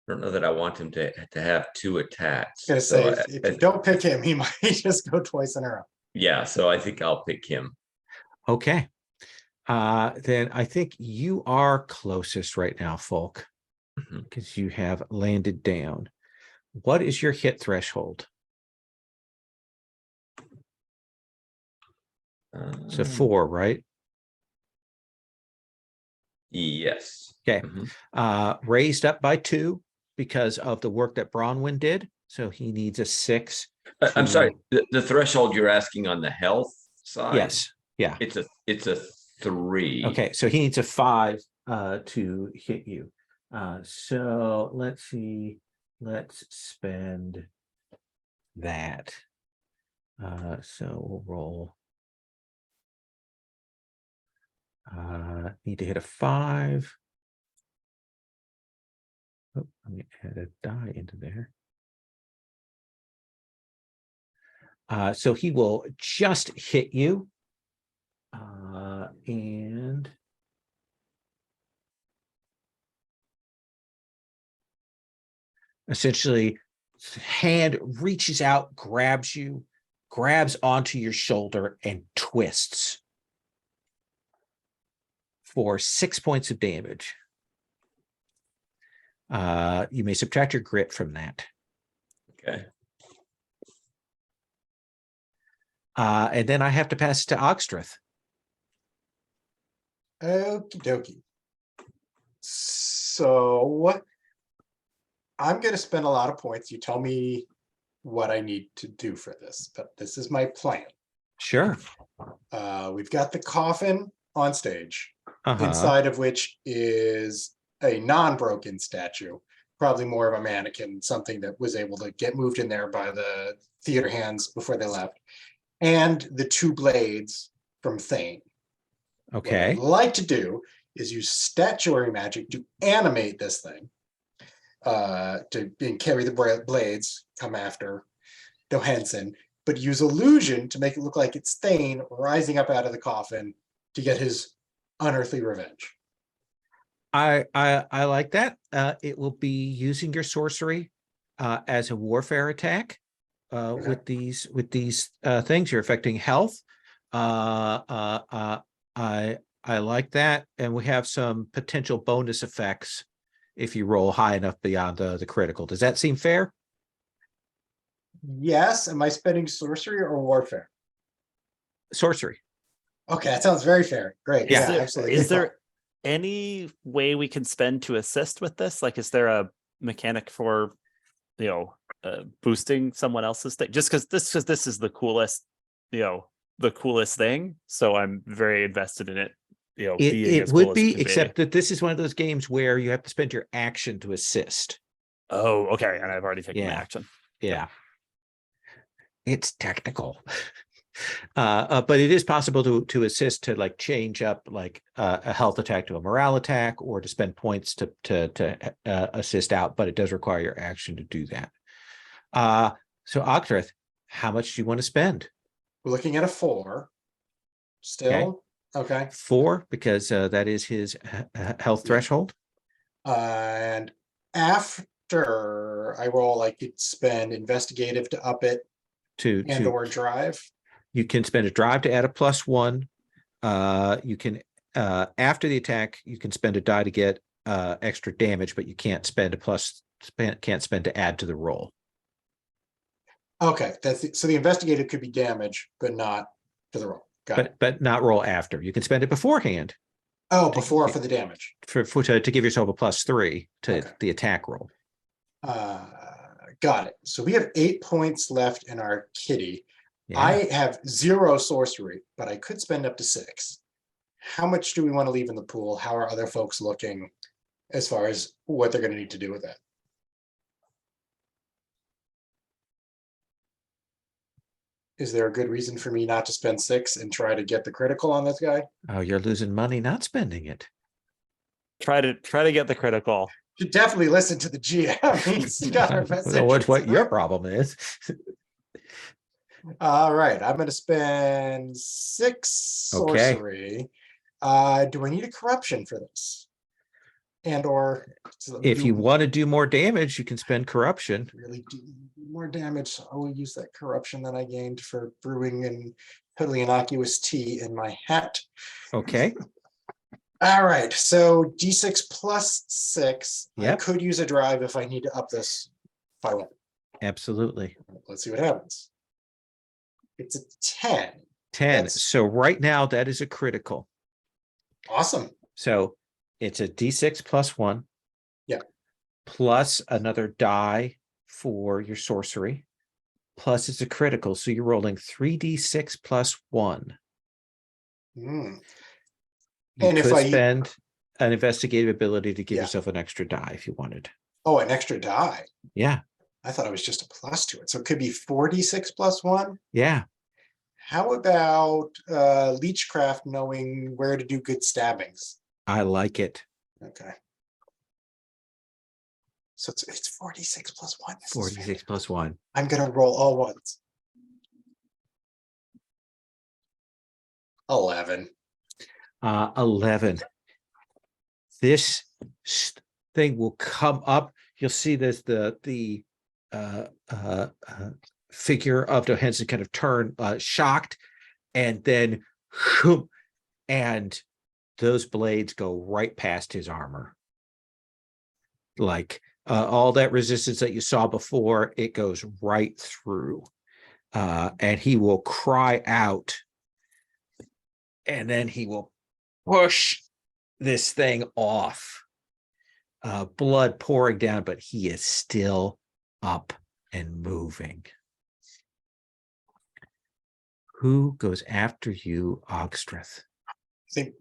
Speaker 2: I don't know that I want him to have 2 attacks.
Speaker 5: I was
Speaker 2: So
Speaker 5: gonna say, if you don't pick him, he might just go twice in a row.
Speaker 2: Yeah, so I think I'll pick him.
Speaker 1: Okay. Then I think you are closest right now, Folk,
Speaker 2: Mhm.
Speaker 1: because you have landed down. What is your hit threshold? So 4, right?
Speaker 2: Yes.
Speaker 1: Okay.
Speaker 2: Mhm.
Speaker 1: Raised up by 2 because of the work that Bronwyn did. So he needs a 6.
Speaker 2: I'm sorry,
Speaker 1: to-
Speaker 2: the threshold you're asking on the health side?
Speaker 1: Yes. Yeah.
Speaker 2: It's a 3.
Speaker 1: Okay. So he needs a 5 to hit you. So let's see. Let's spend that. So we'll roll. Need to hit a 5. Oh, let me add a die into there. So he will just hit you. And essentially, hand reaches out, grabs you, grabs onto your shoulder, and twists for 6 points of damage. You may subtract your grit from that.
Speaker 2: Okay.
Speaker 1: And then I have to pass it to Ogstreth.
Speaker 5: Okie dokie. So I'm going to spend a lot of points. You tell me what I need to do for this, but this is my plan.
Speaker 1: Sure.
Speaker 5: We've got the coffin on stage,
Speaker 1: Uh-huh.
Speaker 5: inside of which is a non-broken statue, probably more of a mannequin, something that was able to get moved in there by the theater hands before they left, and the 2 blades from Thane.
Speaker 1: Okay.
Speaker 5: What I'd like to do is use statuary magic to animate this thing, and carry the blades, come after Johansson, but use illusion to make it look like it's Thane rising up out of the coffin to get his unearthly revenge.
Speaker 1: I like that. It will be using your sorcery as a warfare attack with these things. You're affecting health. I like that, and we have some potential bonus effects if you roll high enough beyond the critical. Does that seem fair?
Speaker 5: Yes. Am I spending sorcery or warfare?
Speaker 1: Sorcery.
Speaker 5: Okay, that sounds very fair. Great.
Speaker 3: Is
Speaker 5: Yeah,
Speaker 3: there,
Speaker 5: absolutely.
Speaker 3: is there any way we can spend to assist with this? Like, is there a mechanic for, boosting someone else's thing? Just because this is the coolest, the coolest thing. So I'm very invested in it. Being
Speaker 1: It
Speaker 3: as
Speaker 1: would
Speaker 3: cool as it
Speaker 1: be,
Speaker 3: can
Speaker 1: except that this is one of those games where you have to spend your action to assist.
Speaker 3: Oh, okay. And I've already taken my
Speaker 1: Yeah.
Speaker 3: action.
Speaker 1: Yeah. It's technical. But it is possible to assist, to like change up like a health attack to a morale attack, or to spend points to assist out, but it does require your action to do that. So Octreth, how much do you want to spend?
Speaker 5: We're looking at a 4 still. Okay.
Speaker 1: 4, because that is his health threshold.
Speaker 5: And after I roll, I could spend investigative to up it or drive.
Speaker 1: You can spend a drive to add a +1. You can after the attack, you can spend a die to get extra damage, but you can't spend can't spend to add to the roll.
Speaker 5: Okay, so the investigative could be damage, but not to the roll. Got it.
Speaker 1: But not roll after. You can spend it beforehand.
Speaker 5: Oh, before for the damage.
Speaker 1: To give yourself a +3 to
Speaker 5: Okay.
Speaker 1: the attack roll.
Speaker 5: Got it. So we have 8 points left in our kitty.
Speaker 1: Yeah.
Speaker 5: I have 0 sorcery, but I could spend up to 6. How much do we want to leave in the pool? How are other folks looking as far as what they're going to need to do with that? Is there a good reason for me not to spend 6 and try to get the critical on this guy?
Speaker 1: Oh, you're losing money not spending it.
Speaker 3: Try to get the critical.
Speaker 5: Should definitely listen to the GM. He's got our best interests
Speaker 1: What
Speaker 5: at
Speaker 1: your
Speaker 5: heart.
Speaker 1: problem is.
Speaker 5: All right, I'm going to spend 6
Speaker 1: Okay.
Speaker 5: sorcery. Do I need a corruption for this? and or
Speaker 1: If you
Speaker 5: do
Speaker 1: want to do more damage, you can spend corruption.
Speaker 5: really do more damage, so I will use that corruption that I gained for brewing and totally innocuous tea in my hat.
Speaker 1: Okay.
Speaker 5: All right, so D6 plus 6. I
Speaker 1: Yep.
Speaker 5: could use a drive if I need to up this if I want.
Speaker 1: Absolutely.
Speaker 5: Let's see what happens. It's a 10.
Speaker 1: 10.
Speaker 5: That's-
Speaker 1: So right now that is a critical.
Speaker 5: Awesome.
Speaker 1: So it's a D6 plus 1.
Speaker 5: Yeah.
Speaker 1: Plus another die for your sorcery. Plus it's a critical. So you're rolling 3d6 plus 1.
Speaker 5: Mm.
Speaker 1: You
Speaker 5: And if
Speaker 1: could
Speaker 5: I-
Speaker 1: spend an investigative ability to give
Speaker 5: Yeah.
Speaker 1: yourself an extra die if you wanted.
Speaker 5: Oh, an extra die.
Speaker 1: Yeah.
Speaker 5: I thought it was just a plus to it. So it could be 4d6 plus 1.
Speaker 1: Yeah.
Speaker 5: How about Leechcraft knowing where to do good stabbings?
Speaker 1: I like it.
Speaker 5: Okay. So it's 46 plus 1. This is
Speaker 1: 46 plus 1.
Speaker 5: I'm gonna roll all ones. 11.
Speaker 1: 11. This thing will come up. You'll see this the figure of Johansson kind of turn shocked, and then and those blades go right past his armor. Like all that resistance that you saw before, it goes right through. And he will cry out, and then he will push this thing off. Blood pouring down, but he is still up and moving. Who goes after you, Ogstreth?
Speaker 5: Think,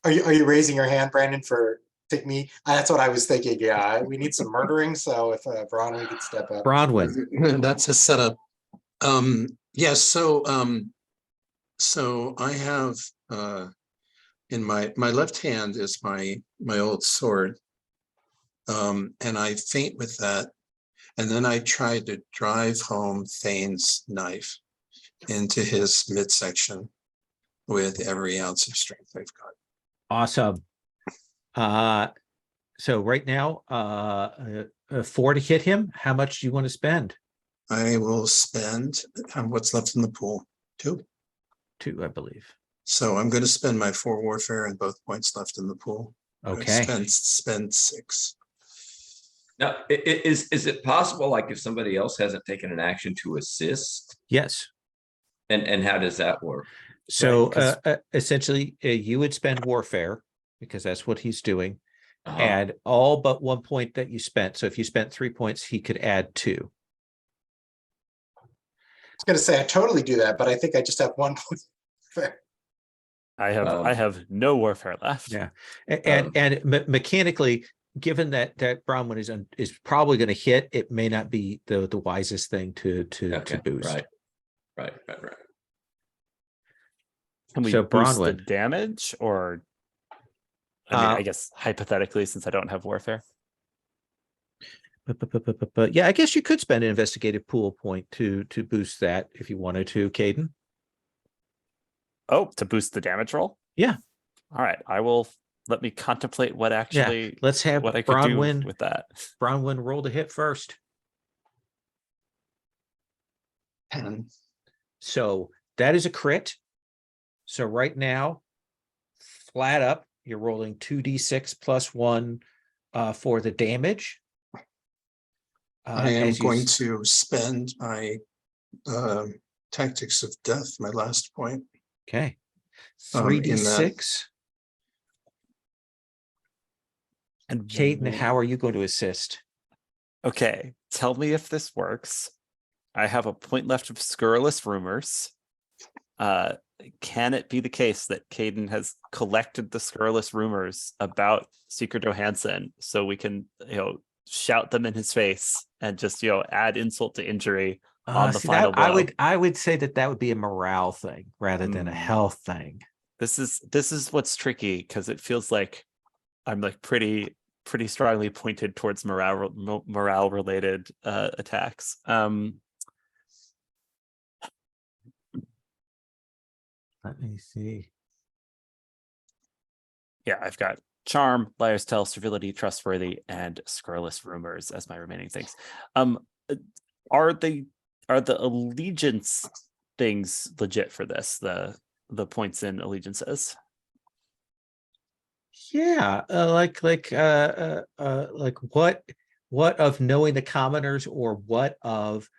Speaker 5: are you raising your hand, Brandon, for take me? That's what I was thinking. Yeah, we need some murdering. So if Bronwyn could step up.
Speaker 1: Bronwyn.
Speaker 4: That's a setup. Yes, so I have in my left hand is my old sword. And I feint with that. And then I try to drive home Thane's knife into his midsection with every ounce of strength I've got.
Speaker 1: Awesome. So right now, 4 to hit him. How much do you want to spend?
Speaker 4: I will spend what's left in the pool, 2.
Speaker 1: 2, I believe.
Speaker 4: So I'm going to spend my 4 warfare and both points left in the pool.
Speaker 1: Okay.
Speaker 4: Spend 6.
Speaker 2: Now, is it possible, like if somebody else hasn't taken an action to assist,
Speaker 1: Yes.
Speaker 2: and how does that work?
Speaker 1: So
Speaker 3: Right,
Speaker 1: essentially, you would spend warfare because that's what he's doing,
Speaker 2: Uh-huh.
Speaker 1: and all but 1 point that you spent. So if you spent 3 points, he could add 2.
Speaker 5: I was gonna say I totally do that, but I think I just have 1 point. Fair.
Speaker 3: I have no warfare left.
Speaker 1: Yeah, and mechanically, given that Bronwyn is probably going to hit, it may not be the wisest thing to boost.
Speaker 2: Right.
Speaker 3: Can we
Speaker 1: So
Speaker 3: boost the
Speaker 1: Bronwyn.
Speaker 3: damage, or I guess hypothetically, since I don't have warfare.
Speaker 1: But yeah, I guess you could spend an investigative pool point to boost that if you wanted to, Caden.
Speaker 3: Oh, to boost the damage roll?
Speaker 1: Yeah.
Speaker 3: All right. Let me contemplate what actually
Speaker 1: Let's have
Speaker 3: what I could do
Speaker 1: Bronwyn
Speaker 3: with that.
Speaker 1: Bronwyn roll to hit first.
Speaker 4: 10.
Speaker 1: So that is a crit. So right now, flat up, you're rolling 2d6 plus 1 for the damage.
Speaker 4: I am going to spend my tactics of death, my last point.
Speaker 1: Okay.
Speaker 4: in
Speaker 1: 3d6.
Speaker 3: And
Speaker 1: Caden, how are you going to assist?
Speaker 3: Okay, tell me if this works. I have a point left of scurrilous rumors. Can it be the case that Caden has collected the scurrilous rumors about Secret Johansson so we can, shout them in his face and just, add insult to injury on the final blow?
Speaker 1: I would say that would be a morale thing rather than a health thing.
Speaker 3: This is what's tricky, because it feels like I'm like pretty strongly pointed towards morale related attacks.
Speaker 1: Let me see.
Speaker 3: Yeah, I've got charm, liar's tale, servility, trustworthy, and scurrilous rumors as my remaining things. Are the allegiance things legit for this? The points in allegiances.
Speaker 1: Yeah, like what of knowing the commoners, or what of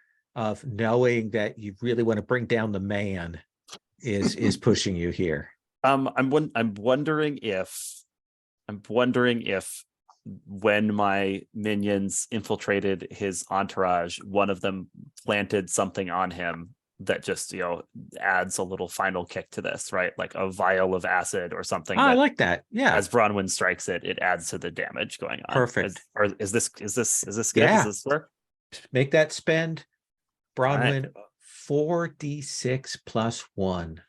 Speaker 1: knowing that you really want to bring down the man is pushing you here.
Speaker 3: I'm wondering if when my minions infiltrated his entourage, one of them planted something on him that just, adds a little final kick to this, right? Like a vial of acid or something.
Speaker 1: I
Speaker 3: that
Speaker 1: like that. Yeah,
Speaker 3: as Bronwyn strikes it, it adds to the damage going on.
Speaker 1: Perfect.
Speaker 3: Is this good?
Speaker 1: Yeah.
Speaker 3: Is this work?
Speaker 1: make that spend.
Speaker 3: All right.
Speaker 1: Bronwyn, 4d6 plus 1.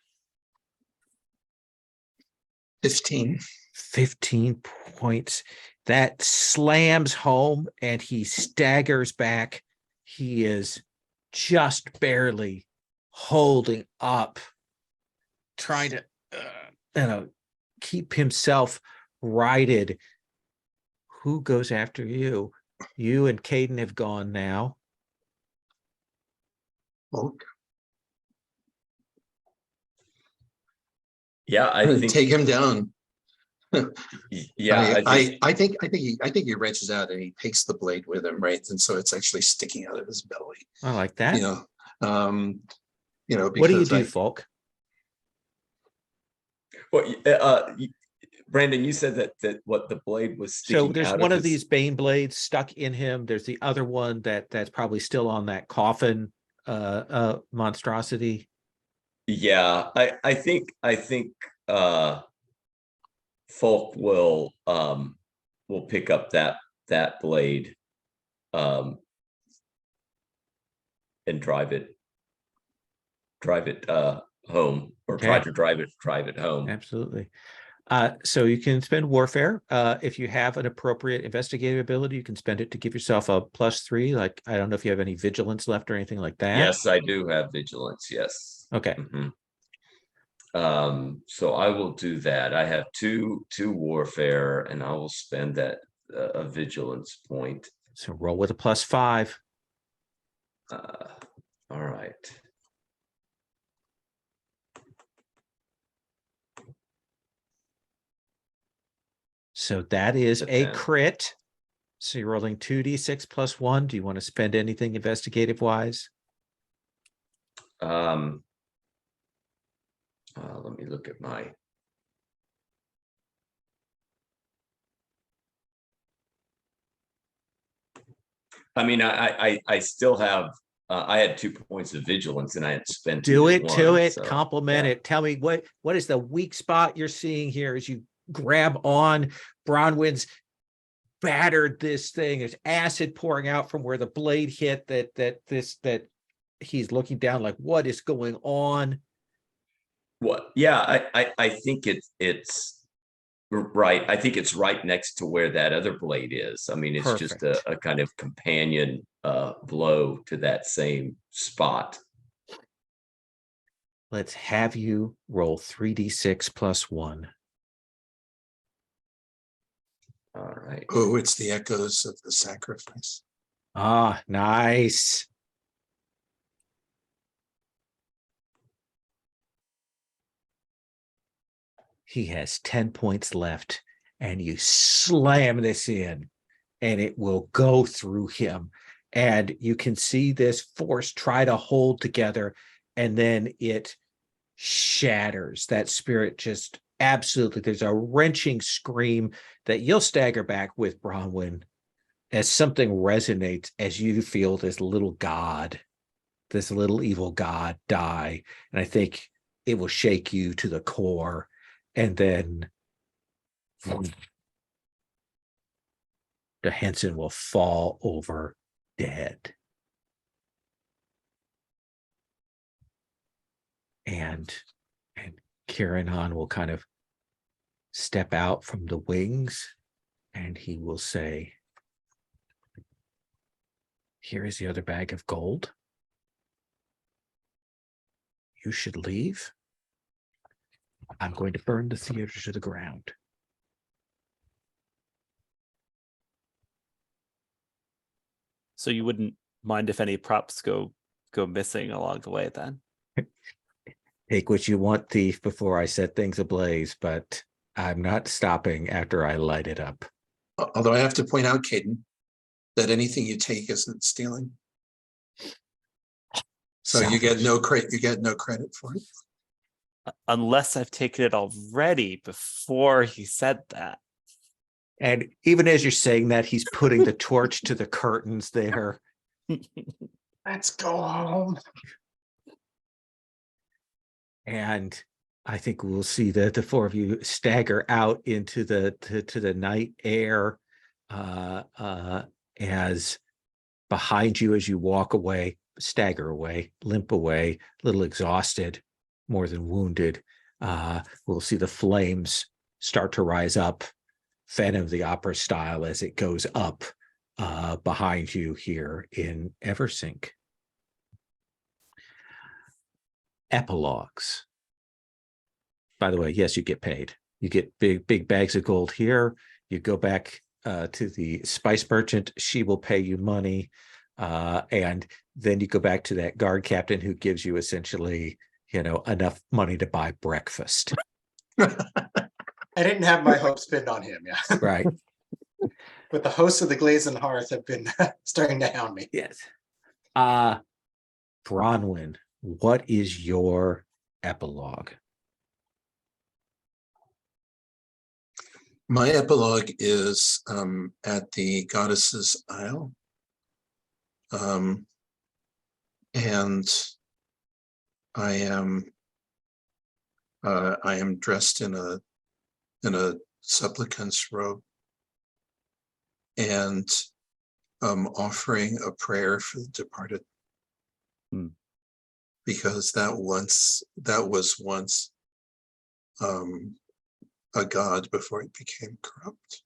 Speaker 4: 15.
Speaker 1: 15 points. That slams home and he staggers back. He is just barely holding up, trying to keep himself righted. Who goes after you? You and Caden have gone now.
Speaker 4: Volk.
Speaker 2: Yeah, I think,
Speaker 4: Take him down.
Speaker 2: yeah,
Speaker 4: I think he reaches out and he takes the blade with him, right? And so it's actually sticking out of his belly.
Speaker 1: I like that.
Speaker 4: Because
Speaker 1: What do you do, Folk?
Speaker 2: well, Brandon, you said that what the blade was sticking
Speaker 1: So there's
Speaker 2: out
Speaker 1: one of
Speaker 2: his-
Speaker 1: these bane blades stuck in him. There's the other one that's probably still on that coffin monstrosity.
Speaker 2: Yeah, I think Folk will pick up that blade and drive it home, or try
Speaker 1: Okay.
Speaker 2: to drive it home.
Speaker 1: Absolutely. So you can spend warfare. If you have an appropriate investigative ability, you can spend it to give yourself a +3. Like, I don't know if you have any vigilance left or anything like that.
Speaker 2: Yes, I do have vigilance. Yes.
Speaker 1: Okay.
Speaker 2: Mhm. So I will do that. I have two warfare, and I will spend that a vigilance point.
Speaker 1: So roll with a +5.
Speaker 2: All right.
Speaker 1: So that is
Speaker 2: That's
Speaker 1: a
Speaker 2: 10.
Speaker 1: crit. So you're rolling 2d6 plus 1. Do you want to spend anything investigative wise?
Speaker 2: Let me look at my. I mean, I still have. I had 2 points of vigilance, and I had spent.
Speaker 1: Do
Speaker 2: either
Speaker 1: it to
Speaker 2: one,
Speaker 1: it.
Speaker 2: so,
Speaker 1: Compliment
Speaker 2: yeah.
Speaker 1: it. Tell me what is the weak spot you're seeing here as you grab on Bronwyn's battered this thing. There's acid pouring out from where the blade hit. That he's looking down like, what is going on?
Speaker 2: What? Yeah, I think it's right. I think it's right next to where that other blade is. I mean, it's just
Speaker 1: Perfect.
Speaker 2: a kind of companion blow to that same spot.
Speaker 1: Let's have you roll 3d6 plus 1.
Speaker 2: All right.
Speaker 4: oh, it's the echoes of the sacrifice.
Speaker 1: Ah, nice. He has 10 points left, and you slam this in, and it will go through him. And you can see this force try to hold together, and then it shatters. That spirit just absolutely, there's a wrenching scream that you'll stagger back with, Bronwyn, as something resonates as you feel this little god, this little evil god die. And I think it will shake you to the core. And then the Henson will fall over dead. And Kiranon will kind of step out from the wings, and he will say, here is the other bag of gold. You should leave. I'm going to burn the theater to the ground.
Speaker 3: So you wouldn't mind if any props go missing along the way then?
Speaker 1: Take what you want, thief, before I set things ablaze, but I'm not stopping after I light it up.
Speaker 4: Although I have to point out, Caden, that anything you take isn't stealing. So you get no credit. You get no credit for it.
Speaker 3: Unless I've taken it already before he said that.
Speaker 1: And even as you're saying that, he's putting the torch to the curtains there.
Speaker 5: Let's go home.
Speaker 1: And I think we'll see the four of you stagger out into the night air as behind you as you walk away, stagger away, limp away, a little exhausted, more than wounded. We'll see the flames start to rise up, Phantom of the Opera style, as it goes up behind you here in Eversink. Epilogues. By the way, yes, you get paid. You get big bags of gold here. You go back to the spice merchant. She will pay you money. And then you go back to that guard captain who gives you essentially, enough money to buy breakfast.
Speaker 5: I didn't have my hopes pinned on him, yeah.
Speaker 1: Right.
Speaker 5: But the hosts of the Glazed Hearth have been starting to hound me.
Speaker 1: Yes. Bronwyn, what is your epilogue?
Speaker 4: My epilogue is at the Goddess's Isle. And I am dressed in a supplicant's robe and offering a prayer for the departed. Because that was once a god before it became corrupt,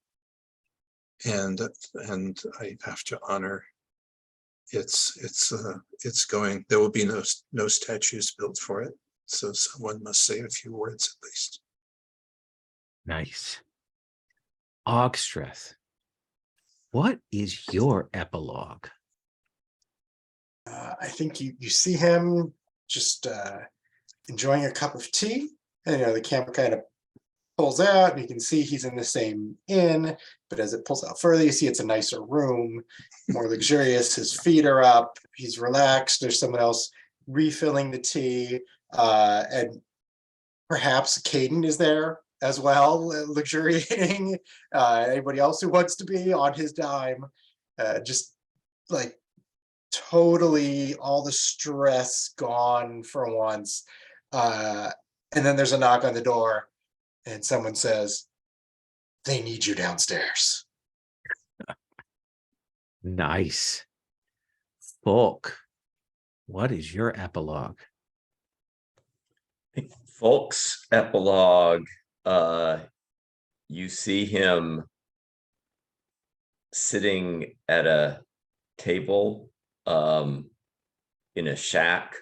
Speaker 4: and I have to honor it's going. There will be no statues built for it, so someone must say a few words at least.
Speaker 1: Nice. Ogstreth, what is your epilogue?
Speaker 5: I think you see him just enjoying a cup of tea, and the camera kind of pulls out, and you can see he's in the same inn, but as it pulls out further, you see it's a nicer room, more luxurious. His feet are up, he's relaxed. There's someone else refilling the tea, and perhaps Caden is there as well, luxuriating. Anybody else who wants to be on his dime, just like totally all the stress gone for once. And then there's a knock on the door, and someone says, "They need you downstairs."
Speaker 1: Nice. Folk, what is your epilogue?
Speaker 2: Folk's epilogue, you see him sitting at a table in a shack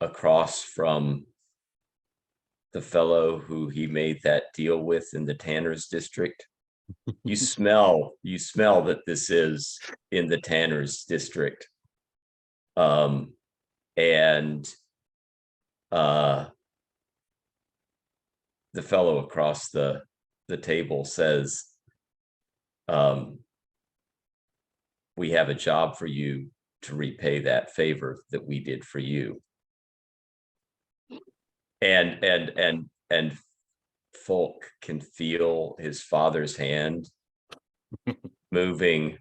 Speaker 2: across from the fellow who he made that deal with in the Tanner's district. You smell that this is in the Tanner's district. And the fellow across the table says, we have a job for you to repay that favor that we did for you. And Folk can feel his father's hand moving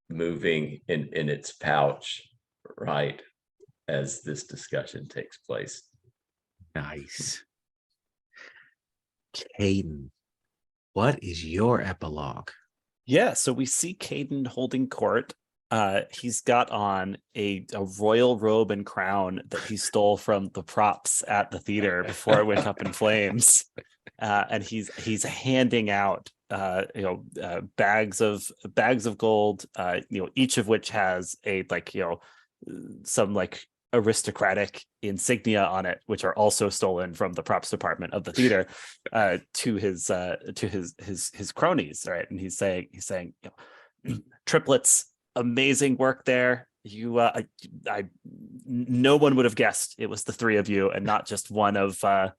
Speaker 2: in its pouch, right, as this discussion takes place.
Speaker 1: Nice. Caden, what is your epilogue?
Speaker 3: Yeah, so we see Caden holding court. He's got on a royal robe and crown that he stole from the props at the theater before it went up in flames. And he's handing out bags of gold, each of which has a some aristocratic insignia on it, which are also stolen from the props department of the theater, to his cronies, right? And he's saying, Triplets, amazing work there. You, no one would have guessed it was the three of you and not just one of the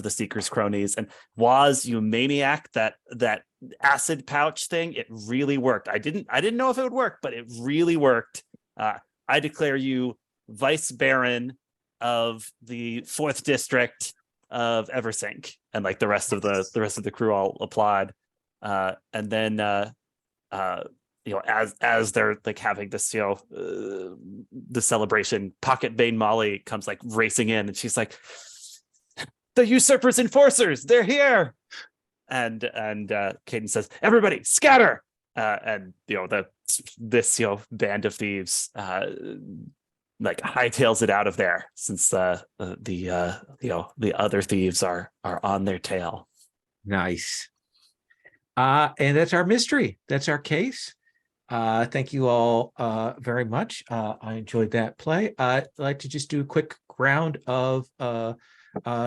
Speaker 3: Seeker's cronies. And Waz, you maniac, that acid pouch thing, it really worked. I didn't know if it would work, but it really worked. I declare you Vice Baron of the 4th District of Eversink, and like the rest of the crew all applaud. And then as they're like having this, the celebration, Pocket Bane Molly comes like racing in, and she's like, "The usurpers enforcers, they're here!" And Caden says, "Everybody, scatter!" And this band of thieves like hightails it out of there, since the other thieves are on their tail.
Speaker 1: Nice. And that's our mystery. That's our case. Thank you all very much. I enjoyed that play. I'd like to just do a quick round of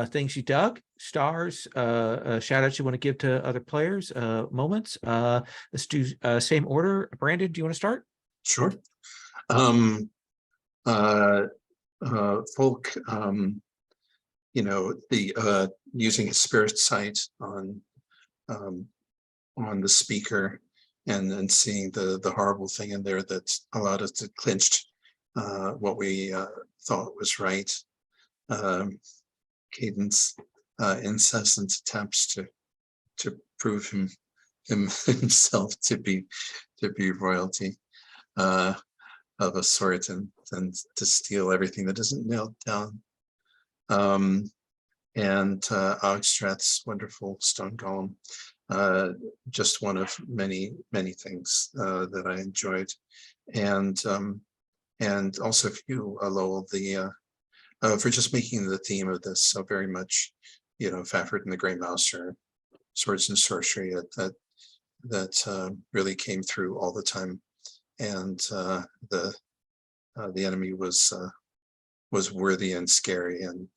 Speaker 1: things you dug, stars, shout outs you want to give to other players, moments. Let's do same order. Brandon, do you want to start?
Speaker 4: Sure. Folk, the using his spirit sight on the speaker, and then seeing the horrible thing in there that allowed us to clinch what we thought was right. Caden's incessant attempts to prove himself to be royalty of a sort, and to steal everything that isn't nailed down. And Ogstrad's wonderful stone golem, just one of many things that I enjoyed. And also for you, Lowell, for just making the theme of this so very much, Fafford and the Grey Mouse, or swords and sorcery, that really came through all the time. And the enemy was worthy and scary and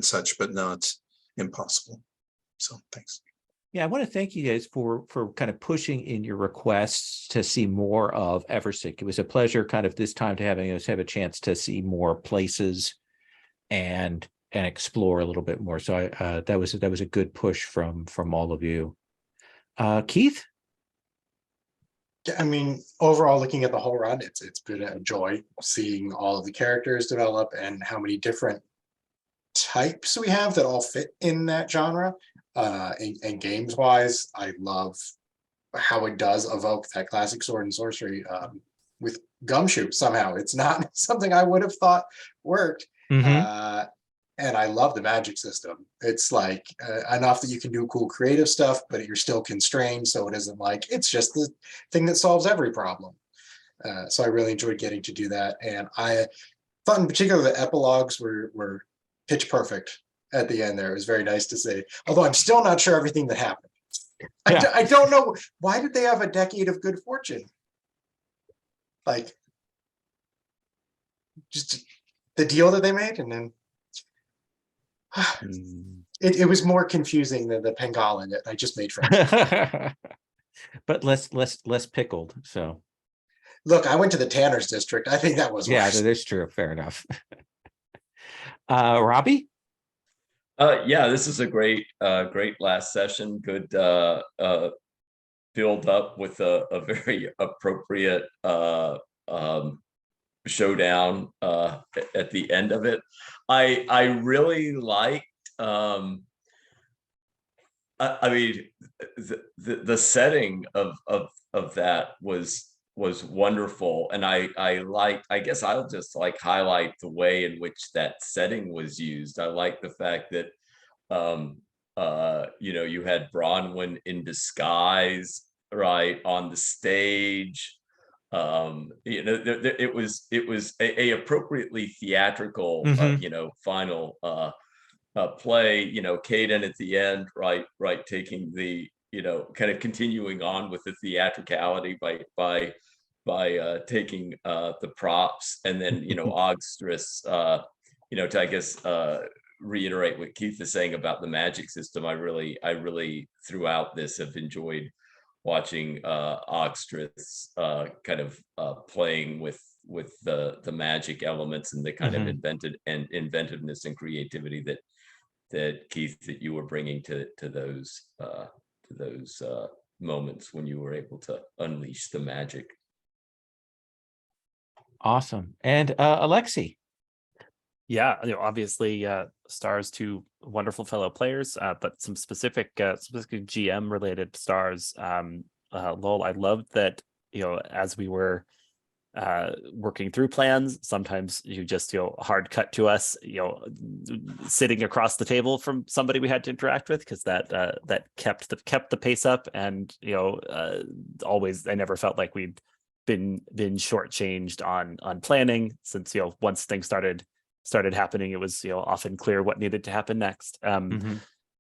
Speaker 4: such, but not impossible. So thanks.
Speaker 1: Yeah, I want to thank you guys for kind of pushing in your requests to see more of Eversink. It was a pleasure kind of this time to have a chance to see more places and explore a little bit more. So that was a good push from all of you. Keith?
Speaker 5: I mean, overall, looking at the whole run, it's been a joy seeing all of the characters develop and how many different types we have that all fit in that genre. And games wise, I love how it does evoke that classic sword and sorcery with Gumshoe. Somehow it's not something I would have thought worked.
Speaker 1: Mm-hmm.
Speaker 5: And I love the magic system. It's like enough that you can do cool creative stuff, but you're still constrained. So it isn't like it's just the thing that solves every problem. So I really enjoyed getting to do that. And I thought in particular the epilogues were pitch perfect at the end there. It was very nice to see, although I'm still not sure everything that happened.
Speaker 1: Yeah.
Speaker 5: I don't know. Why did they have a decade of good fortune? Like, just the deal that they made, and then it was more confusing than the Pangolin that I just made friends.
Speaker 1: But less pickled. So
Speaker 5: Look, I went to the Tanner's district. I think that was worse.
Speaker 1: that is true. Fair enough. Robbie?
Speaker 2: Yeah, this is a great last session. Good build up with a very appropriate showdown at the end of it. I really liked I mean the setting of that was wonderful, and I guess I'll just like highlight the way in which that setting was used. I like the fact that you had Bronwyn in disguise right on the stage. It was a appropriately theatrical final play. Caden at the end, right taking the kind of continuing on with the theatricality by taking the props, and then Ogstress to I guess reiterate what Keith is saying about the magic system. I really throughout this have enjoyed watching Oxtrith's kind of playing with the magic elements and the kind of inventiveness and creativity that Keith, that you were bringing to those moments when you were able to unleash the magic.
Speaker 1: Awesome. And Alexi.
Speaker 3: Yeah, obviously, stars to wonderful fellow players, but some specific GM related stars. Lowell, I loved that, as we were working through plans, sometimes you just hard cut to us, sitting across the table from somebody we had to interact with, because that kept the pace up, and always, I never felt like we'd been shortchanged on planning, since once things started happening, it was often clear what needed to happen next,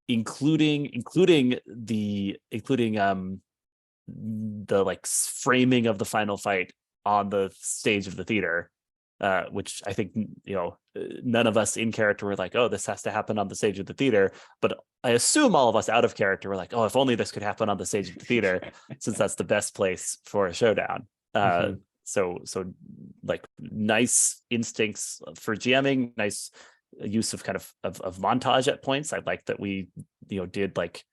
Speaker 3: including the like framing of the final fight on the stage of the theater, which I think none of us in character were like, oh, this has to happen on the stage of the theater, but I assume all of us out of character were like, oh, if only this could happen on the stage of the theater, since that's the best place for a showdown. So like nice instincts for GMing, nice use of kind of montage at points. I like that we did like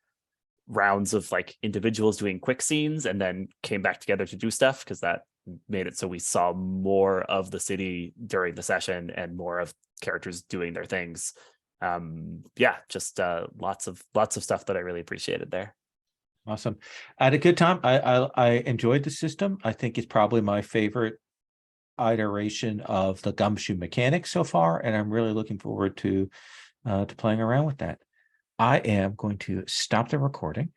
Speaker 3: rounds of like individuals doing quick scenes and then came back together to do stuff, because that made it so we saw more of the city during the session and more of characters doing their things. Just lots of stuff that I really appreciated there.
Speaker 1: Awesome. I had a good time. I enjoyed the system. I think it's probably my favorite iteration of the GUMSHOE mechanics so far, and I'm really looking forward to playing around with that. I am going to stop the recording.